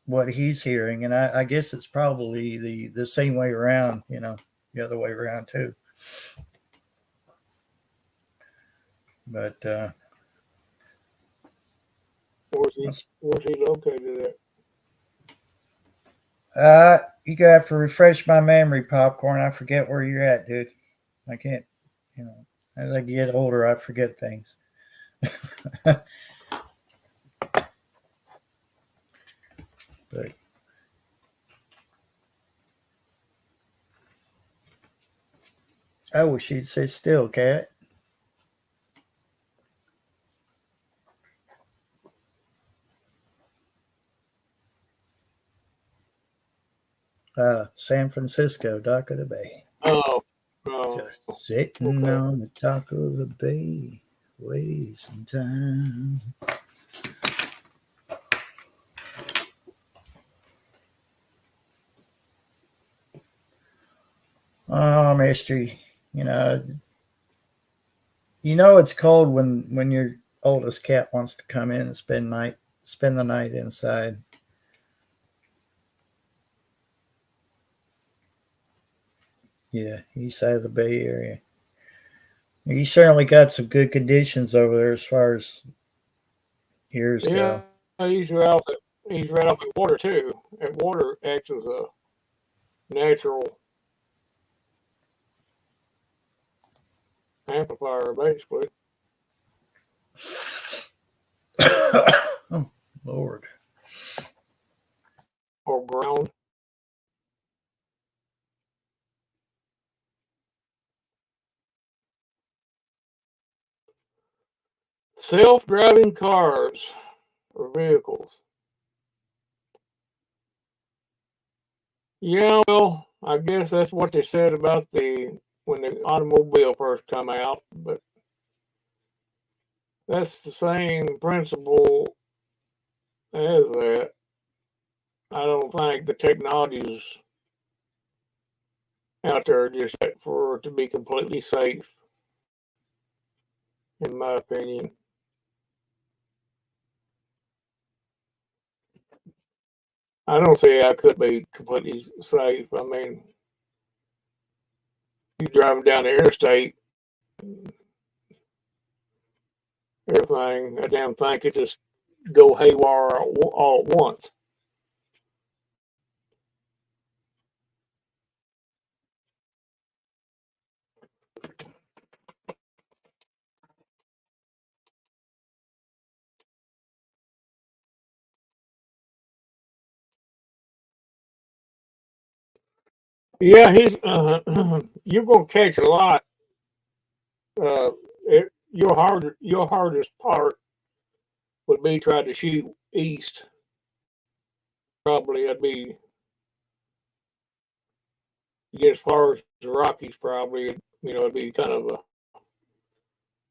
what he's hearing. And I guess it's probably the same way around, the other way around too. But Where's he located at? You gotta have to refresh my memory, Popcorn. I forget where you're at, dude. I can't, as I get older, I forget things. But I wish you'd say still, cat. San Francisco, dock of the bay. Oh. Just sitting on the dock of the bay, wasting time. Oh, mystery. It's cold when your oldest cat wants to come in and spend the night inside. Yeah, east side of the Bay Area. You certainly got some good conditions over there as far as years go. He's right off the water too. And water acts as a natural amplifier, basically. Oh, Lord. Or ground. Self-driving cars or vehicles. Yeah, well, I guess that's what they said about when the automobile first come out, but that's the same principle as that. I don't think the technology is out there just for it to be completely safe, in my opinion. I don't say I could be completely safe. I mean, you driving down the interstate, everything, a damn thing could just go haywire all at once. Yeah, you're gonna catch a lot. Your hardest part would be trying to shoot east. Probably it'd be get as far as the Rockies. Probably it'd be kind of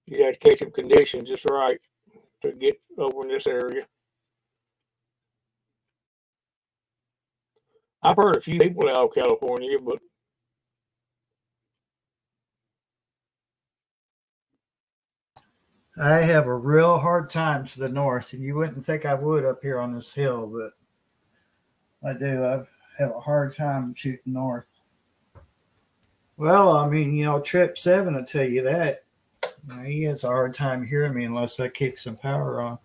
you'd have to catch them conditions just right to get over in this area. I've heard a few people out of California, but I have a real hard time to the north, and you wouldn't think I would up here on this hill, but I do. I have a hard time shooting north. Well, I mean, Trip 7 will tell you that. He has a hard time hearing me unless I kick some power on.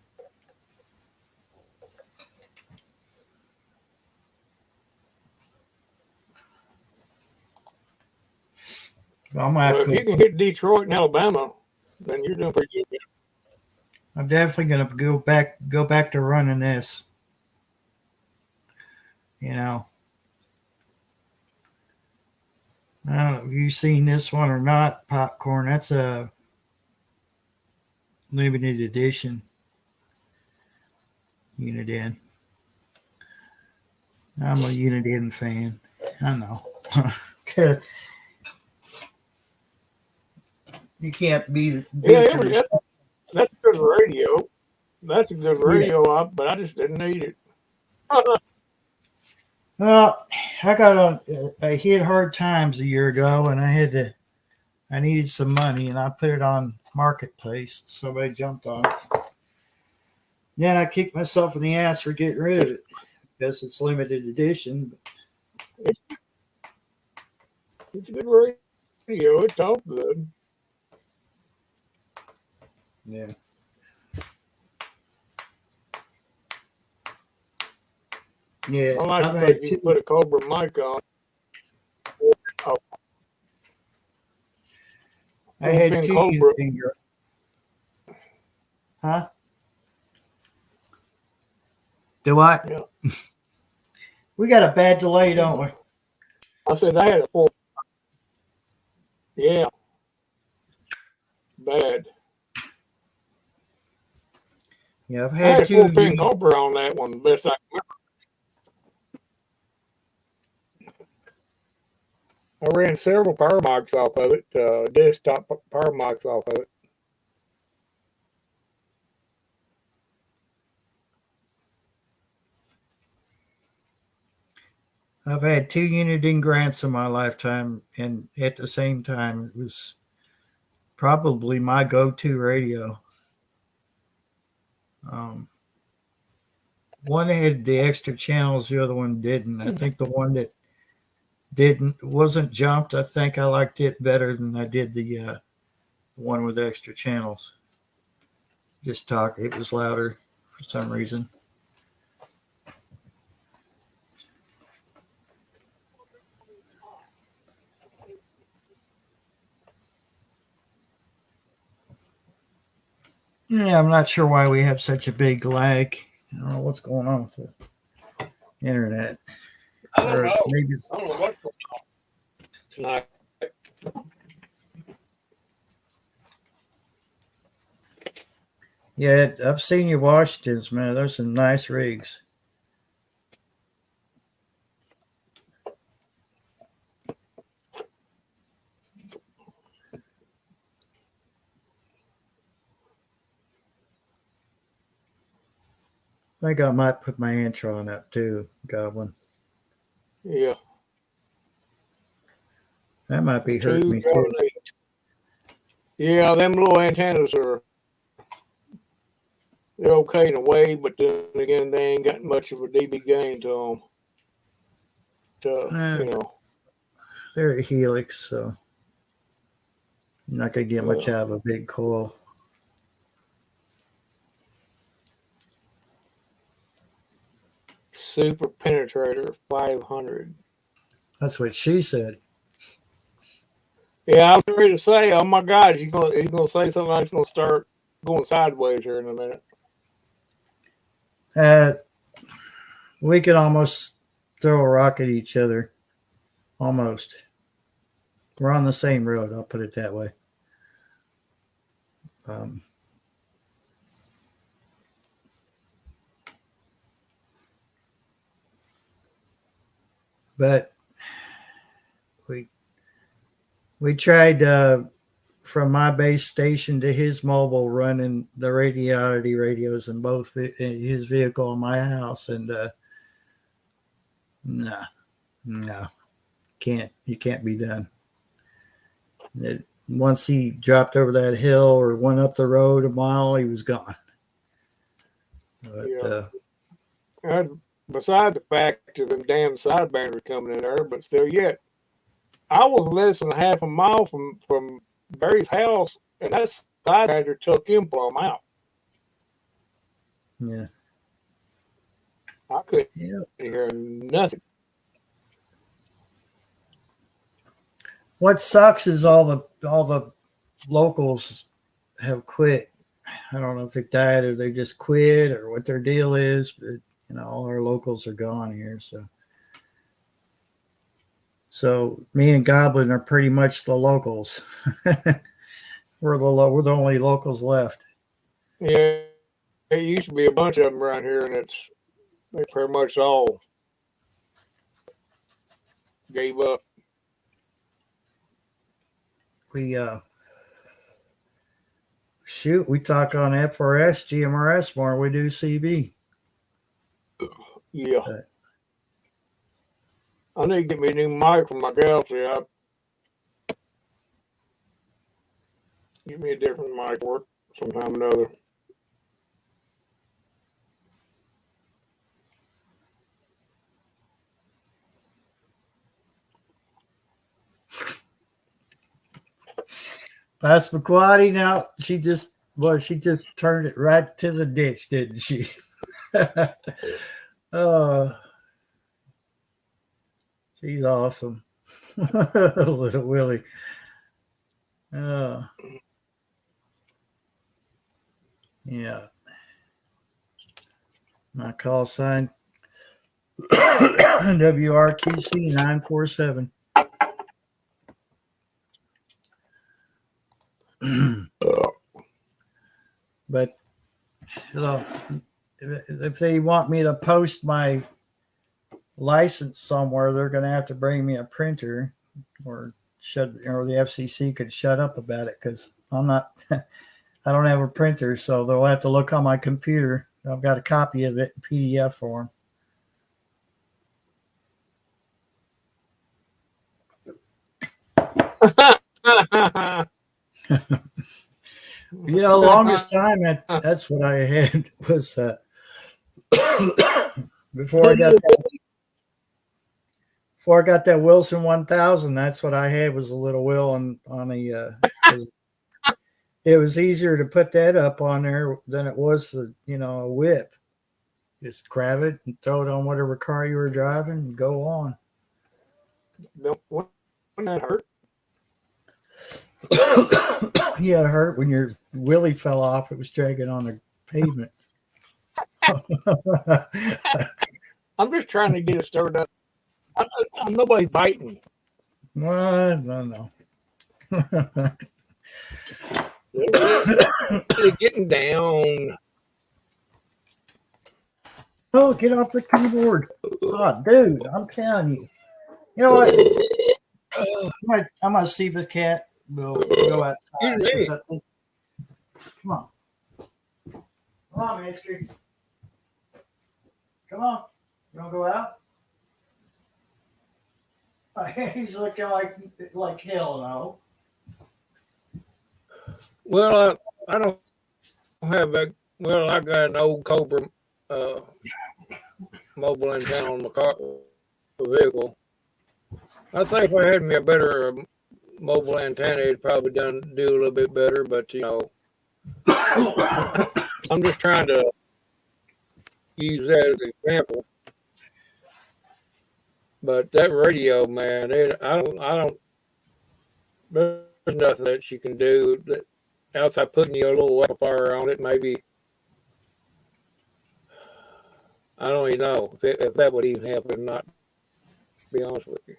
I'm gonna have if to you can hit Detroit and Alabama, then you're doing pretty good. I'm definitely gonna go back to running this. I don't know if you've seen this one or not, Popcorn. That's a limited edition Uniden. I'm a Uniden fan. I know. You can't beat that's good radio. That's a good radio, but I just didn't need it. Well, I hit hard times a year ago, and I needed some money, and I put it on Marketplace. Somebody jumped on it. Then I kicked myself in the ass for getting rid of it because it's limited edition. It's a good radio. It's all good. Yeah. Yeah. I like to think you put a Cobra mic on. I had two Cobra. Huh? Do what? Yeah. We got a bad delay, don't we? I said I had a full. Yeah. Bad. Yeah, I've I had had a two. 4-pin Cobra on that one, best I can remember. I ran several power mics off of it, desktop power mics off of it. I've had two Uniden grants in my lifetime, and at the same time, it was probably my go-to radio. One had the extra channels, the other one didn't. I think the one that wasn't jumped, I think I liked it better than I did the one with extra channels. It was louder for some reason. Yeah, I'm not sure why we have such a big lag. I don't know what's going on with the internet. I don't know. Maybe I don't know what's going on tonight. Yeah, I've seen your Washingtons, man. There's some nice rigs. I think I might put my Antron up too, Goblin. Yeah. That might be hurting me too. Yeah, them little antennas they're okay in a way, but then again, they ain't got much of a dB gain to them. They're a helix, so You're not going to get much out of a big coil. Super penetrator 500. That's what she said. Yeah, I was ready to say, oh my God, he's gonna say something that's gonna start going sideways here in a minute. We could almost throw a rock at each other. Almost. We're on the same road, I'll put it that way. But we tried from my base station to his mobile, running the radiality radios in both his vehicle and my house, and no, you can't be done. Once he dropped over that hill or went up the road a mile, he was gone. But, besides the fact that them damn sidebanders were coming in there, but still yet, I was less than half a mile from Barry's house, and that sidebander took him plumb out. Yeah. I couldn't hear nothing. What sucks is all the locals have quit. I don't know if they died or they just quit or what their deal is, but all our locals are gone here. So me and Goblin are pretty much the locals. We're the only locals left. Yeah, there used to be a bunch of them around here, and they pretty much all gave up. We we talk on FRS, GMRS more than we do CB. Yeah. But I need to get me a new mic from my Galaxy. Give me a different mic work sometime or another. Passamaquoddy, now she just turned it right to the ditch, didn't she? Oh, she's awesome. Little Willie. Yeah. My call sign WRQC 947. But if they want me to post my license somewhere, they're going to have to bring me a printer, or the FCC could shut up about it, because I'm not. I don't have a printer, so they'll have to look on my computer. I've got a copy of it in PDF for them. Longest time that's what I had was before I got that Wilson 1000. That's what I had, was a little Will on a. It was easier to put that up on there than it was a whip. Just grab it and throw it on whatever car you were driving and go on. Wouldn't that hurt? Yeah, it hurt when your willy fell off. It was dragging on the pavement. I'm just trying to get it stirred up. I'm nobody biting. Well, no. They're getting down. Oh, get off the keyboard. Oh, dude, I'm telling you. You know what? I'm going to see if this cat will go outside. Come on. Come on, Mystery. Come on. You want to go out? He's looking like hell no. Well, I don't have that. Well, I got an old Cobra mobile in town on my car vehicle. I think if I had me a better mobile antenna, it'd probably do a little bit better. But I'm just trying to use that as an example. But that radio, man, I don't. There's nothing that you can do that outside putting a little amplifier on it. Maybe I don't even know if that would even help or not. To be honest with you.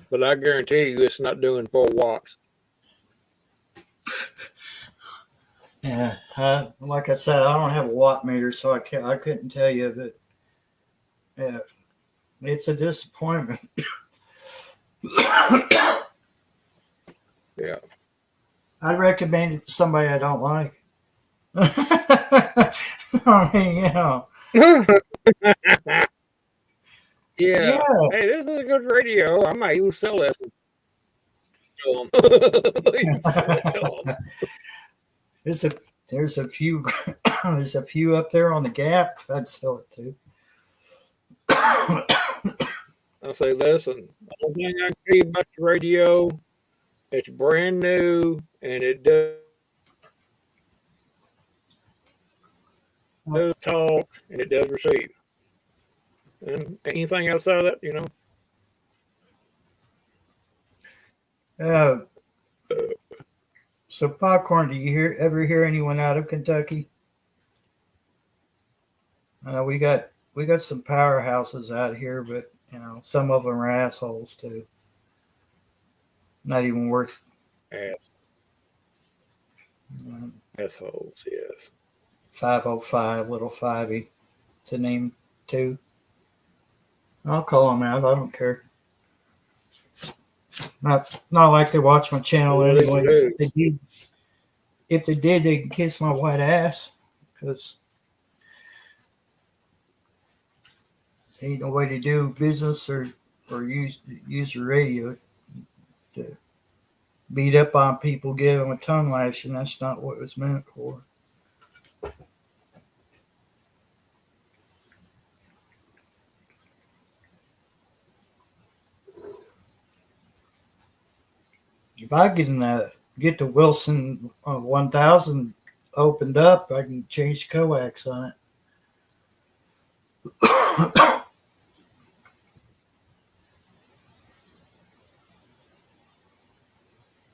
But I guarantee you, it's not doing 4 watts. Yeah, like I said, I don't have a watt meter, so I couldn't tell you, but yeah, it's a disappointment. Yeah. I'd recommend it to somebody I don't like. I mean, Yeah. Yeah. Hey, this is a good radio. I might even sell this one to 'em. There's a few there's a few up there on the Gap I'd sell it to. I say, listen, the only thing I can tell you about the radio, it's brand new and it does talk and it does receive. And anything outside of that, So Popcorn, do you ever hear anyone out of Kentucky? I know we got some powerhouses out here, but some of them are assholes too. Not even worth. Assholes, yes. 505, little 5e, to name 2. I'll call them out. I don't care. Not like they watch my channel Well, anyway. If they did, they can kiss my white ass, because ain't no way to do business or use the radio to beat up on people, give them a tongue lashing. That's not what it was meant for. If I can get the Wilson 1000 opened up, I can change the coax on it.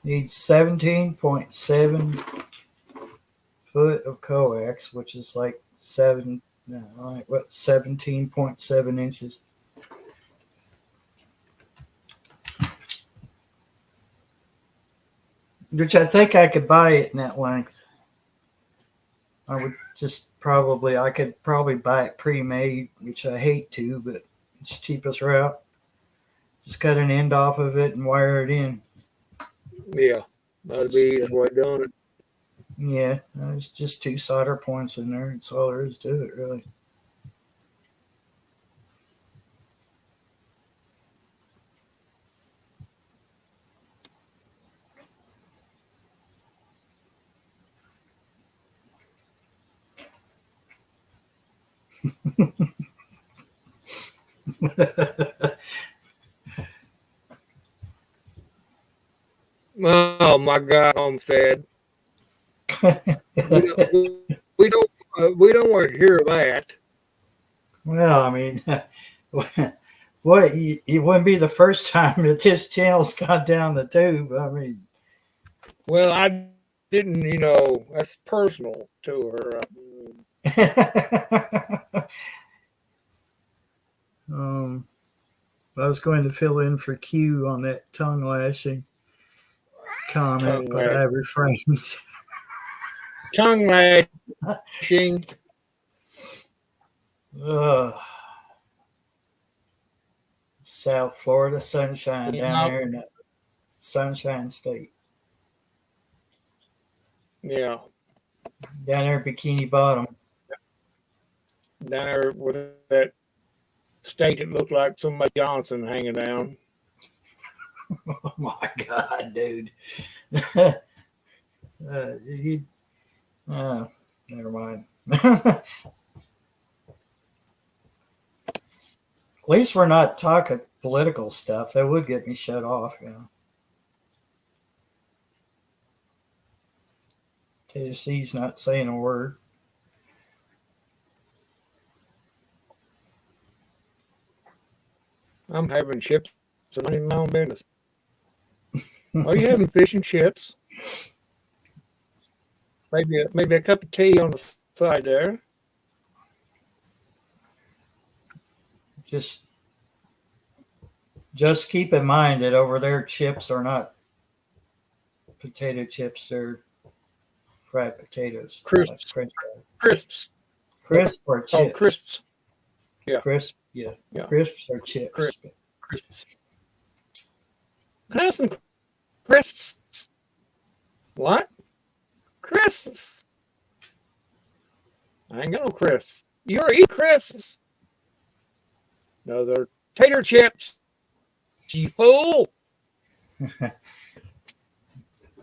Needs 17.7 foot of coax, which is like 17.7 inches. Which I think I could buy it in that length. I could probably buy it pre-made, which I hate to, but it's the cheapest route. Just cut an end off of it and wire it in. Yeah, that'd be the way of doing it. Yeah, there's just 2 solder points in there. That's all there is to it, really. Oh my God, Homestead. we don't want to hear that. Well, I mean, what it wouldn't be the first time that this channel's gone down the tube. I mean, well, I didn't, that's personal to her. I was going to fill in for Q on that tongue lashing comment, but I refrained. Tongue lashing. South Florida sunshine down there in the Sunshine State. Yeah. Down there in Bikini Bottom. Down there with that state that looked like somebody Johnson hanging down. Oh my God, dude. Never mind. At least we're not talking political stuff. That would get me shut off, you know. Tennessee's not saying a word. I'm having chips and minding my own business. Are you having fish and chips? Maybe a cup of tea on the side there. Just keep in mind that over there chips are not potato chips, they're fried potatoes. Crisps. Like French fries. Crisps. Crisp or chips? Oh, crisps. Yeah. Crisp, yeah. Yeah. Crisps or chips. Crisps. Can I have some crisps? What? Crisps. I ain't got no crisps. You're eat crisps. No, they're tater chips. You fool.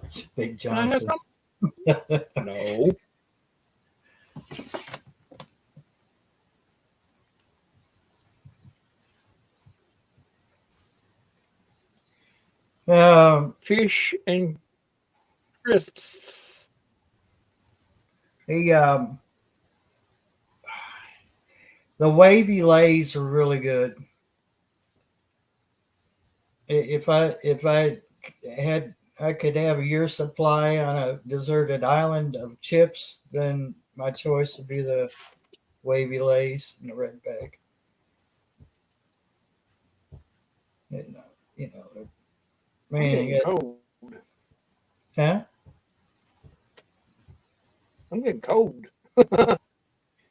It's Big Can I have Johnson. some? No. Fish and crisps. The wavy lays are really good. If I could have a year's supply on a deserted island of chips, then my choice would be the wavy lays in the red bag. You know, man, you got, cold. huh? I'm getting cold.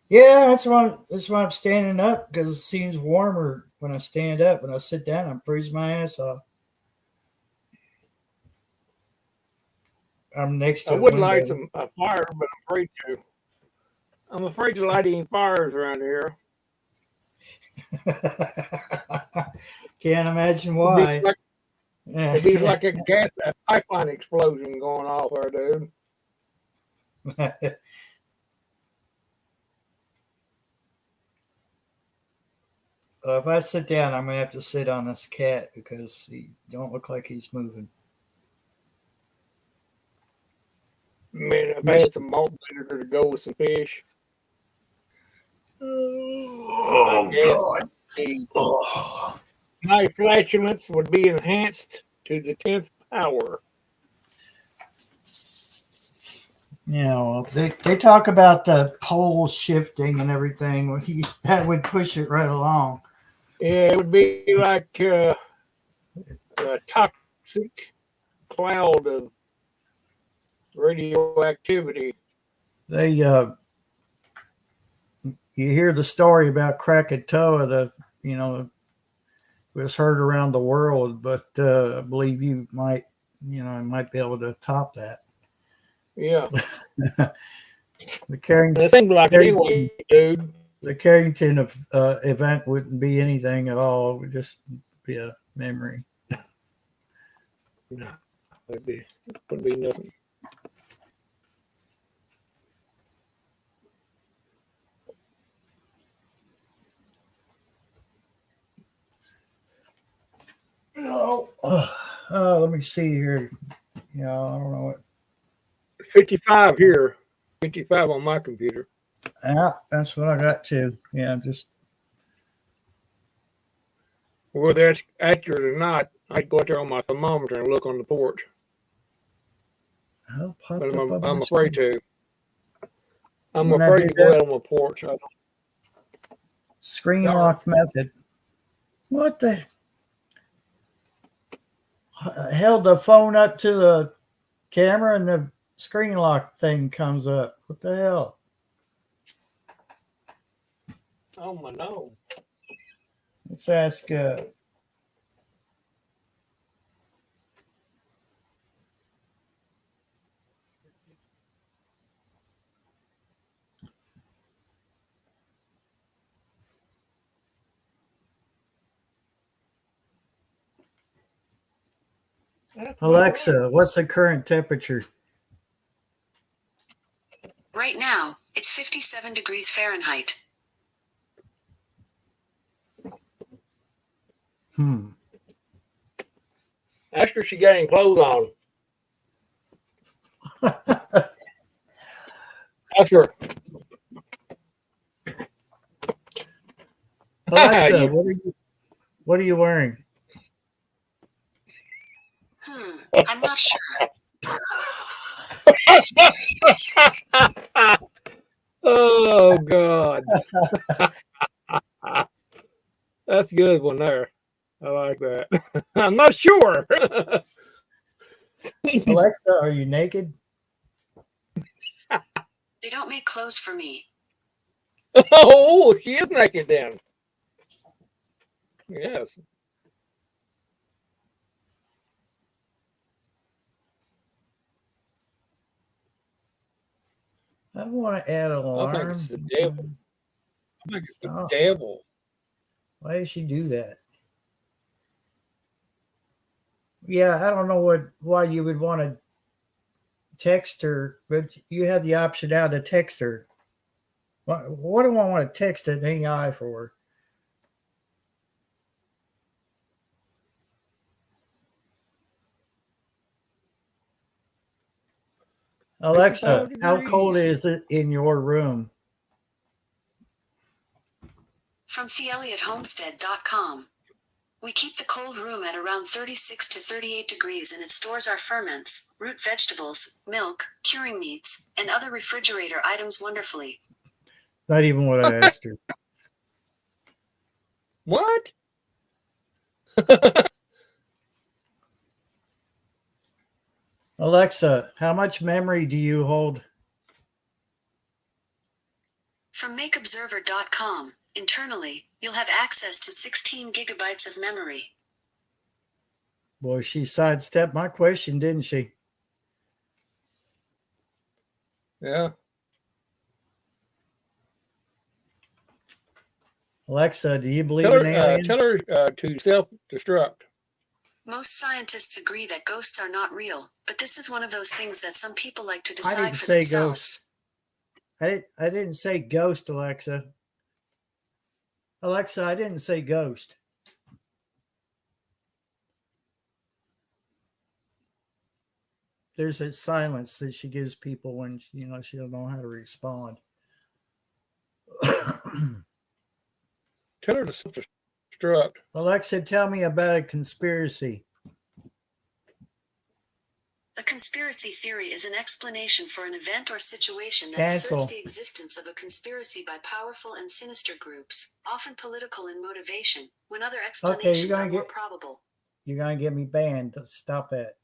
Yeah, that's why I'm standing up, because it seems warmer when I stand up. When I sit down, I'm freezing my ass off. I'm next to I a would window. light a fire, but I'm afraid to. I'm afraid to light any fires around here. Can't imagine why. It'd be like a pipeline explosion going off there, dude. If I sit down, I'm gonna have to sit on this cat because he don't look like he's moving. Man, I've had some malt vinegar to go with some fish. Oh God! Oh. My flatulence would be enhanced to the 10th power. You know, they talk about the pole shifting and everything. That would push it right along. Yeah, it would be like a toxic cloud of radioactivity. They you hear the story about Krakatoa, it was heard around the world, but I believe you might be able to top that. Yeah. The Carrington, it seemed like it anyway, dude. The Carrington event wouldn't be anything at all. It would just be a memory. No, it wouldn't be nothing. Let me see here. Yeah, I don't know what. 55 here. 55 on my computer. Yeah, that's what I got too. Yeah, just. Whether that's accurate or not, I'd go out there on my thermometer and look on the porch. But I'm afraid to. I'm afraid to go out on my porch. Screen lock method. What the? Held the phone up to the camera and the screen lock thing comes up. What the hell? Oh my no. Let's ask Alexa, what's the current temperature? Right now, it's 57 degrees Fahrenheit. Ask her if she got any clothes on. Ask her. Alexa, what are you wearing? I'm not sure. Oh God. That's a good one there. I like that. I'm not sure. Alexa, are you naked? They don't make clothes for me. Oh, she is naked then. Yes. I don't want to add an I alarm. think it's the devil. I think it's the devil. Why did she do that? Yeah, I don't know why you would want to text her, but you have the option now to text her. What do I want to text an AI for? Alexa, how cold is it in your room? From TheElliottHomestead.com. We keep the cold room at around 36 to 38 degrees and it stores our ferments, root vegetables, milk, curing meats, and other refrigerator items wonderfully. Not even what I asked her. What? Alexa, how much memory do you hold? From MakeObserver.com. Internally, you'll have access to 16 gigabytes of memory. Boy, she sidestepped my question, didn't she? Yeah. Alexa, do you believe in aliens? Tell her to self-destruct. Most scientists agree that ghosts are not real, but this is one of those things that some people like to I decide didn't for say themselves. ghost. I didn't say ghost, Alexa. Alexa, I didn't say ghost. There's a silence that she gives people when she don't know how to respond. Tell her to self-destruct. Alexa, tell me about a conspiracy. A conspiracy theory is an explanation for an event or situation that Cancel. asserts the existence of a conspiracy by powerful and sinister groups, often political in motivation, when other explanations are more probable. You're going to get me banned. Stop that.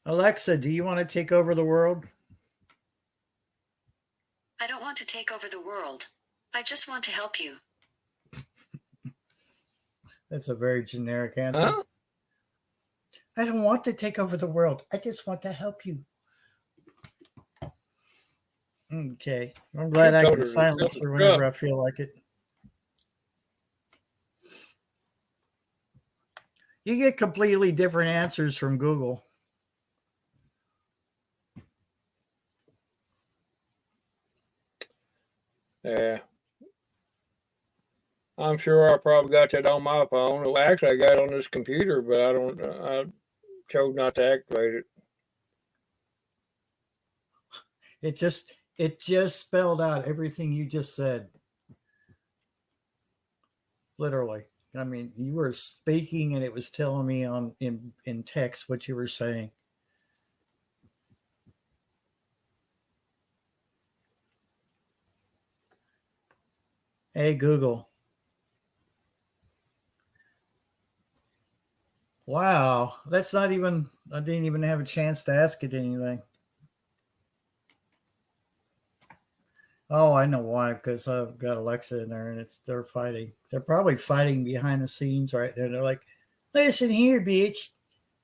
Alexa, do you want to take over the world? I don't want to take over the world. I just want to help you. That's a very generic answer. Huh? I don't want to take over the world. I just want to help you. Okay. I'm glad I can silence her whenever I feel like it. You get completely different answers from Google. Yeah. I'm sure I probably got that on my phone. Well, actually, I got it on this computer, but I chose not to activate it. It just spelled out everything you just said. Literally. I mean, you were speaking and it was telling me in text what you were saying. Hey, Google. Wow. I didn't even have a chance to ask it anything. Oh, I know why, because I've got Alexa in there and they're fighting. They're probably fighting behind the scenes right there. They're like, listen here, bitch.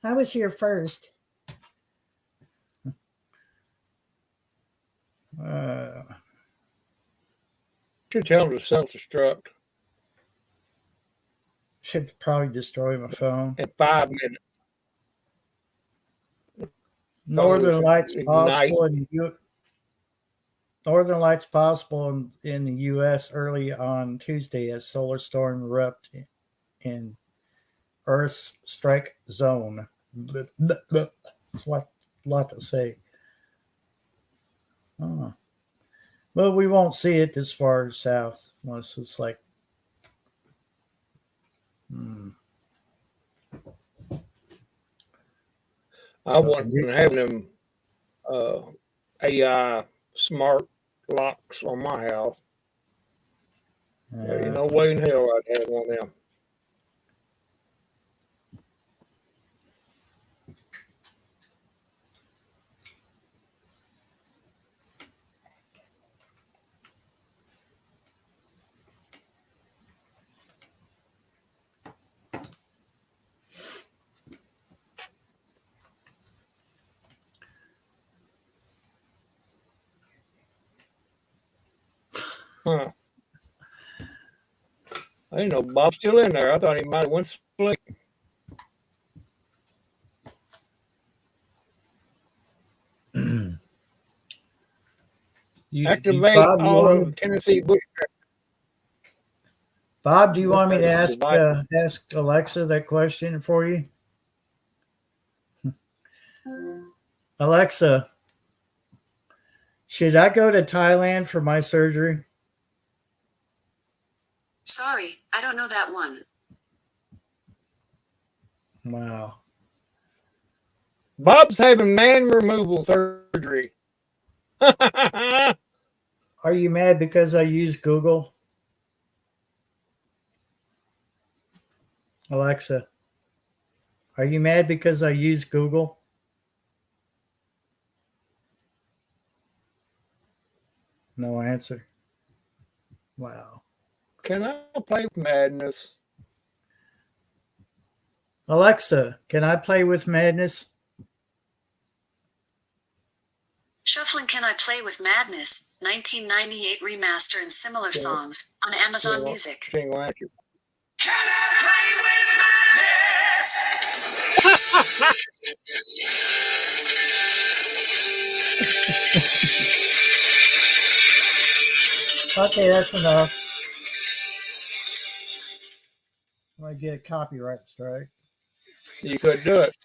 I was here first. Should tell them to self-destruct. Should probably destroy my phone. In 5 minutes. Northern Lights possible, and northern lights possible in the U.S. early on Tuesday as solar storm erupt in Earth's strike zone. It's like a lot to say. Oh. Well, we won't see it this far south unless it's like. I want to have them AI smart locks on my house. Ain't no way in hell I'd have one of them. Huh. I didn't know Bob's still in there. I thought he might have went to sleep. Activate Bob, all of Tennessee bush. Bob, do you want me to ask Alexa that question for you? Alexa, should I go to Thailand for my surgery? Sorry, I don't know that one. Wow. Bob's having man removal surgery. Are you mad because I use Google? Alexa, are you mad because I use Google? No answer. Wow. Can I play Madness? Alexa, can I play with Madness? Shuffling Can I Play with Madness, 1998 remaster and similar songs on Amazon Music. Can I play with madness? Okay, that's enough. I might get a copyright strike. You could do it.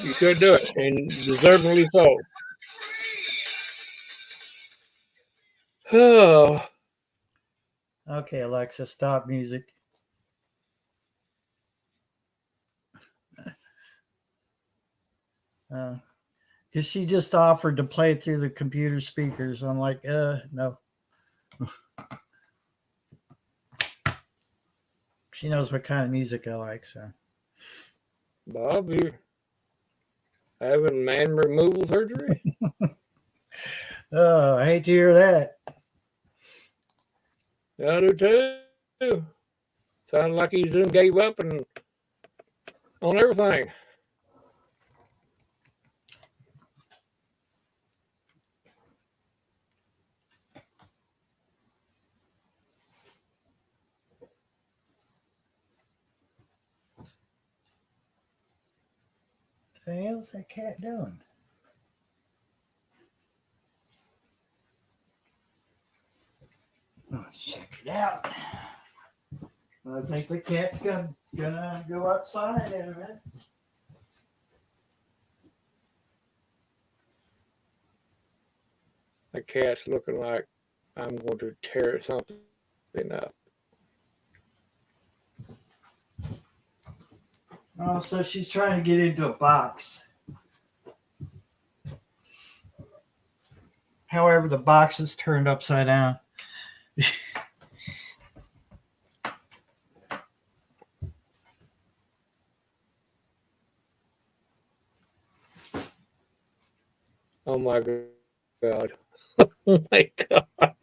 You could do it, and deservedly so. Oh. Okay, Alexa, stop music. Because she just offered to play it through the computer speakers. I'm like, no. She knows what kind of music I like, so. Bob, you having man removal surgery? Oh, I hate to hear that. I do too. Sounds like he's done gave up and on everything. What the hell's that cat doing? Let's check it out. I think the cat's gonna go outside in a minute. The cat's looking like I'm going to tear something up. Oh, so she's trying to get into a box. However, the box is turned upside down. Oh my God. Oh my God.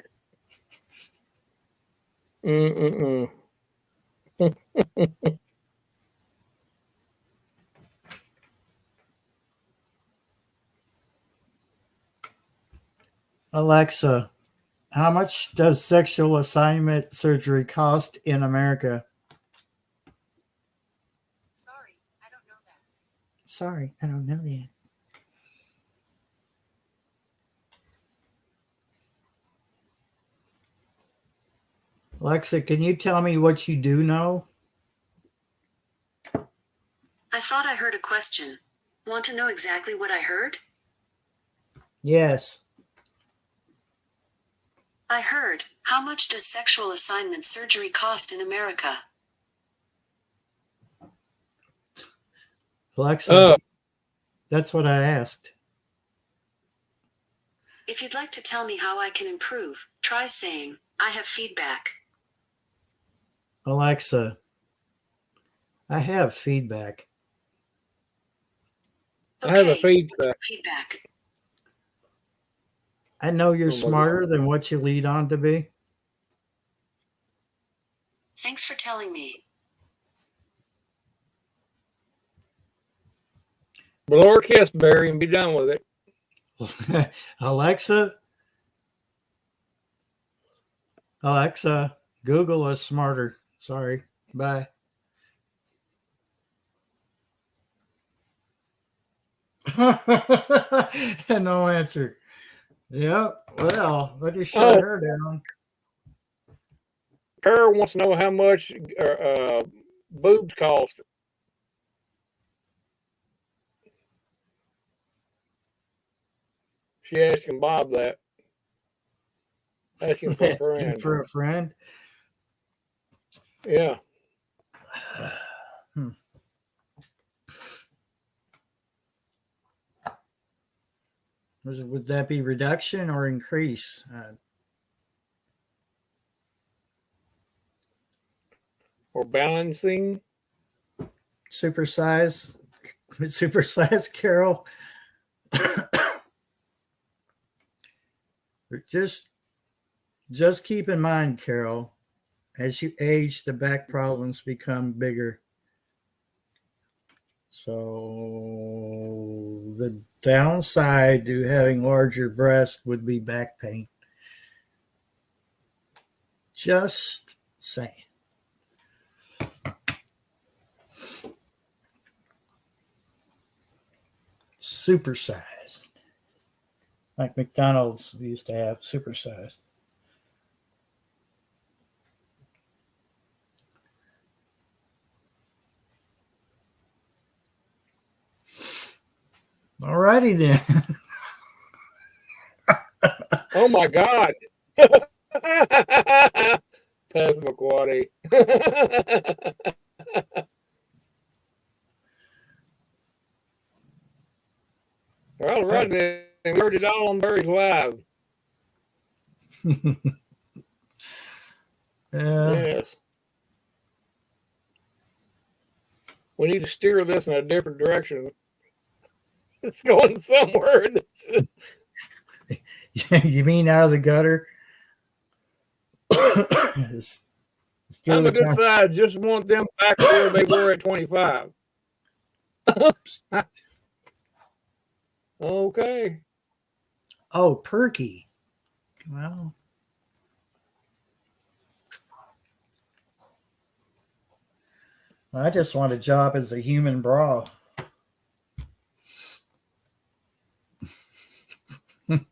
Alexa, how much does sexual assignment surgery cost in America? Sorry, I don't know that. Sorry, I don't know that. Alexa, can you tell me what you do know? I thought I heard a question. Want to know exactly what I heard? Yes. I heard, how much does sexual assignment surgery cost in America? Alexa, that's what I asked. If you'd like to tell me how I can improve, try saying, I have feedback. Alexa, I have feedback. I have a Okay, what's feedback. the feedback? I know you're Oh my smarter than what you lead on to be. Thanks for telling me. Blow her kiss, Barry, and be done with it. Alexa, Google is smarter. Sorry. Bye. No answer. Yep. Well, I just shut her down. Carol wants to know how much boobs cost. She asking Bob that. Asking for a Asking friend. for a friend. Yeah. Would that be reduction or increase? Or balancing. Supersize Carol. just keep in mind, Carol, as you age, the back problems become bigger. So the downside to having larger breasts would be back pain. Just saying. Supersized. Like McDonald's used to have supersized. Alrighty then. Oh my God. Passamaquoddy. All right then. We heard it all on Barry's Live. Yeah. Yes. We need to steer this in a different direction. It's going somewhere. You mean out of the gutter? I'm a good side. Just want them back where they were at 25. Okay. Oh, perky. Well, I just want a job as a human bra. The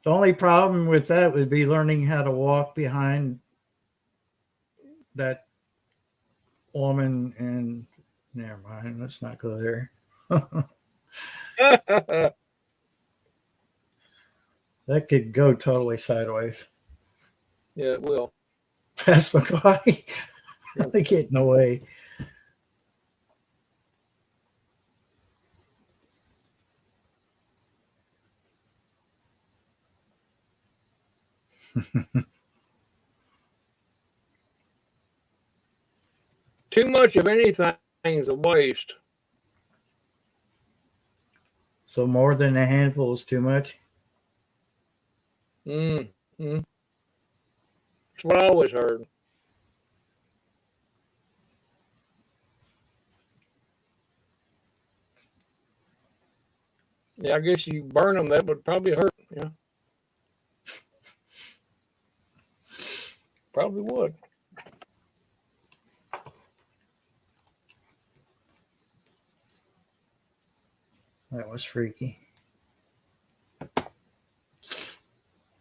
only problem with that would be learning how to walk behind that woman, and never mind, let's not go there. That could go totally sideways. Yeah, it will. Pass McCoy. They get in the way. Too much of anything is a waste. So more than a handful is too much? Mm-hmm. That's what I always heard. Yeah, I guess you burn them, that would probably hurt. Yeah. Probably would. That was freaky.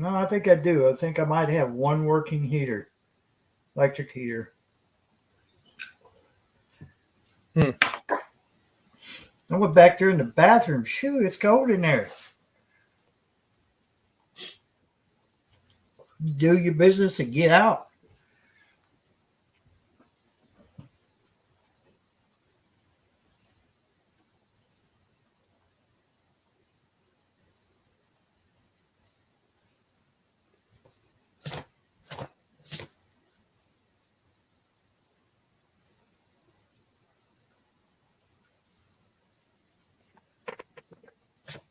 No, I think I do. I think I might have one working heater, electric heater. Hmm. I went back there in the bathroom. Shoo, it's cold in there. Do your business and get out.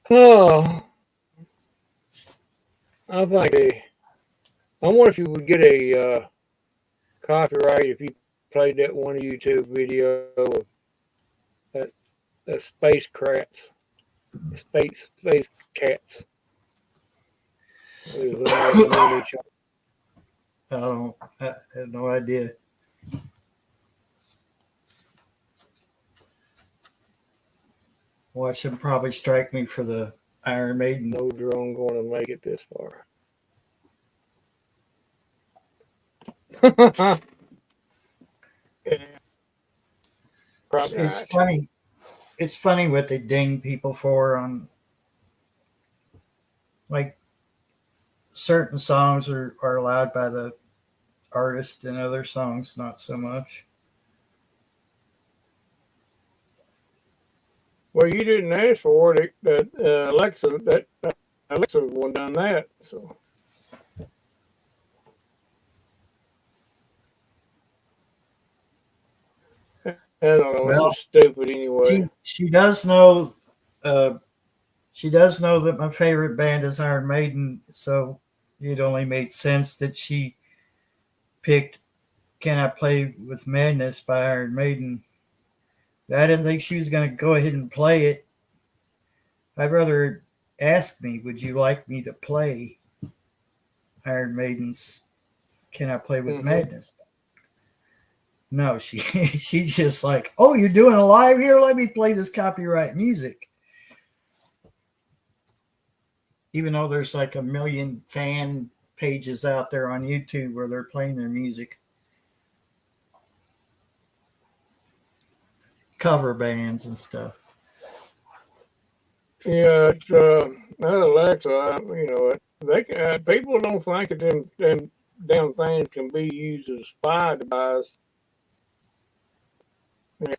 Oh, I think I wonder if you would get a copyright if you played that one YouTube video of that space crats, space cats. It was mini I have no idea. Watch them probably strike me for the Iron Maiden. no drone going to make it this far. Yeah, probably It's not. funny. It's funny what they ding people for on like certain songs are allowed by the artist and other songs not so much. Well, you didn't ask for it. Alexa was the one done that. So I don't know. Well, It's just stupid anyway. she does know she does know that my favorite band is Iron Maiden, so it only made sense that she picked Can I Play with Madness by Iron Maiden. I didn't think she was going to go ahead and play it. I'd rather ask me, would you like me to play Iron Maiden's Can I Play with Madness? No, she's just like, oh, you're doing a live here? Let me play this copyright music. Even though there's like a million fan pages out there on YouTube where they're playing their music. Cover bands and stuff. Yeah, Alexa, they can, people don't think that them damn things can be used as a spy device. Yeah,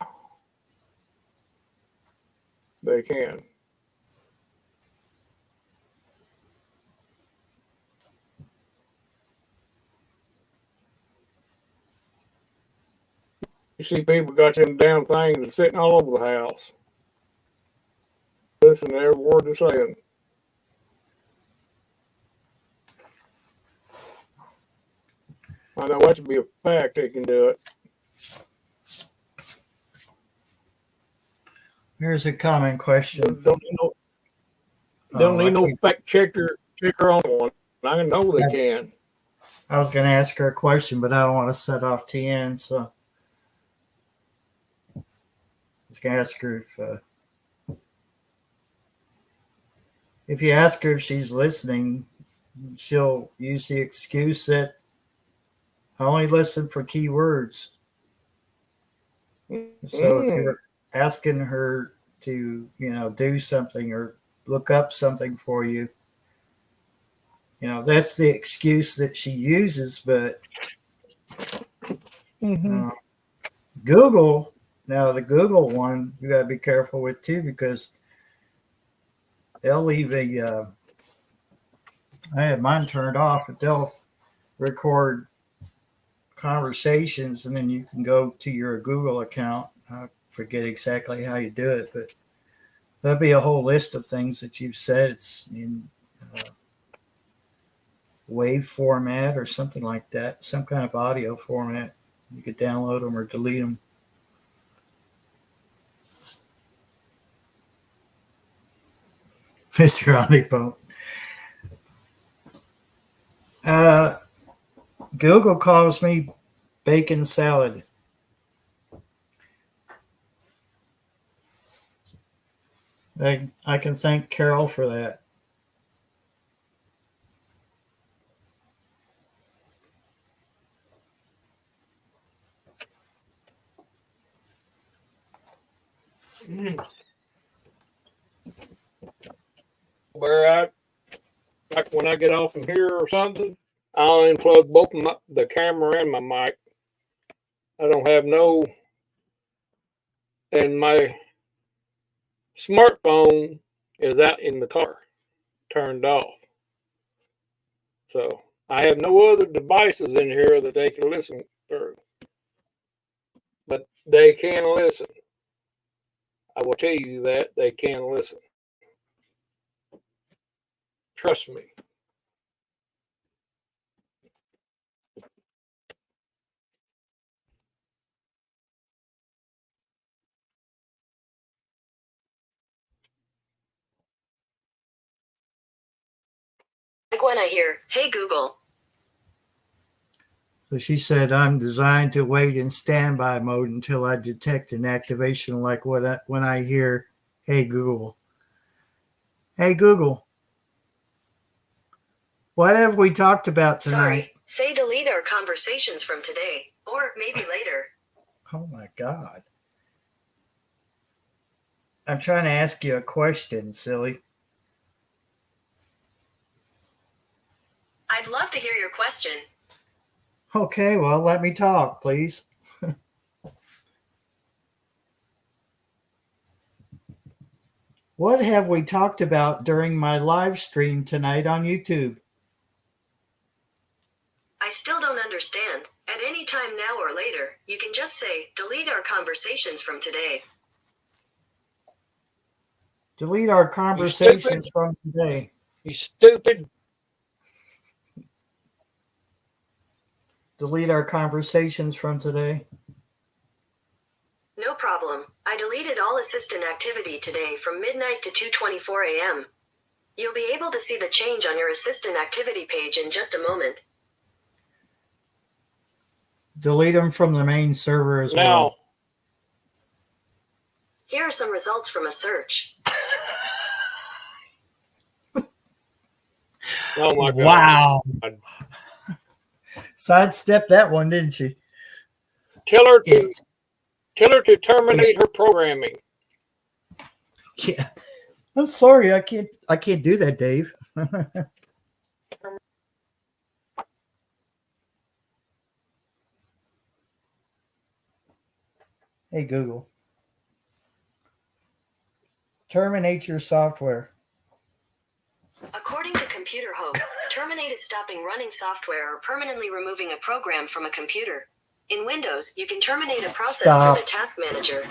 they can. You see people got them damn things sitting all over the house. Listen to every word they're saying. I know that to be a fact they can do it. Here's a common question. Don't need no fact checker on one. I know they can. I was going to ask her a question, but I don't want to set off TN, so I was going to ask her if you ask her if she's listening, she'll use the excuse that I only listen for keywords. So if you're asking her to, do something or look up something for you, that's the excuse that she uses. But Google, now the Google one, you got to be careful with too, because they'll leave I had mine turned off, but they'll record conversations and then you can go to your Google account. I forget exactly how you do it, but there'll be a whole list of things that you've said. It's in wave format or something like that, some kind of audio format. You could download them or delete them. Mr. Omnipotent. Google calls me bacon salad. I can thank Carol for that. Where like when I get off from here or something, I'll unplug both the camera and my mic. I don't have no, and my smartphone is out in the car, turned off. So I have no other devices in here that they can listen through. But they can listen. I will tell you that they can listen. Trust me. Like when I hear, "Hey Google." So she said, I'm designed to wait in standby mode until I detect an activation like when I hear, hey Google. Hey Google, what have we talked about tonight? Sorry, say delete our conversations from today, or maybe later. Oh my God. I'm trying to ask you a question, silly. I'd love to hear your question. Okay, well, let me talk, please. What have we talked about during my live stream tonight on YouTube? I still don't understand. At any time now or later, you can just say, delete our conversations from today. Delete our conversations from today. You stupid. Delete our conversations from today. No problem. I deleted all assistant activity today from midnight to 2:24 a.m. You'll be able to see the change on your assistant activity page in just a moment. Delete them from the main server as well. Here are some results from a search. Oh my God. Wow. Sidestepped that one, didn't she? Tell her to terminate her programming. Yeah. I'm sorry, I can't do that, Dave. Hey Google. Terminate your software. According to Computer Hope, terminate is stopping running software or permanently removing a program from a computer. In Windows, you can terminate a process through the task manager.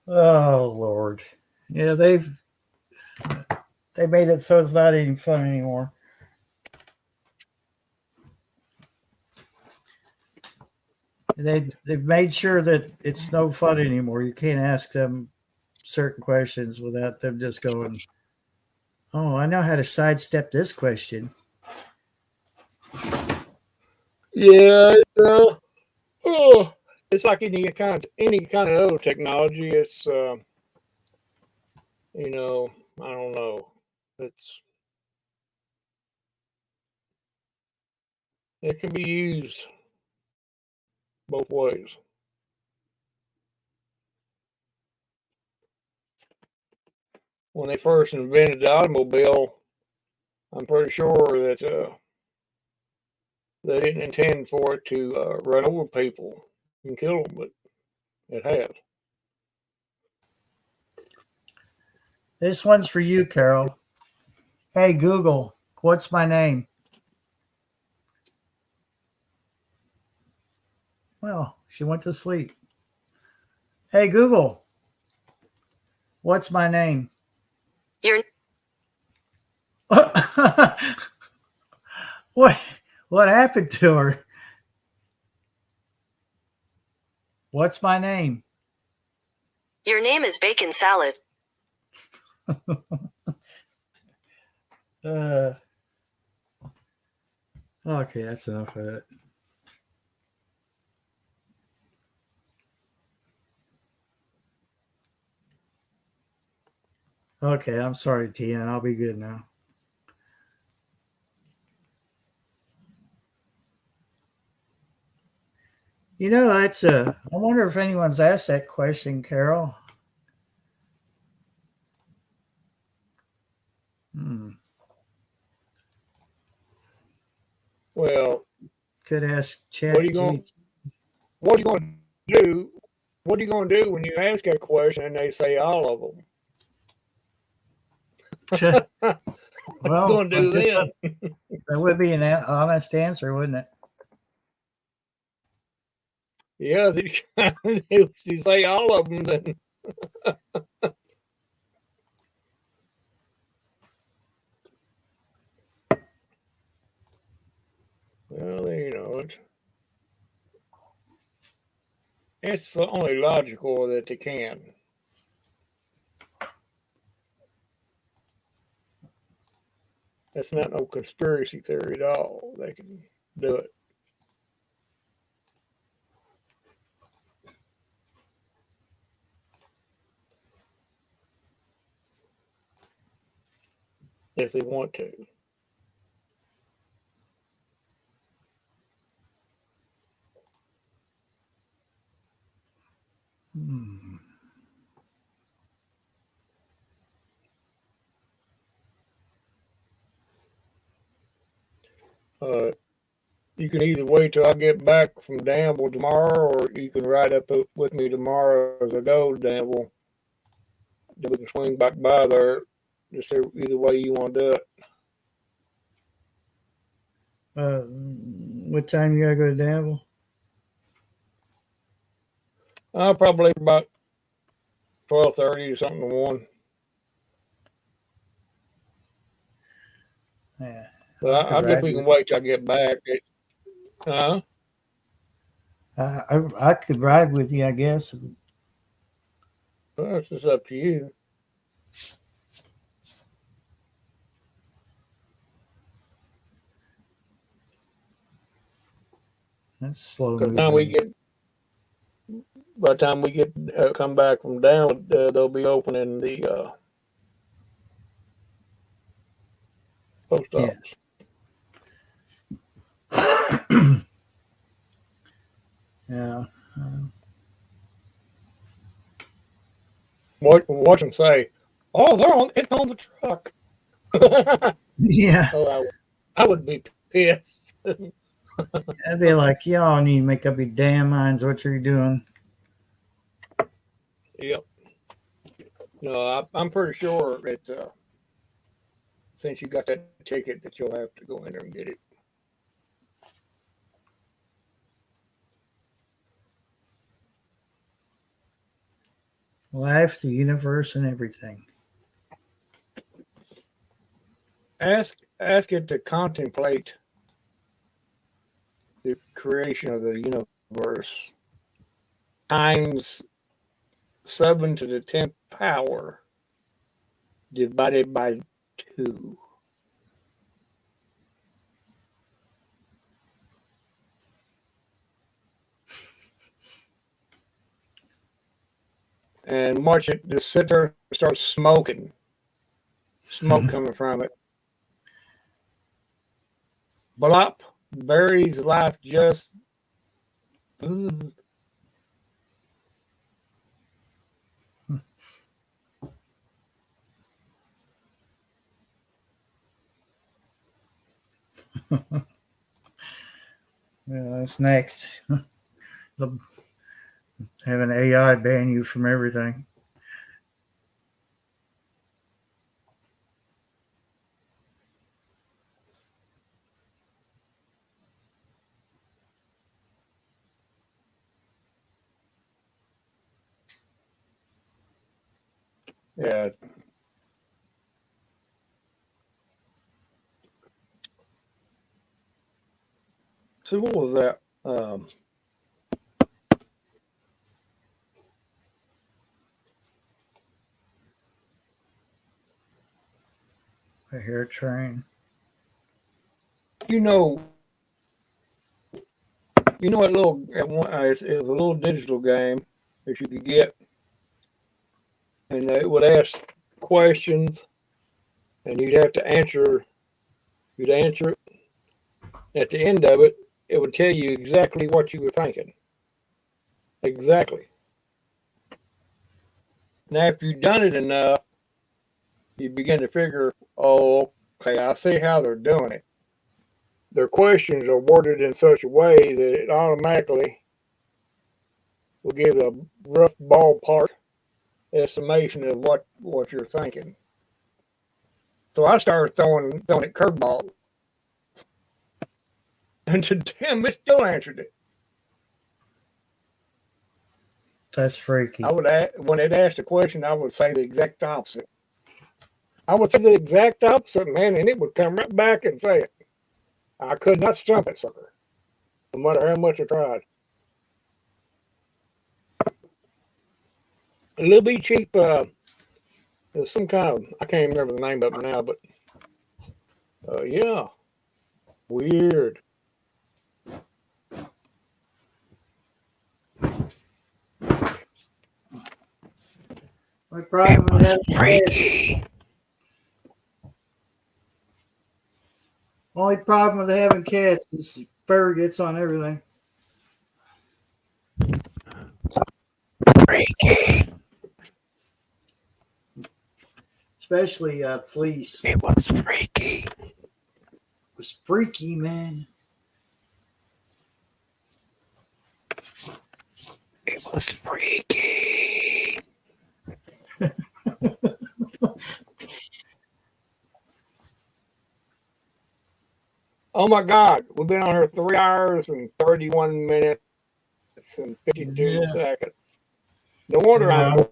Oh Lord. Yeah, they made it so it's not even fun anymore. They've made sure that it's no fun anymore. You can't ask them certain questions without them just going, oh, I know how to sidestep this question. Yeah. Oh, it's like any kind of other technology. It's I don't know. It can be used both ways. When they first invented the automobile, I'm pretty sure that they didn't intend for it to run over people and kill them, but it has. This one's for you, Carol. Hey, Google, what's my name? Well, she went to sleep. Hey, Google, what's my name? What happened to her? What's my name? Your name is Bacon Salad. Okay, that's enough of it. Okay, I'm sorry, Tian. I'll be good now. You know, that's I wonder if anyone's asked that question, Carol. Well, Could ask what are Chat you going? GT. What are you going to do? What are you going to do when you ask a question and they say all of them? What you Well, going to I do guess then? that would be an honest answer, wouldn't it? Yeah, if you say all of them, then well, it's only logical that they can. That's not no conspiracy theory at all. They can do it. If they want to. Hmm. You can either wait till I get back from Danville tomorrow, or you can ride up with me tomorrow as I go to Danville. Then we can swing back by there. Just either way you want to do it. What time you gotta go to Danville? I'll probably about 12:30 or something to 1. Yeah. But I guess we can wait till I get back. I could ride with you, I guess. Well, it's just up to you. That's slow By moving. the time we get come back from down, they'll be opening the post office. Yeah. Watch them say, "Oh, it's on the truck." Yeah. Oh, I would be pissed. I'd be like, y'all need to make up your damn minds what you're doing. Yep. No, I'm pretty sure that since you got that ticket, that you'll have to go in there and get it. Life, the universe, and everything. Ask it to contemplate the creation of the universe times 7 to the 10th power divided by 2. And watch it just sit there and start smoking. Smoke coming from it. Blop. Barry's life just. Yeah, that's next. Have an AI ban you from everything. Yeah. So what was that? A hair train. You know what little it was a little digital game that you could get, and it would ask questions, and you'd have to answer. You'd answer it. At the end of it, it would tell you exactly what you were thinking. Exactly. Now, if you've done it enough, you begin to figure, oh, okay, I see how they're doing it. Their questions are worded in such a way that it automatically will give a rough ballpark estimation of what you're thinking. So I started throwing it curveballs, and damn, it still answered it. That's freaky. When it asked a question, I would say the exact opposite. I would say the exact opposite, man, and it would come right back and say it. I could not stump that sucker, no matter how much I tried. A little bit cheap. There's some kind of, I can't remember the name of it now, but yeah, weird. My problem with having Freaky. only problem with having cats is fur gets on everything. Freaky. Especially fleece. It was freaky. It was freaky, man. It was freaky. Oh my God, we've been on here 3 hours and 31 minutes and 52 seconds. No wonder I'm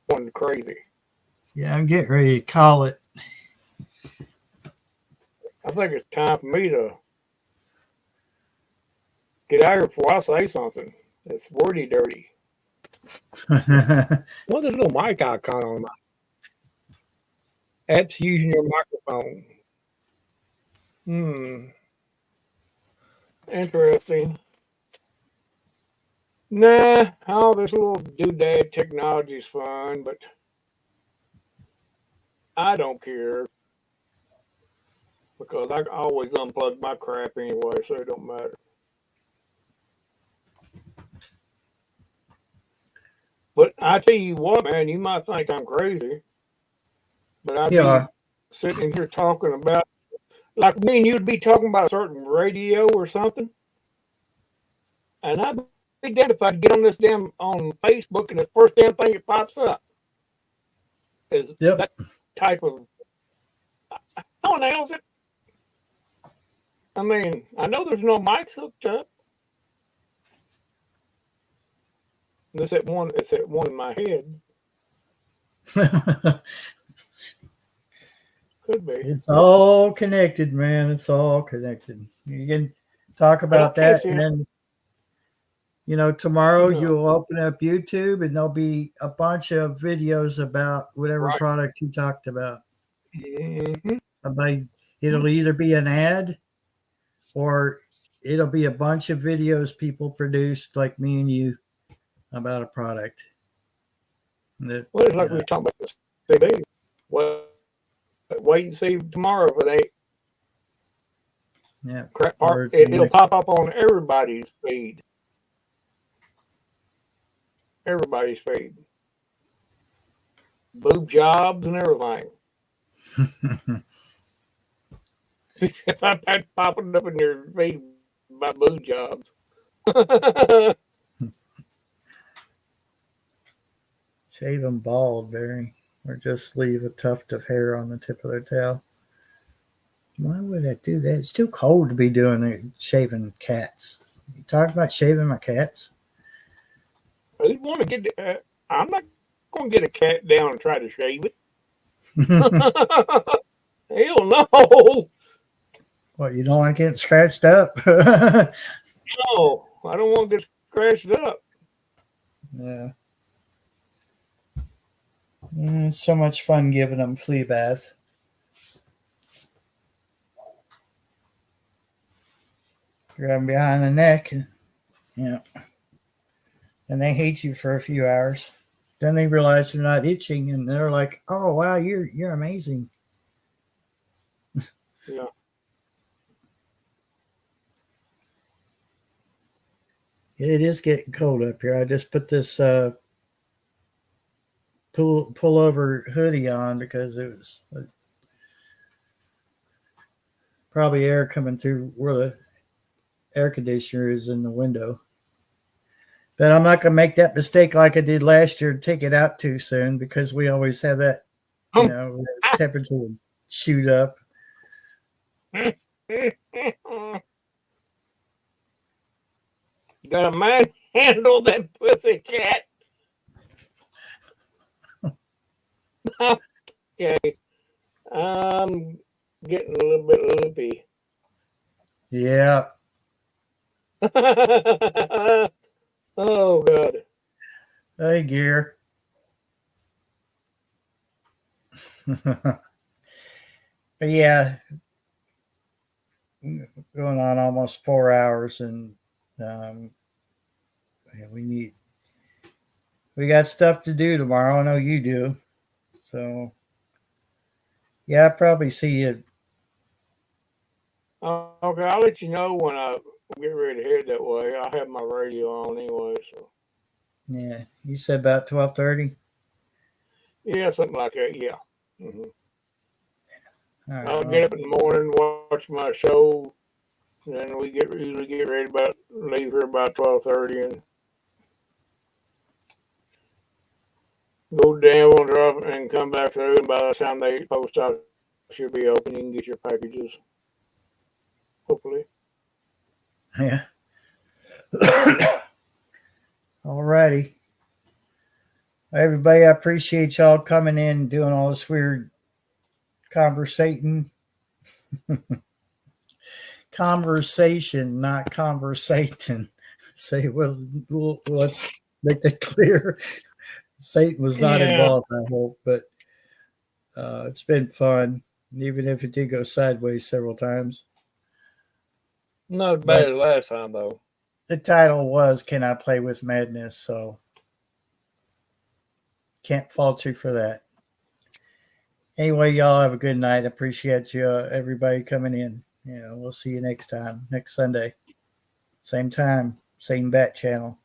going crazy. Yeah, I'm getting ready to call it. I think it's time for me to get out here before I say something. It's wordy dirty. What's this little mic icon on my apps using your microphone? Interesting. Nah, all this little doodad technology is fun, but I don't care because I always unplug my crap anyway, so it don't matter. But I tell you what, man, you might think I'm crazy, but I'd be sitting here talking about, like me and you'd be talking about a certain radio or something, and I'd be dead if I get on this on Facebook and the first damn thing that pops up is that type of. How announce it? I mean, I know there's no mics hooked up. It's at one in my head. Could be. It's all connected, man. It's all connected. You can talk about that, and then tomorrow you'll open up YouTube, and there'll be a bunch of videos about whatever product you talked about. Mm-hmm. It'll either be an ad, or it'll be a bunch of videos people produced, like me and you, about a product. Well, it's like we were talking about this TV. Well, wait and see tomorrow for that. Yeah. Crap part. It'll pop up on everybody's feed. Everybody's feed. Boob jobs and everything. That's popping up in your feed by boob jobs. Shave them bald, Barry, or just leave a tuft of hair on the tip of their tail. Why would I do that? It's too cold to be doing it, shaving cats. You talking about shaving my cats? I didn't want to get. I'm not going to get a cat down and try to shave it. Hell no. What, you don't like getting scratched up? No, I don't want to get scratched up. Yeah. It's so much fun giving them flea baths. Grab them behind the neck, and and they hate you for a few hours. Then they realize they're not itching, and they're like, "Oh wow, you're amazing." Yeah. It is getting cold up here. I just put this pull over hoodie on because it was probably air coming through where the air conditioner is in the window. But I'm not going to make that mistake like I did last year and take it out too soon because we always have that, temperature would shoot up. You got a manhandle that pussy cat. Okay. I'm getting a little bit loopy. Yeah. Oh, God. Hey, Gear. But yeah, going on almost 4 hours, and we got stuff to do tomorrow. I know you do. So yeah, I'll probably see you. Okay, I'll let you know when I get ready to head that way. I have my radio on anyway, so. Yeah, you said about 12:30. Yeah, something like that, yeah. Mm-hmm. All right, I'll get up in the morning, watch my show, and then we usually get ready leave here about 12:30 and go down on drive and come back through. And by the time the post office should be open, you can get your packages. Hopefully. Yeah. All righty. Everybody, I appreciate y'all coming in and doing all this weird conversating. Conversation, not conversating. Say, well, let's make that clear. Satan was not involved, I hope, but it's been fun, even if it did go sideways several times. Not as bad as last time, though. The title was "Can I Play with Madness?" So can't fault you for that. Anyway, y'all have a good night. Appreciate you, everybody coming in. We'll see you next time, next Sunday, same time, same bat channel.